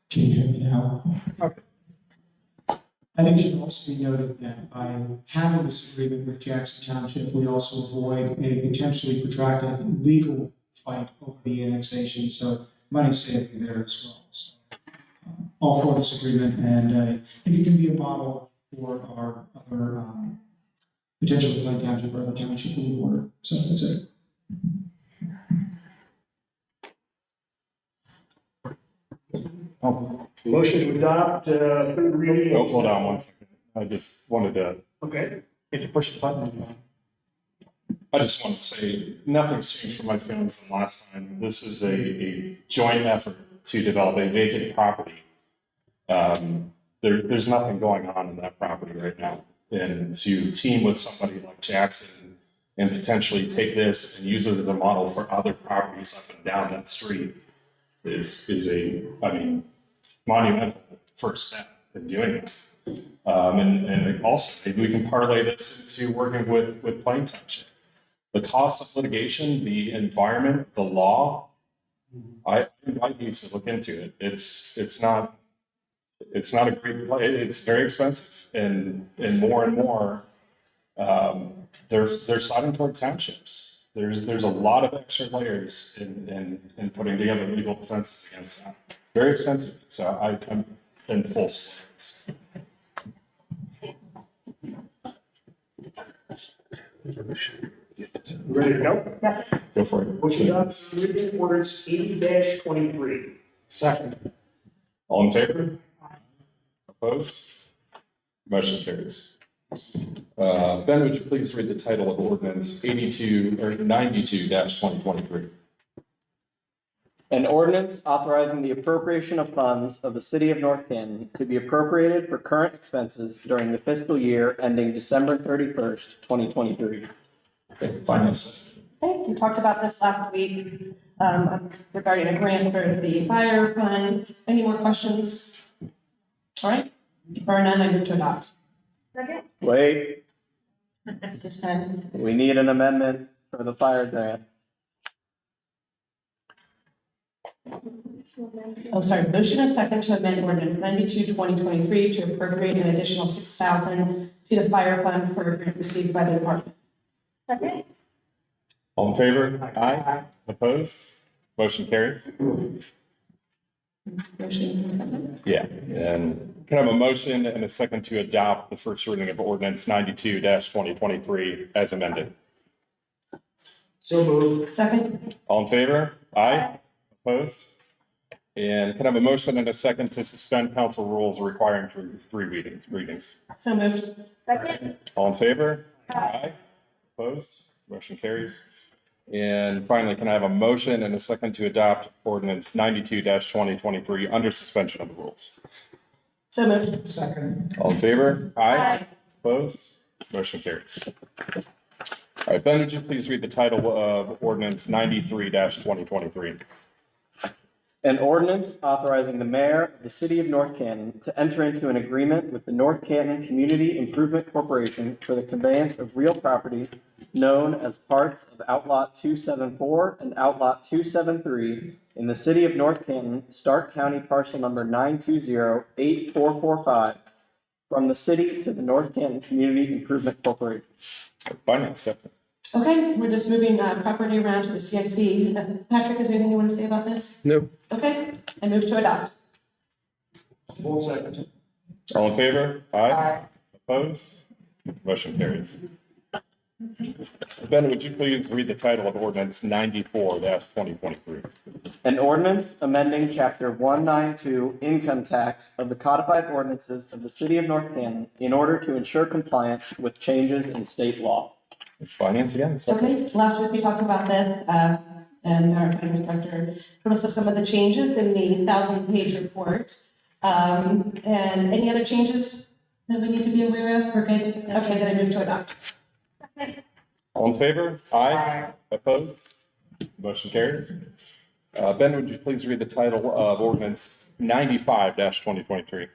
Can you hear me now? Okay. I think it should also be noted that by having this agreement with Jackson Township, we also avoid a potentially protracted legal fight over the annexation, so money saving there as well. So, all for this agreement, and I think it can be a model for our other potential Lake Township or other township in the border. So that's it. Motion to adopt, third reading. Oh, hold on one second. I just wanted to. Okay, if you push the button. I just want to say, nothing's changed from my feelings than last time. This is a joint effort to develop a vacant property. There's nothing going on in that property right now. And to team with somebody like Jackson and potentially take this and use it as a model for other properties up and down that street is a, I mean, monumental first step in doing it. And also, maybe we can parlay this into working with Plain Township. The cost of litigation, the environment, the law, I invite you to look into it. It's not a great play. It's very expensive, and more, they're siding toward townships. There's a lot of extra layers in putting together legal defenses against that. Very expensive. So I'm in full support of this. Ready to go? Yep. Go for it. Motion on reading orders 80-23. Second. All in favor? Opposed? Motion carries. Ben, would you please read the title of ordinance 92/2023? An ordinance authorizing the appropriation of funds of the city of North Canton to be appropriated for current expenses during the fiscal year ending December 31st, 2023. Okay, finance. Okay, we talked about this last week, regarding a grant for the fire fund. Any more questions? All right, if there are none, I move to adopt. Second? Wait, That's the 10. we need an amendment for the fire grant. Oh, sorry, motion and second to amend ordinance 92/2023 to appropriate an additional $6,000 to the fire fund for a grant received by the department. Second? All in favor? Aye. Opposed? Motion carries. Motion. Yeah, and can I have a motion and a second to adopt the first reading of ordinance 92-2023 as amended? So moved. Second. All in favor? Aye. Opposed? And can I have a motion and a second to suspend council rules requiring three readings? So moved. Second? All in favor? Aye. Opposed? Motion carries. And finally, can I have a motion and a second to adopt ordinance 92-2023 under suspension of the rules? So moved. Second. All in favor? Aye. Opposed? Motion carries. All right, Ben, would you please read the title of ordinance 93-2023? An ordinance authorizing the mayor of the city of North Canton to enter into an agreement with the North Canton Community Improvement Corporation for the conveyance of real property known as parts of Outlot 274 and Outlot 273 in the city of North Canton, Stark County parcel number 920-8445 from the city to the North Canton Community Improvement Corporation. Finance. Okay, we're just moving property around to the CIC. Patrick, is there anything you want to say about this? No. Okay, I move to adopt. Full second. All in favor? Aye. Opposed? Motion carries. Ben, would you please read the title of ordinance 94-2023? An ordinance amending chapter 192 income tax of the codified ordinances of the city of North Canton in order to ensure compliance with changes in state law. Finance again. Okay, last week we talked about this, and our finance director told us of some of the changes in the 1,000-page report. And any other changes that we need to be aware of? We're good? Okay, then I move to adopt. All in favor? Aye. Opposed? Motion carries. Ben, would you please read the title of ordinance 95-2023?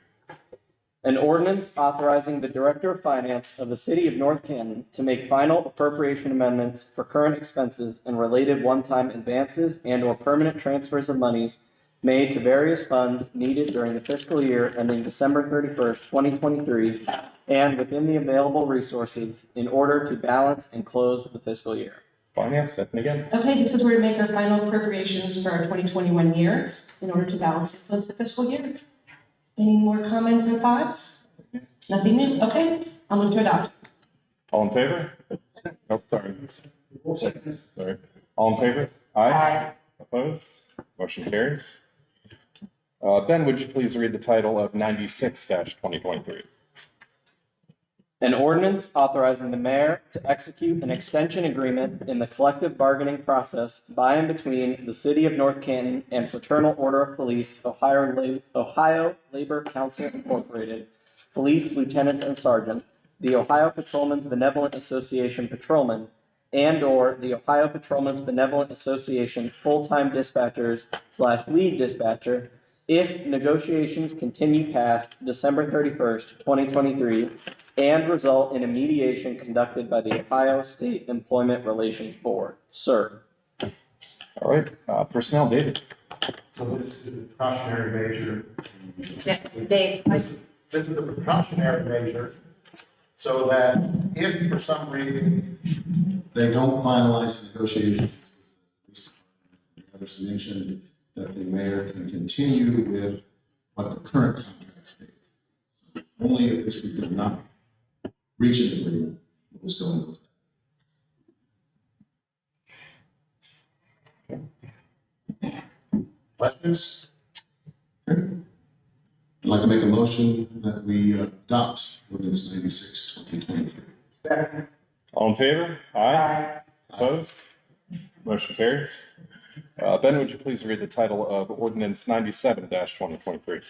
An ordinance authorizing the Director of Finance of the City of North Canton to make final appropriation amendments for current expenses and related one-time advances and/or permanent transfers of monies made to various funds needed during the fiscal year ending December 31st, 2023, and within the available resources in order to balance and close the fiscal year. Finance, Stephanie again. Okay, this is where we make our final appropriations for our 2021 year in order to balance and close the fiscal year. Any more comments or thoughts? Nothing new? Okay, I'll move to adopt. All in favor? Oh, sorry. Sorry. All in favor? Aye. Opposed? Motion carries. Ben, would you please read the title of 96-2023? An ordinance authorizing the mayor to execute an extension agreement in the collective bargaining process by and between the City of North Canton and Fraternal Order of Police, Ohio Labor Council Incorporated, Police Lieutenants and Sergeants, the Ohio Patrolmen's Benevolent Association Patrolmen, and/or the Ohio Patrolmen's Benevolent Association Full-Time Dispatchers / Lead Dispatcher, if negotiations continue past December 31st, 2023, and result in a mediation conducted by the Ohio State Employment Relations Board, SER. All right, personnel, David. So this is a precautionary measure. Dave. This is a precautionary measure so that if for some reason They don't finalize the negotiations with the police department. Others mentioned that the mayor can continue with what the current contract states. Only if this we do not reach an agreement will this go into effect. Questions? I'd like to make a motion that we adopt ordinance 96, 2023. All in favor? Aye. Opposed? Motion carries. Ben, would you please read the title of ordinance 97-2023?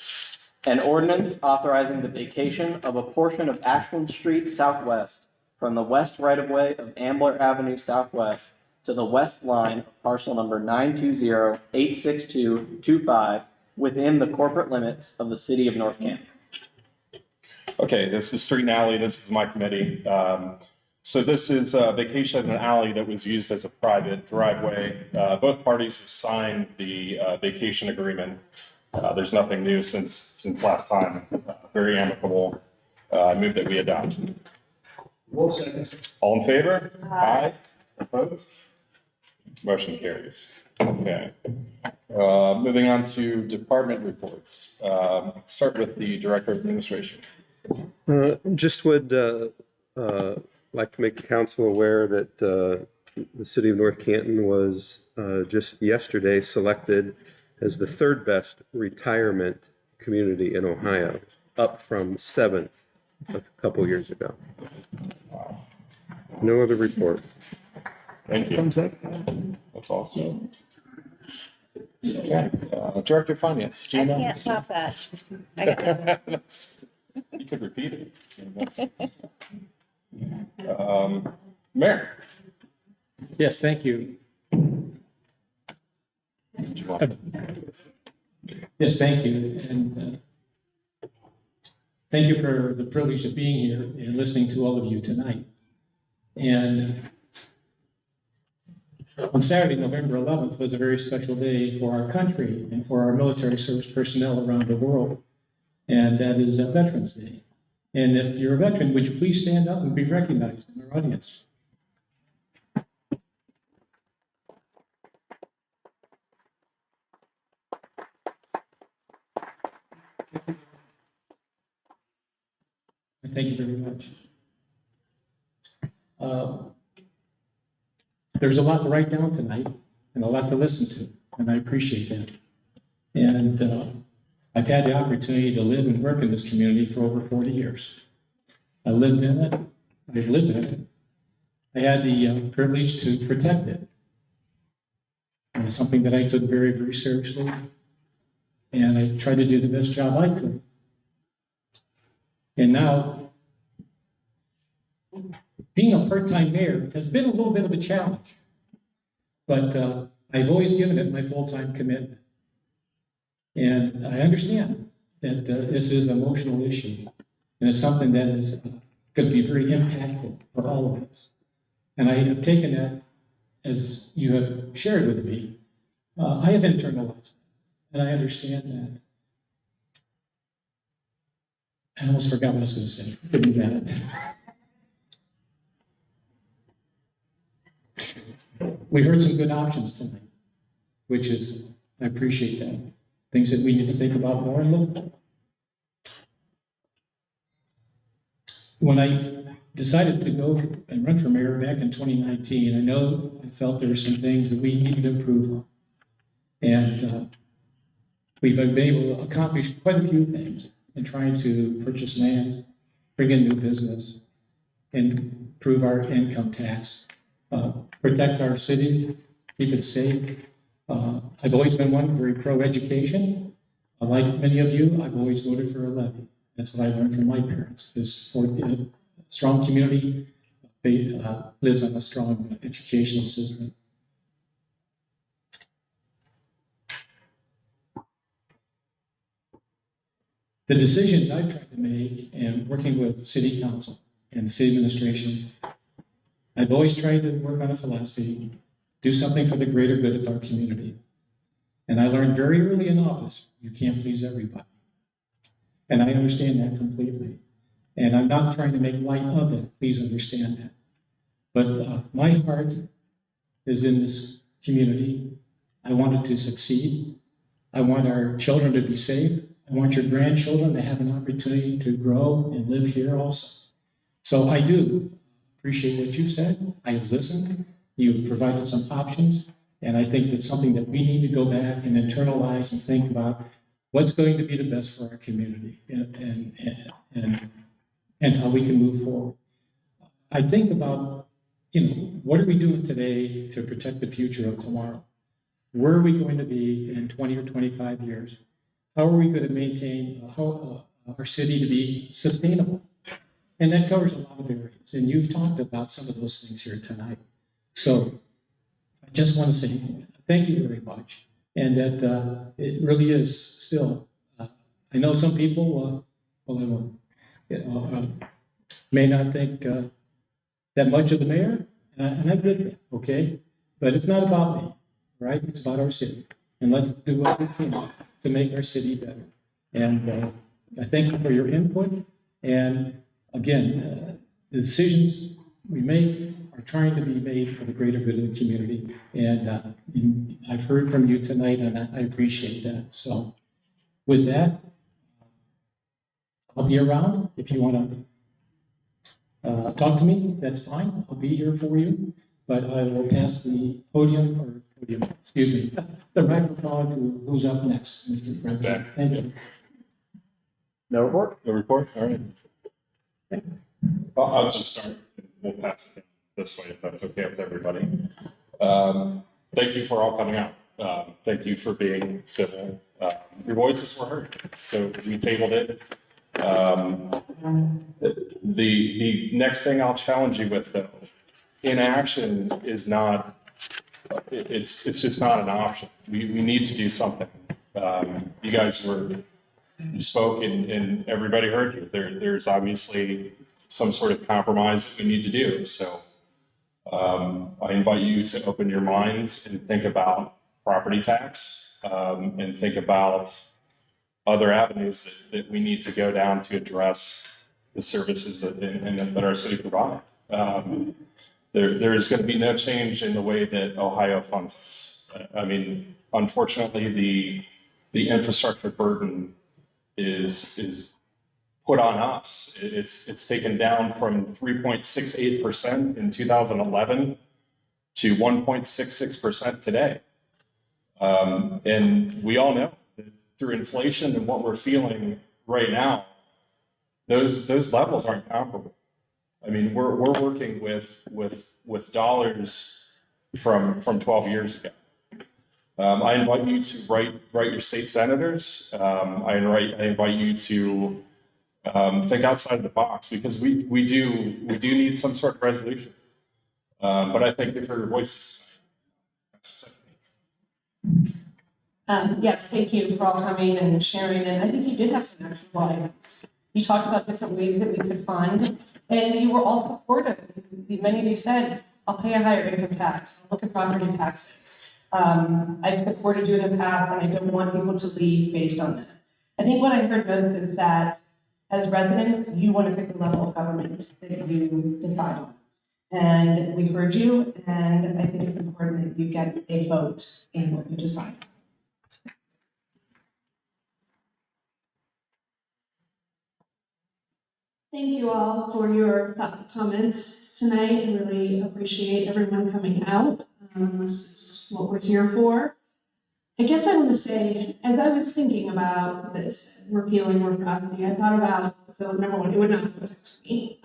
An ordinance authorizing the vacation of a portion of Ashland Street Southwest from the west right-of-way of Ambler Avenue Southwest to the west line of parcel number 920-86225 within the corporate limits of the city of North Canton. Okay, this is street and alley. This is my committee. So this is a vacation of an alley that was used as a private driveway. Both parties have signed the vacation agreement. There's nothing new since last time. Very amicable. I move that we adopt. All in favor? Aye. Opposed? Motion carries. Okay. Moving on to department reports. Start with the Director of Administration. Just would like to make the council aware that the city of North Canton was just yesterday selected as the third best retirement community in Ohio, up from 7th a couple years ago. No other report. Thank you. Thumbs up. That's awesome. Okay. Director of Finance, I Gina. can't top that. You could repeat it. Mayor. Yes, thank you. Yes, thank you. And thank you for the privilege of being here and listening to all of you tonight. And on Saturday, November 11th, was a very special day for our country and for our military service personnel around the world. And that is Veterans Day. And if you're a veteran, would you please stand up and be recognized in our audience? Thank you very much. There's a lot to write down tonight and a lot to listen to, and I appreciate that. And I've had the opportunity to live and work in this community for over 40 years. I lived in it, I've lived in it. I had the privilege to protect it. And it's something that I took very, very seriously. And I tried to do the best job I could. And now, being a part-time mayor has been a little bit of a challenge, but I've always given it my full-time commitment. And I understand that this is an emotional issue, and it's something that is going to be very impactful for all of us. And I have taken that, as you have shared with me, I have internalized it, and I understand that. I almost forgot what I was going to say. Couldn't be mad. We heard some good options tonight, which is, I appreciate that. Things that we need to think about more and look at. When I decided to go and run for mayor back in 2019, I felt there were some things that we needed to improve on. And we've been able to accomplish quite a few things in trying to purchase land, bring in new business, and improve our income tax, protect our city, keep it safe. I've always been one very pro-education. Like many of you, I've always voted for a levy. That's what I learned from my parents. Is for a strong community lives on a strong educational system. The decisions I've tried to make and working with City Council and City Administration, I've always tried to work on a philosophy, do something for the greater good of our community. And I learned very early in office, you can't please everybody. And I understand that completely. And I'm not trying to make light of it, please understand that. But my heart is in this community. I want it to succeed. I want our children to be safe. I want your grandchildren to have an opportunity to grow and live here also. So I do appreciate what you said. I have listened. You've provided some options, And I think that's something that we need to go back and internalize and think about what's going to be the best for our community and how we can move forward. I think about, what are we doing today to protect the future of tomorrow? Where are we going to be in 20 or 25 years? How are we going to maintain our city to be sustainable? And that covers a lot of areas. And you've talked about some of those things here tonight. So I just want to say thank you very much. And that it really is still, I know some people may not think that much of the mayor, and I get that, okay? But it's not about me, right? It's about our city. And let's do what we can to make our city better. And I thank you for your input. And again, the decisions we make are trying to be made for the greater good of the community. And I've heard from you tonight, and I appreciate that. So with that, I'll be around if you want to talk to me. That's fine. I'll be here for you. But I will pass the the microphone to who's up next, Mr. President. Thank you. No report? No report? All right. I'll just start. We'll pass it this way if that's okay with everybody. Thank you for all coming out. Thank you for being civil. Your voices were heard, so we tabled it. The next thing I'll challenge you with, though, inaction is not. It's just not an option. We need to do something. You guys you spoke and everybody heard you. There's obviously some sort of compromise that we need to do. So I invite you to open your minds and think about property tax and think about other avenues that we need to go down to address the services that our city provide. There is going to be no change in the way that Ohio funds us. I mean, unfortunately, the infrastructure burden is put on us. It's taken down from 3.68% in 2011 to 1.66% today. And we all know that through inflation and what we're feeling right now, those levels aren't comparable. I mean, we're working with dollars from 12 years ago. I invite you to write your state senators. I invite you to think outside the box, because we do need some sort of resolution. But I thank you for your voices. Yes, thank you for all coming and sharing, and I think you did have some actual items. You talked about different ways that we could fund, and you were all supportive. Many of you said, I'll pay a higher income tax, I'll look at property taxes. I've supported you in the past, and I don't want people to leave based on this. I think what I heard most is that as residents, you want to pick the level of government that you decide on. And we heard you, and I think it's important that you get a vote in what you decide. Thank you all for your thoughtful comments tonight. I really appreciate everyone coming out. This is what we're here for. I guess I want to say, as I was thinking about this, repealing reciprocity, I thought about, so number one, it would not affect me,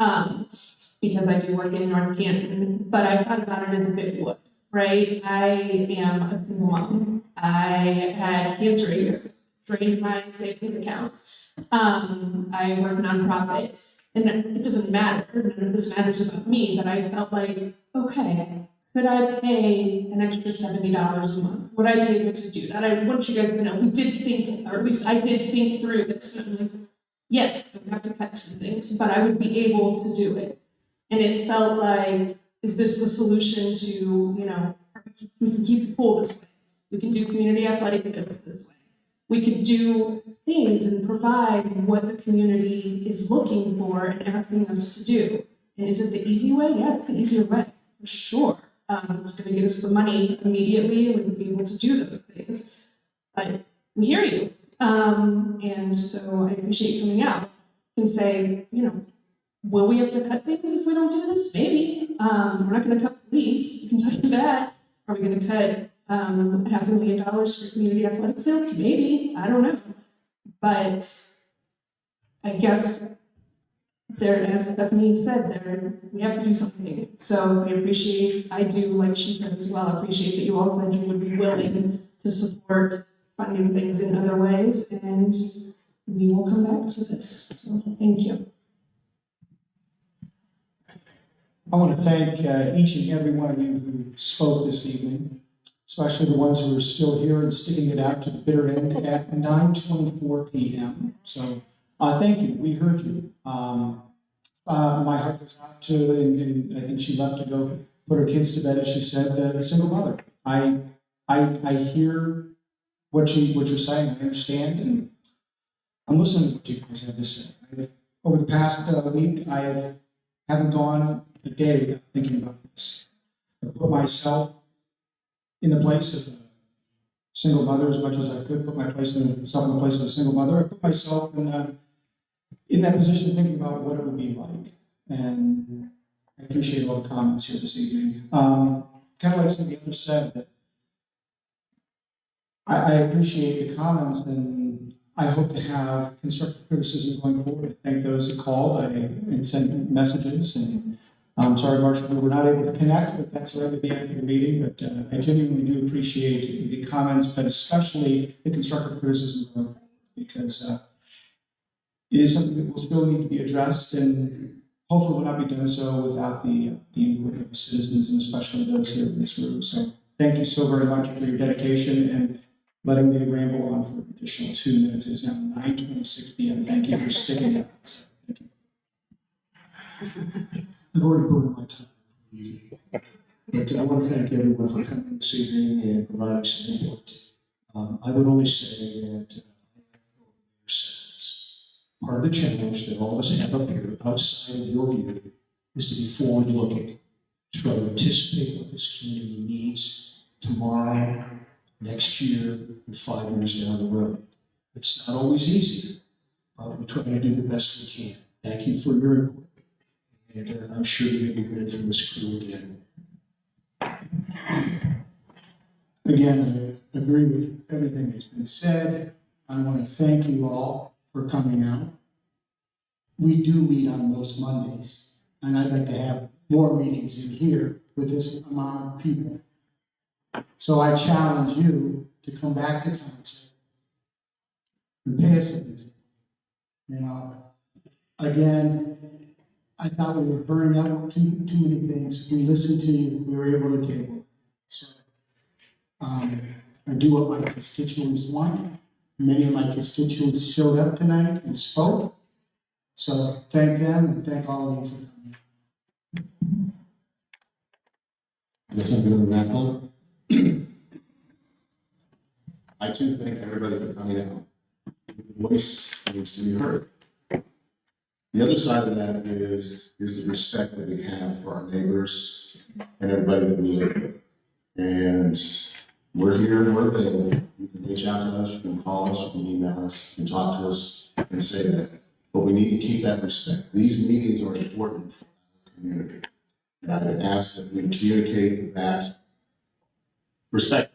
because I do work in North Canton, but I thought about it as a bit would, right? I am a single mom. I had cancer a year, drained my savings accounts. I work nonprofit, and it doesn't matter, none of this matters about me, but I felt like, okay, could I pay an extra $70 a month? Would I be able to do that? I want you guys to know, we did think, or at least I did think through this, and I'm like, yes, I have to cut some things, but I would be able to do it. And it felt like, is this the solution to, we can keep the pool this way. We can do community athletic fields this way. We could do things and provide what the community is looking for and asking us to do. And is it the easy way? Yeah, it's the easier way, for sure. It's going to give us the money immediately, and we would be able to do those things. But we hear you. And so I appreciate you coming out and say, will we have to cut things if we don't do this? Maybe. We're not going to cut police, I can tell you that. Are we going to cut $500,000 for community athletic fields, maybe, I don't know. But I guess there, as Stephanie said, there, we have to do something. So we appreciate, I do, like she said as well, appreciate that you all said you would be willing to support funding things in other ways, and we will come back to this. So thank you. I want to thank each and every one of you who spoke this evening, especially the ones who are still here and sticking it out to the bitter end at 9:24 p.m. So thank you. We heard you. My heart goes out to, and I think she left to go put her kids to bed, as she said, the single mother. I hear what you're saying. I understand, and I'm listening to what you guys have to say. Over the past week, I haven't gone a day without thinking about this. I put myself in the place of a single mother as much as I could. Put myself in the place of a single mother. I put myself in that position, thinking about what it would be like. And I appreciate all the comments here this evening. Kind of like some of the others said, that I appreciate the comments, and I hope to have constructive criticism going forward. I thank those that called and sent messages. And I'm sorry, Marcia, we were not able to connect, but that's right at the end of the meeting. But I genuinely do appreciate the comments, but especially the constructive criticism going forward, because it is something that will still need to be addressed, and hopefully will not be done so without the input of the citizens, and especially those here in this room. So thank you so very much for your dedication and letting me ramble on for an additional 2 minutes. It's now 9:26 p.m. Thank you for sticking it out. Thank you. I've already burned my time. But I want to thank everyone for coming this evening and providing some input. I would only say that part of the challenge that all of us have up here, outside of your view, is to be forward-looking, to try to anticipate what this community needs tomorrow, next year, and 5 years down the road. It's not always easy, but we try to do the best we can. Thank you for your input, and I'm sure you'll be hearing from this crew again. Again, I agree with everything that's been said. I want to thank you all for coming out. We do meet on most Mondays, and I'd like to have more meetings in here with this amount of people. So I challenge you to come back to council and pay us a visit. You know, again, I thought we were burning out too many things. We listened to you. We were able to table it. So I do what my constituents want. Many of my constituents showed up tonight and spoke. So thank them and thank all of you for coming. Yes, I'm going to wrap up. I too thank everybody for coming out. The voice needs to be heard. The other side of that is the respect that we have for our neighbors and everybody that we live with. And we're here and we're available. You can reach out to us, you can call us, you can email us, you can talk to us and say that. But we need to keep that respect. These meetings are important for the community. And I would ask that we communicate that respect,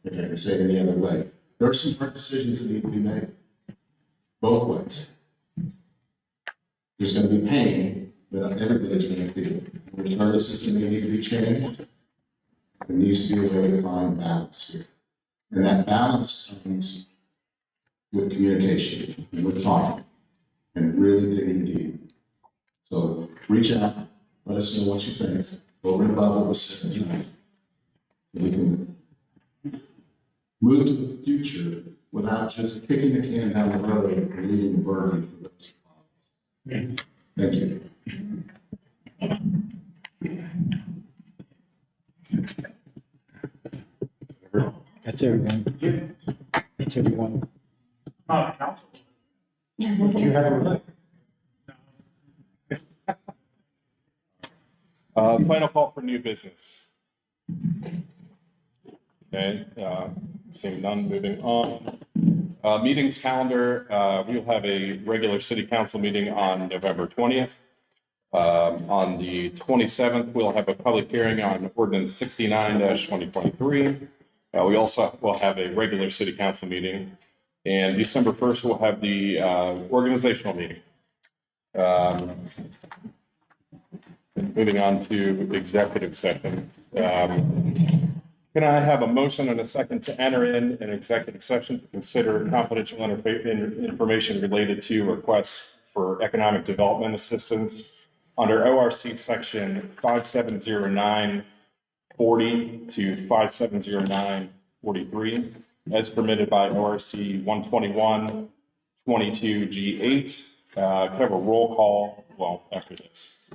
if I can say it any other way. There are some hard decisions that need to be made, both ways. There's going to be pain that everybody's going to feel. There's services that need to be changed. There needs to be a way to find balance here. And that balance comes with communication and with talking and really digging deep. So reach out, let us know what you think. Over and above what was said tonight. We can move to the future without just kicking the can down the road and leaving the burden for those. Thank you. That's everyone. That's everyone. Council. Do you have a Final call for new business. Okay, seeing none, moving on. Meetings calendar, we'll have a regular city council meeting on November 20th. On the 27th, we'll have a public hearing on ordinance 69-2023. We also will have a regular city council meeting. And December 1st, we'll have the organizational meeting. Moving on to executive session. Can I have a motion and a second to enter in an executive session to consider confidential information related to requests for economic development assistance under ORC section 570940 to 570943, as permitted by ORC 12122G8. Can I have a roll call? Well, after this.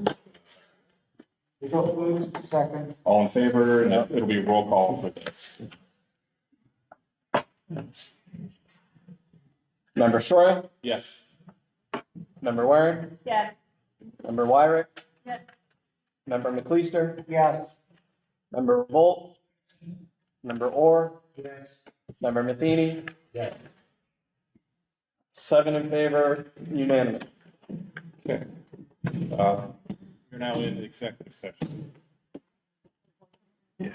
Second. All in favor? No, it'll be a roll call for this. Member Shroya, Yes. Member Waring, Yes. Member Wyrick, Yes. Member McLeister, Yes. Member Volt, Member Orr, Yes. Member Matheny. Yes. 7 in favor, unanimous. Okay. We're now in executive session. Yeah.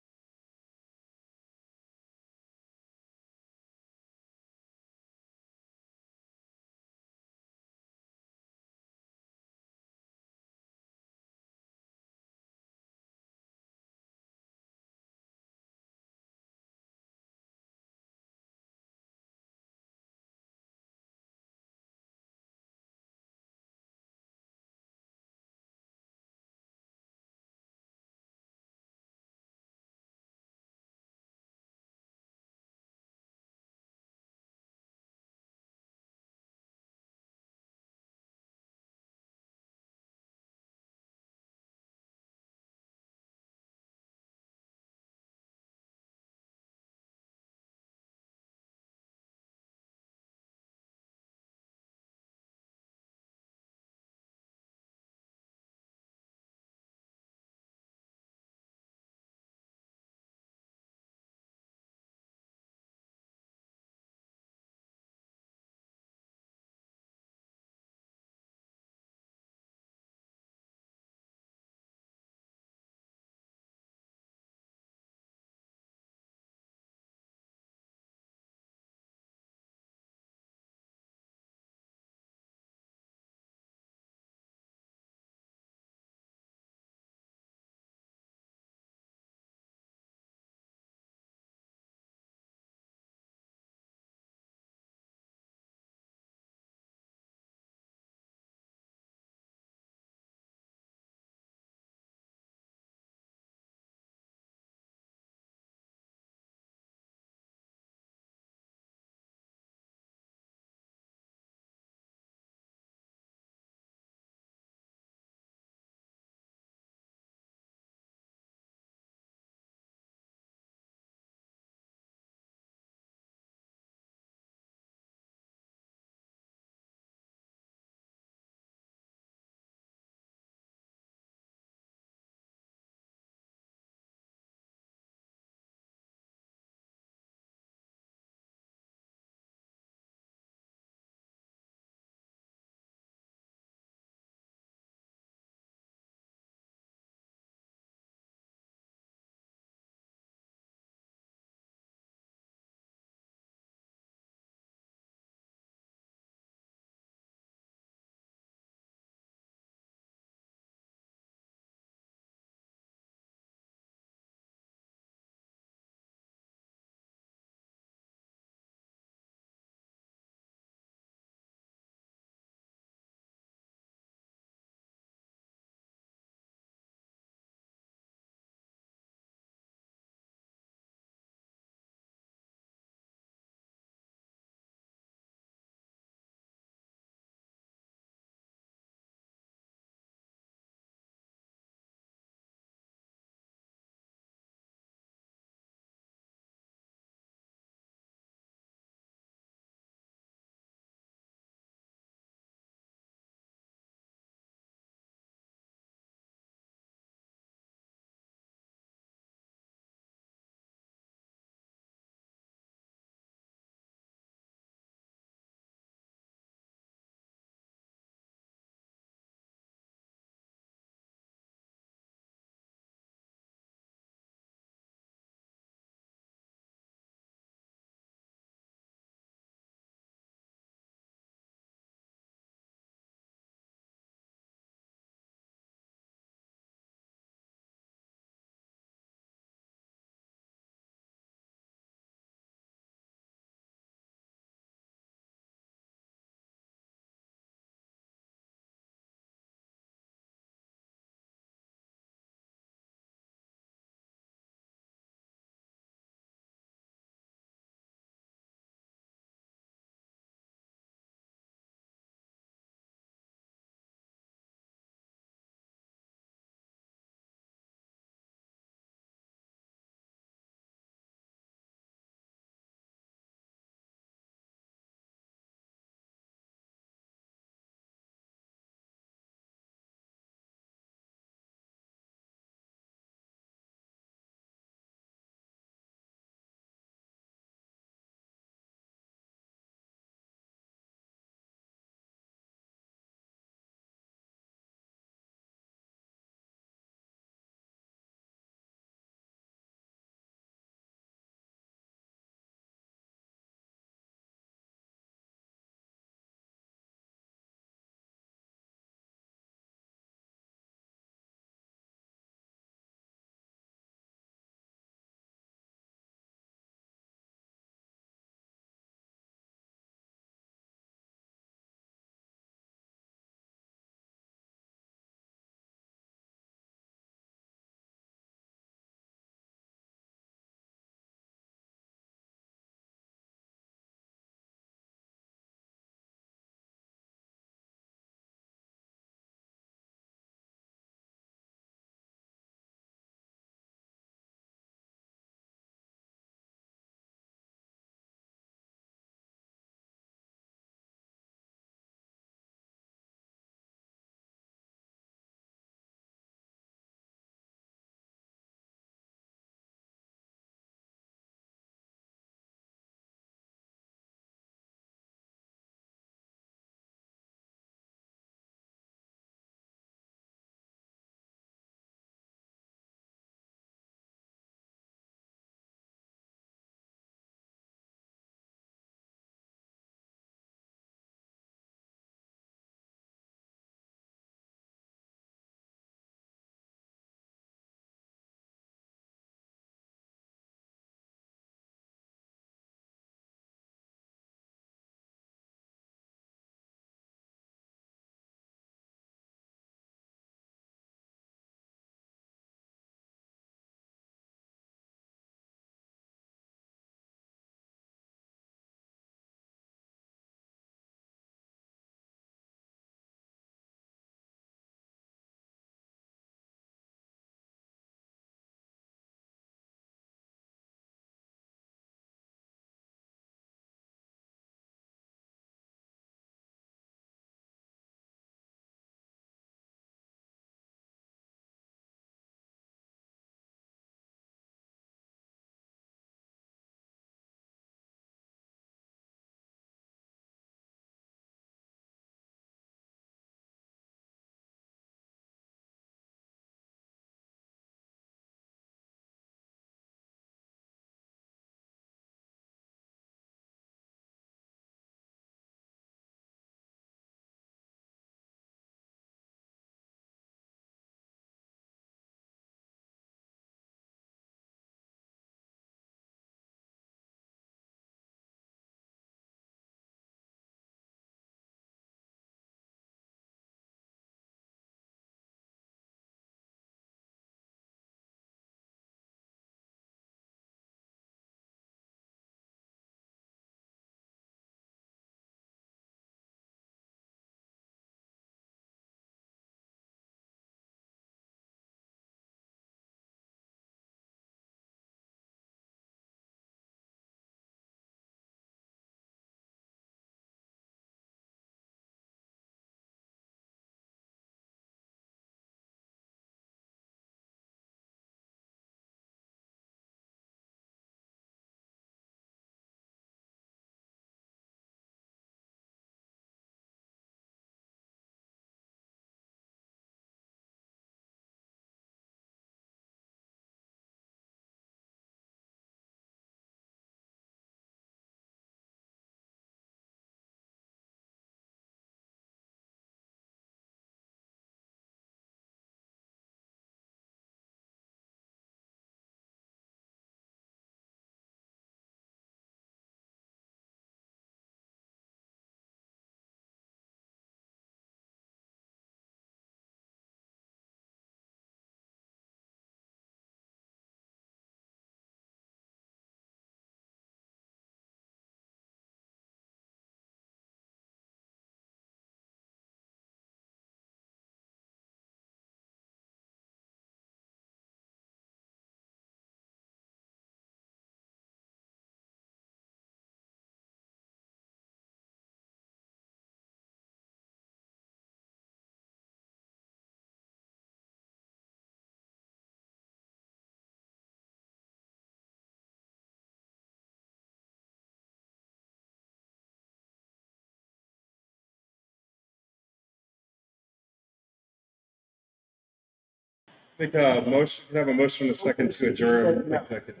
Think a motion, can I have a motion and a second to adjourn executive.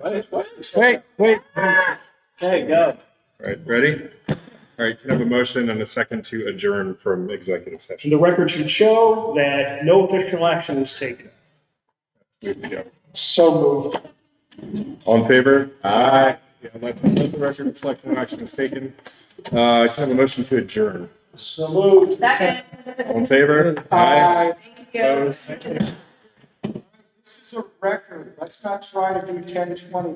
Wait. Okay, go. All right, ready? All right, can I have a motion and a second to adjourn from executive session? The record should show that no official action was taken. Good to go. So moved. All in favor? Aye. Yeah, let the record reflect no action was taken. Can I have a motion to adjourn? So moved. Second. All in favor? Aye. Thank you. Opposed? This is a record. Let's not try to do 10, 20.